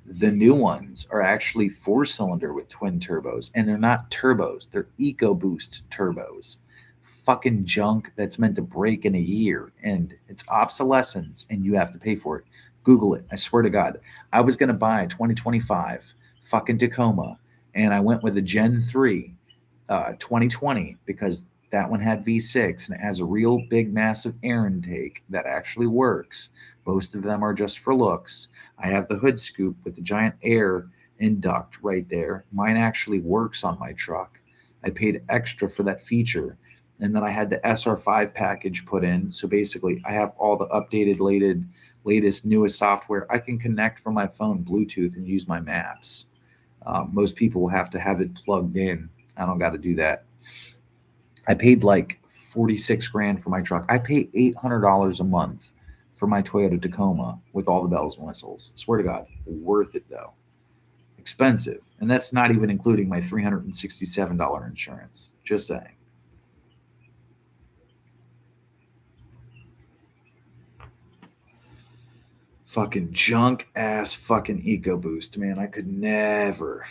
Speaker 1: the new ones are actually 4 cylinder with twin turbos, and they're not turbos. They're EcoBoost turbos. Fucking junk that's meant to break in a year, and it's obsolescence, and you have to pay for it. Google it. I swear to God. I was gonna buy a 2025 fucking Tacoma, and I went with a Gen 3 2020 because that one had V6 and it has a real big, massive air intake that actually works. Most of them are just for looks. I have the hood scoop with the giant air induct right there. Mine actually works on my truck. I paid extra for that feature. And then I had the SR5 package put in. So basically, I have all the updated, latest, newest software. I can connect from my phone Bluetooth and use my maps. Most people will have to have it plugged in. I don't got to do that. I paid like 46 grand for my truck. I pay $800 a month for my Toyota Tacoma with all the bells and whistles. Swear to God, worth it though. Expensive, and that's not even including my $367 insurance. Just saying. Fucking junk ass fucking EcoBoost, man. I could never.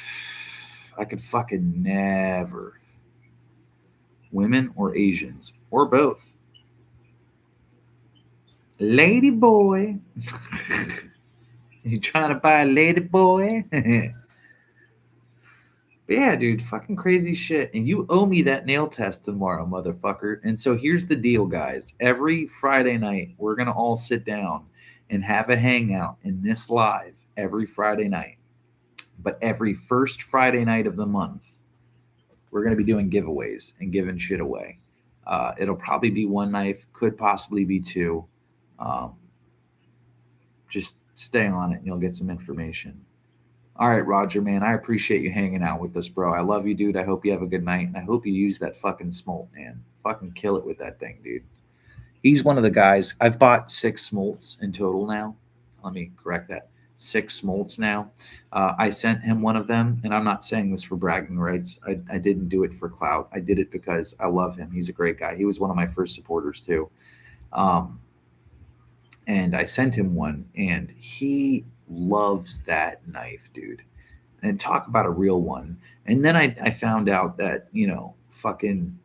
Speaker 1: I could fucking never. Women or Asians or both. Lady boy. You trying to buy a lady boy? But yeah, dude, fucking crazy shit. And you owe me that nail test tomorrow, motherfucker. And so here's the deal, guys. Every Friday night, we're going to all sit down and have a hangout in this live every Friday night. But every first Friday night of the month, we're going to be doing giveaways and giving shit away. It'll probably be one knife, could possibly be two. Just stay on it and you'll get some information. All right, Roger, man, I appreciate you hanging out with us, bro. I love you, dude. I hope you have a good night. And I hope you use that fucking smolt, man. Fucking kill it with that thing, dude. He's one of the guys. I've bought 6 smolts in total now. Let me correct that. 6 smolts now. I sent him one of them, and I'm not saying this for bragging rights. I didn't do it for clout. I did it because I love him. He's a great guy. He was one of my first supporters, too. And I sent him one, and he loves that knife, dude. And talk about a real one. And then I found out that, fucking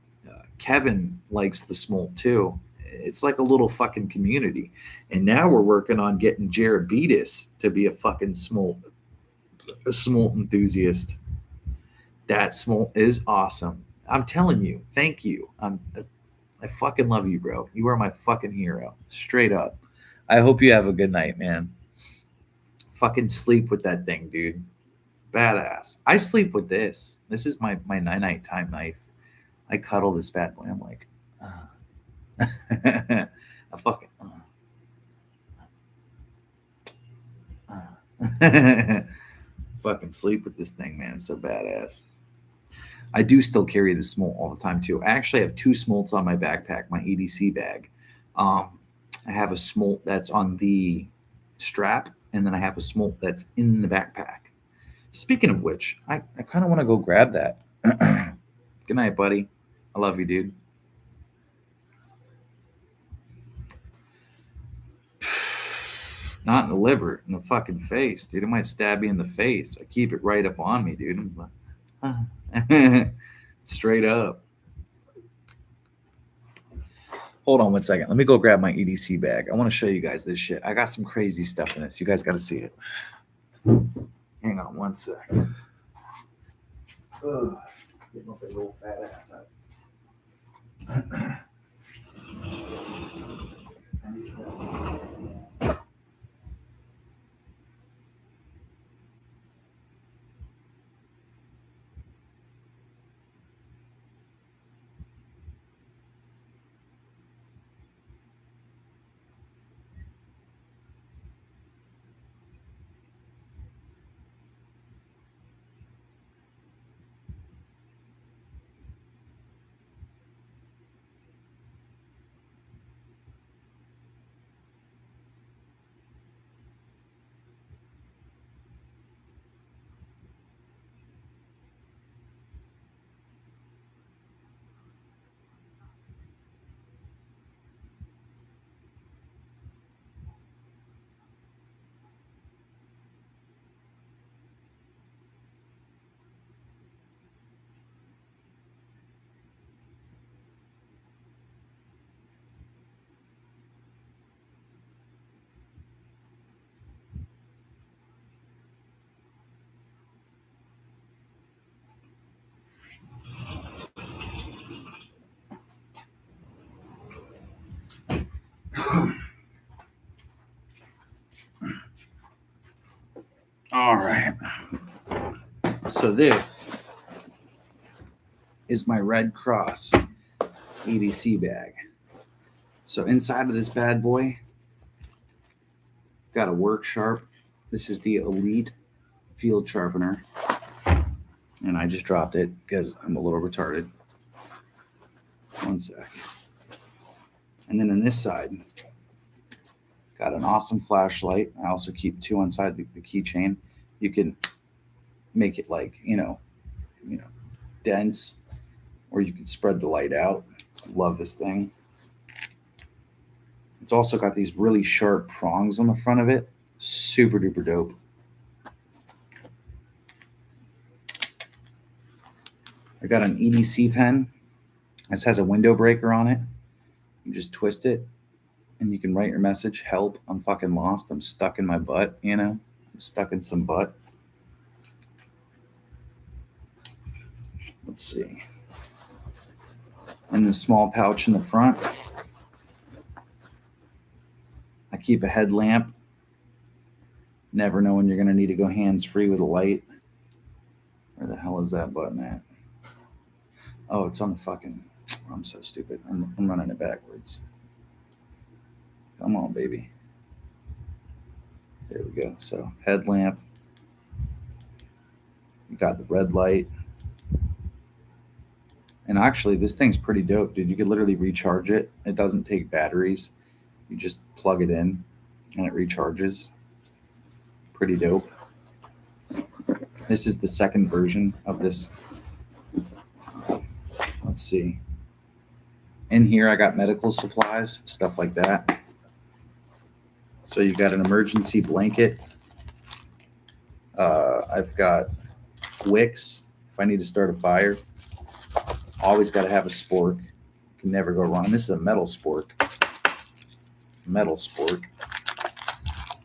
Speaker 1: Kevin likes the smolt too. It's like a little fucking community. And now we're working on getting Jared Beatis to be a smolt enthusiast. That smolt is awesome. I'm telling you, thank you. I fucking love you, bro. You are my fucking hero. Straight up. I hope you have a good night, man. Fucking sleep with that thing, dude. Badass. I sleep with this. This is my nighttime knife. I cuddle this bad boy. I'm like, I fucking. Fucking sleep with this thing, man. It's so badass. I do still carry the smolt all the time too. I actually have 2 smolts on my backpack, my EDC bag. I have a smolt that's on the strap, and then I have a smolt that's in the backpack. Speaking of which, I kind of want to go grab that. Good night, buddy. I love you, dude. Not in the liver, in the fucking face, dude. It might stab you in the face. I keep it right up on me, dude. Straight up. Hold on one second. Let me go grab my EDC bag. I want to show you guys this shit. I got some crazy stuff in this. You guys got to see it. Hang on one sec. Ugh. Getting up that little fat ass up. All right. So this is my Red Cross EDC bag. So inside of this bad boy, got a work sharp. This is the Elite Field Sharpener. And I just dropped it because I'm a little retarded. One sec. And then on this side, got an awesome flashlight. I also keep two on side the keychain. You can make it like, dense, or you can spread the light out. Love this thing. It's also got these really sharp prongs on the front of it. Super duper dope. I got an EDC pen. This has a window breaker on it. You just twist it and you can write your message. Help, I'm fucking lost. I'm stuck in my butt, I'm stuck in some butt. Let's see. In the small pouch in the front, I keep a headlamp. Never know when you're going to need to go hands-free with a light. Where the hell is that button at? Oh, it's on the fucking... I'm so stupid. I'm running it backwards. Come on, baby. There we go. So, headlamp. You got the red light. And actually, this thing's pretty dope, dude. You could literally recharge it. It doesn't take batteries. You just plug it in and it recharges. Pretty dope. This is the second version of this. Let's see. In here, I got medical supplies, stuff like that. So you've got an emergency blanket. I've got wicks if I need to start a fire. Always got to have a spork. Can never go wrong. This is a metal spork. Metal spork.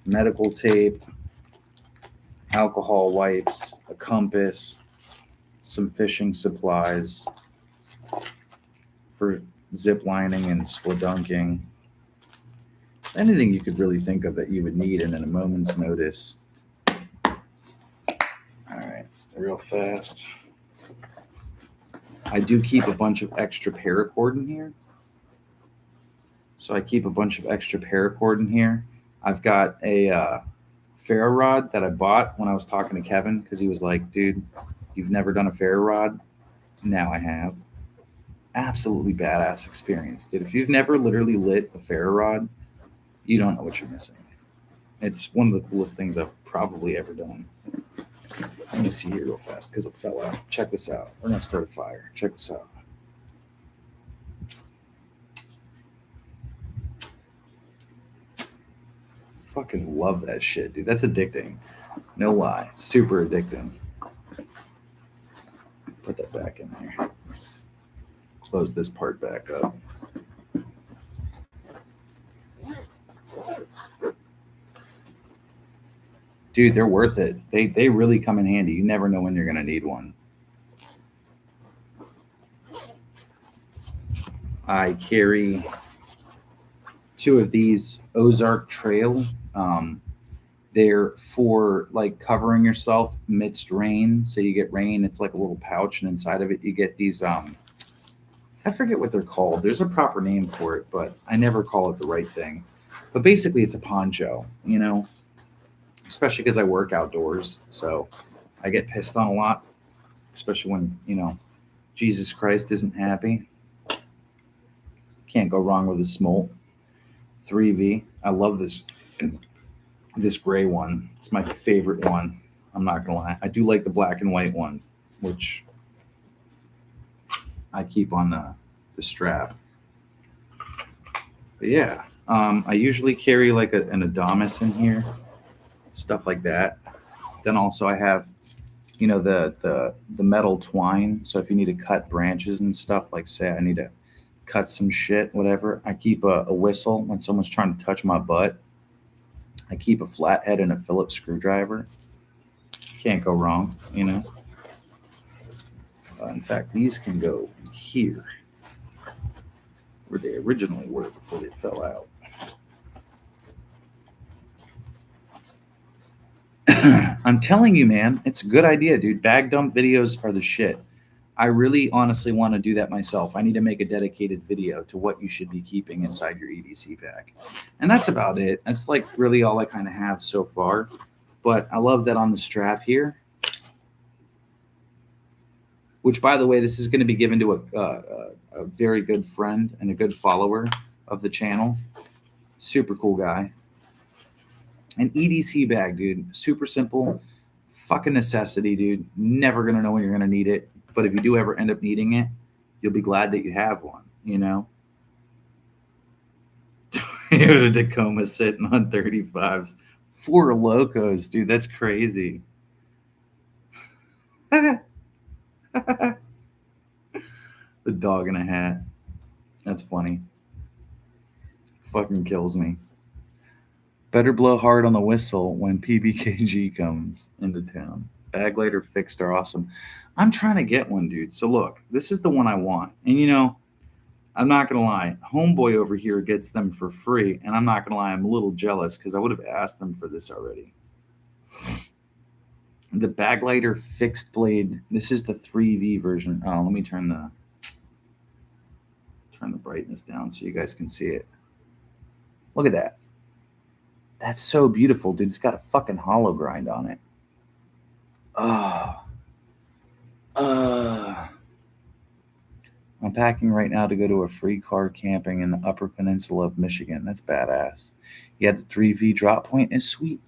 Speaker 1: Medical tape. Alcohol wipes. A compass. Some fishing supplies for zip lining and spelunking. Anything you could really think of that you would need in a moment's notice. All right, real fast. I do keep a bunch of extra paracord in here. So I keep a bunch of extra paracord in here. I've got a ferro rod that I bought when I was talking to Kevin because he was like, dude, you've never done a ferro rod? Now I have. Absolutely badass experience, dude. If you've never literally lit a ferro rod, you don't know what you're missing. It's one of the coolest things I've probably ever done. Let me see here real fast because it fell out. Check this out. We're going to start a fire. Check this out. Fucking love that shit, dude. That's addicting. No lie. Super addicting. Put that back in there. Close this part back up. Dude, they're worth it. They really come in handy. You never know when you're gonna need one. I carry 2 of these Ozark Trail. They're for like covering yourself midst rain. So you get rain, it's like a little pouch, and inside of it you get these I forget what they're called. There's a proper name for it, but I never call it the right thing. But basically it's a poncho, you know, especially because I work outdoors. So I get pissed on a lot, especially when, you know, Jesus Christ isn't happy. Can't go wrong with a smolt. 3V. I love this gray one. It's my favorite one. I'm not gonna lie. I do like the black and white one, which I keep on the strap. But yeah, I usually carry like an Adamas in here, stuff like that. Then also I have, you know, the metal twine. So if you need to cut branches and stuff, like say I need to cut some shit, whatever, I keep a whistle when someone's trying to touch my butt. I keep a flathead and a Phillips screwdriver. Can't go wrong, you know. In fact, these can go here, where they originally were before they fell out. I'm telling you, man, it's a good idea, dude. Bag dump videos are the shit. I really honestly want to do that myself. I need to make a dedicated video to what you should be keeping inside your EDC bag. And that's about it. That's like really all I kind of have so far. But I love that on the strap here, which, by the way, this is going to be given to a very good friend and a good follower of the channel. Super cool guy. An EDC bag, dude. Super simple. Fucking necessity, dude. Never going to know when you're going to need it. But if you do ever end up needing it, you'll be glad that you have one, you know? Toyota Tacoma sitting on 35s. 4 Locos, dude. That's crazy. The dog in a hat. That's funny. Fucking kills me. Better blow hard on the whistle when PBKG comes into town. Bag lighter fixed are awesome. I'm trying to get one, dude. So look, this is the one I want. And you know, I'm not going to lie. Homeboy over here gets them for free. And I'm not going to lie, I'm a little jealous because I would have asked them for this already. The bag lighter fixed blade. This is the 3V version. Oh, let me turn the brightness down so you guys can see it. Look at that. That's so beautiful, dude. It's got a fucking hollow grind on it. I'm packing right now to go to a free car camping in the Upper Peninsula of Michigan. That's badass. Yeah, the 3V drop point is sweet.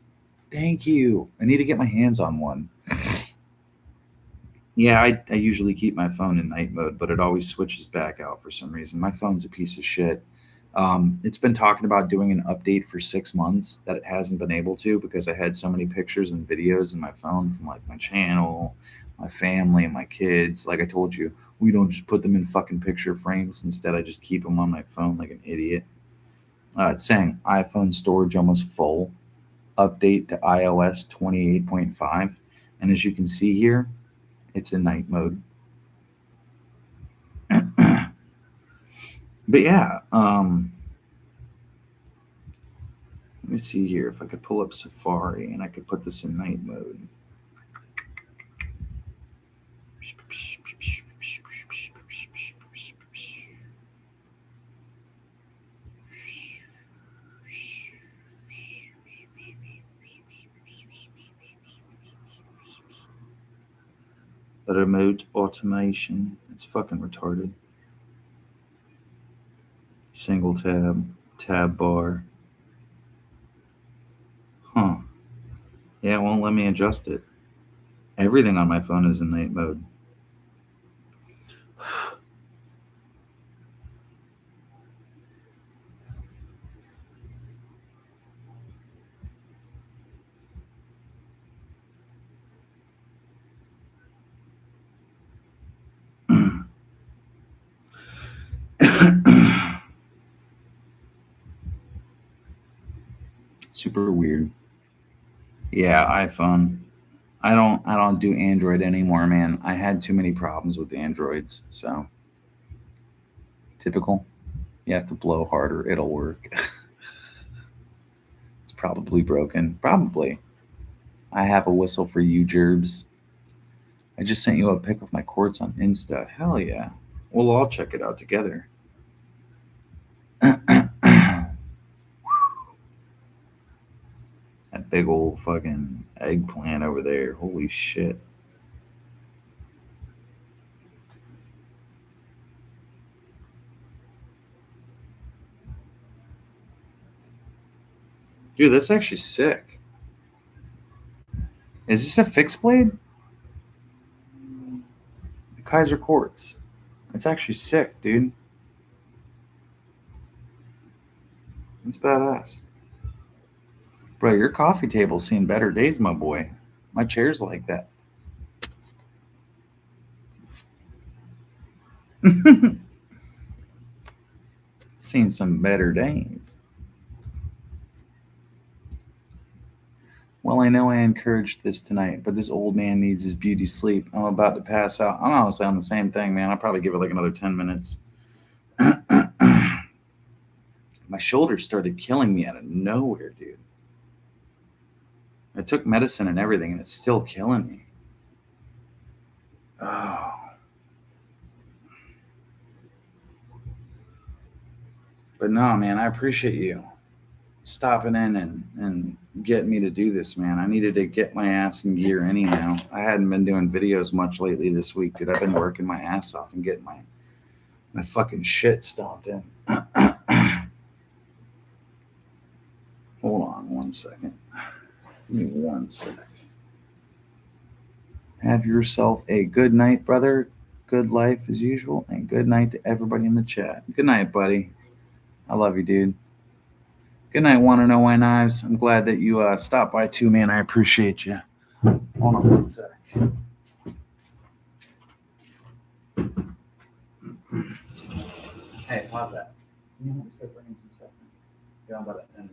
Speaker 1: Thank you. I need to get my hands on one. Yeah, I usually keep my phone in night mode, but it always switches back out for some reason. My phone's a piece of shit. It's been talking about doing an update for 6 months that it hasn't been able to because I had so many pictures and videos in my phone from like my channel, my family, and my kids. Like I told you, we don't just put them in fucking picture frames. Instead, I just keep them on my phone like an idiot. It's saying iPhone storage almost full. Update to iOS 28.5. And as you can see here, it's in night mode. But yeah, let me see here if I could pull up Safari and I could put this in night mode. Remote automation. It's fucking retarded. Single tab bar. Huh. Yeah, it won't let me adjust it. Everything on my phone is in night mode. Super weird. Yeah, iPhone. I don't do Android anymore, man. I had too many problems with Androids, so typical. You have to blow harder, it'll work. It's probably broken. Probably. I have a whistle for you, Gerbs. I just sent you a pic of my quartz on Insta. Hell yeah. We'll all check it out together. That big old fucking eggplant over there. Holy shit. Dude, that's actually sick. Is this a fixed blade? Kaiser quartz. It's actually sick, dude. It's badass. Bro, your coffee table's seen better days, my boy. My chair's like that. Seen some better days. Well, I know I encouraged this tonight, but this old man needs his beauty sleep. I'm about to pass out. I'm honestly on the same thing, man. I'll probably give it like another 10 minutes. My shoulder started killing me out of nowhere, dude. I took medicine and everything, and it's still killing me. Oh. But no, man, I appreciate you stopping in and getting me to do this, man. I needed to get my ass in gear anyhow. I hadn't been doing videos much lately this week, dude. I've been working my ass off and getting my fucking shit stomped in. Hold on one second. Give me 1 sec. Have yourself a good night, brother. Good life as usual, and good night to everybody in the chat. Good night, buddy. I love you, dude. Good night, Want to Know Why Knives. I'm glad that you stopped by too, man. I appreciate you. Hold on 1 sec. Hey, pause that. Can you help me start bringing some stuff in? Yeah, I'm about to end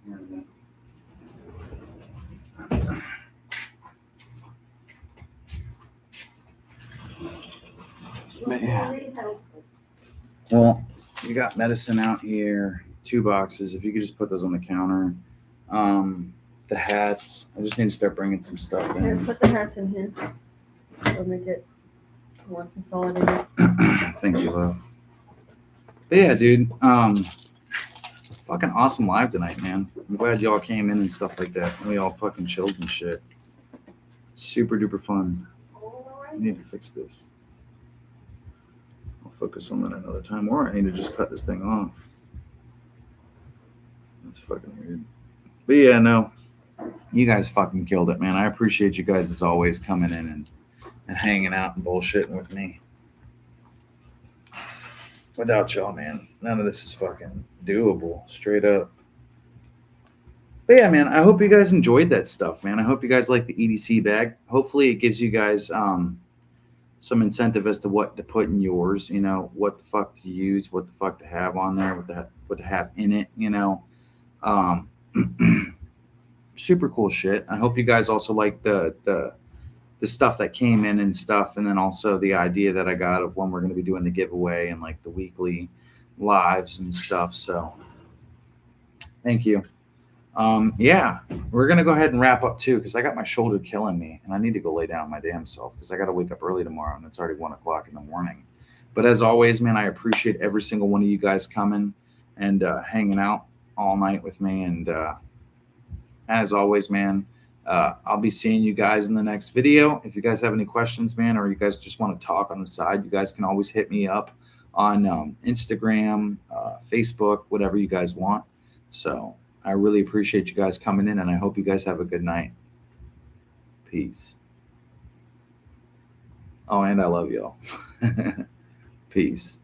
Speaker 1: here in a minute. But yeah. Well, you got medicine out here, 2 boxes. If you could just put those on the counter. The hats. I just need to start bringing some stuff
Speaker 2: Here,
Speaker 1: in.
Speaker 2: put the hats in here. It'll make it more consolidated.
Speaker 1: Thank you, love. But yeah, dude. Fucking awesome live tonight, man. I'm glad y'all came in and stuff like that. And we all fucking chilled and shit. Super duper fun. I need to fix this. I'll focus on that another time. Or I need to just cut this thing off. That's fucking weird. But yeah, no. You guys fucking killed it, man. I appreciate you guys as always coming in and hanging out and bullshitting with me. Without y'all, man, none of this is fucking doable. Straight up. But yeah, man, I hope you guys enjoyed that stuff, man. I hope you guys like the EDC bag. Hopefully it gives you guys some incentive as to what to put in yours, you know, what the fuck to use, what the fuck to have on there, what to have in it, you know. Super cool shit. I hope you guys also like the stuff that came in and stuff, and then also the idea that I got of when we're going to be doing the giveaway and like the weekly lives and stuff. So thank you. Yeah, we're going to go ahead and wrap up too, because I got my shoulder killing me and I need to go lay down my damn self because I got to wake up early tomorrow and it's already 1 o'clock in the morning. But as always, man, I appreciate every single one of you guys coming and hanging out all night with me. And as always, man, I'll be seeing you guys in the next video. If you guys have any questions, man, or you guys just want to talk on the side, you guys can always hit me up on Instagram, Facebook, whatever you guys want. So I really appreciate you guys coming in, and I hope you guys have a good night. Peace. Oh, and I love y'all. Peace.